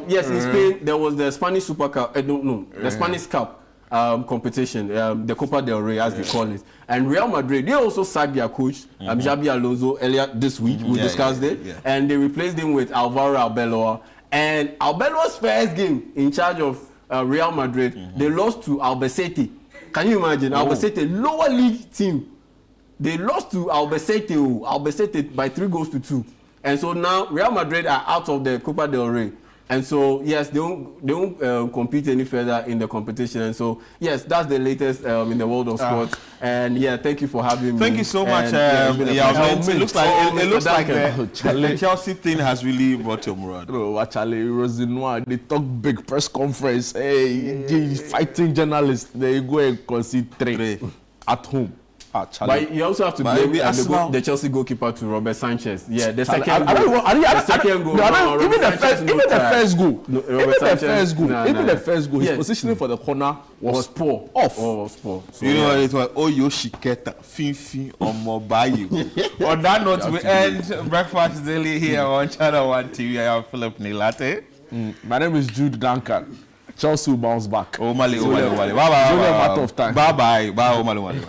yes, in Spain there was the Spanish Super Cup. The Spanish Cup. Competition, the Copa del Rey as they call it, and Real Madrid, they also sacked their coach, Xabi Alonso, earlier this week. We discussed it, and they replaced him with Alvaro Arbeloa. And Arbeloa's first game in charge of Real Madrid, they lost to Albacete. Can you imagine? Albacete, lower league team, they lost to Albacete by 3-2. And so now Real Madrid are out of the Copa del Rey. And so, yes, they won't compete any further in the competition. And so, yes, that's the latest in the world of sports. And yeah, thank you for having me. Thank you so much. It looks like the Chelsea thing has really brought your morale. Bro, Charlie Rosinoir, they talk big press conference. Hey, fighting journalists, they go and concede 3 at home. But you also have to blame the Chelsea goalkeeper to Robert Sanchez. Yeah, the second goal, his positioning for the corner was poor. So, you know, it was Yoshiketa, Fifi, or Mobayu. On that note, we end Breakfast Daily here on Channel 1 TV. I am Philip Nilate. My name is Jude Duncan. Chelsea will bounce back. Bye-bye. Bye-bye. Bye, Omali.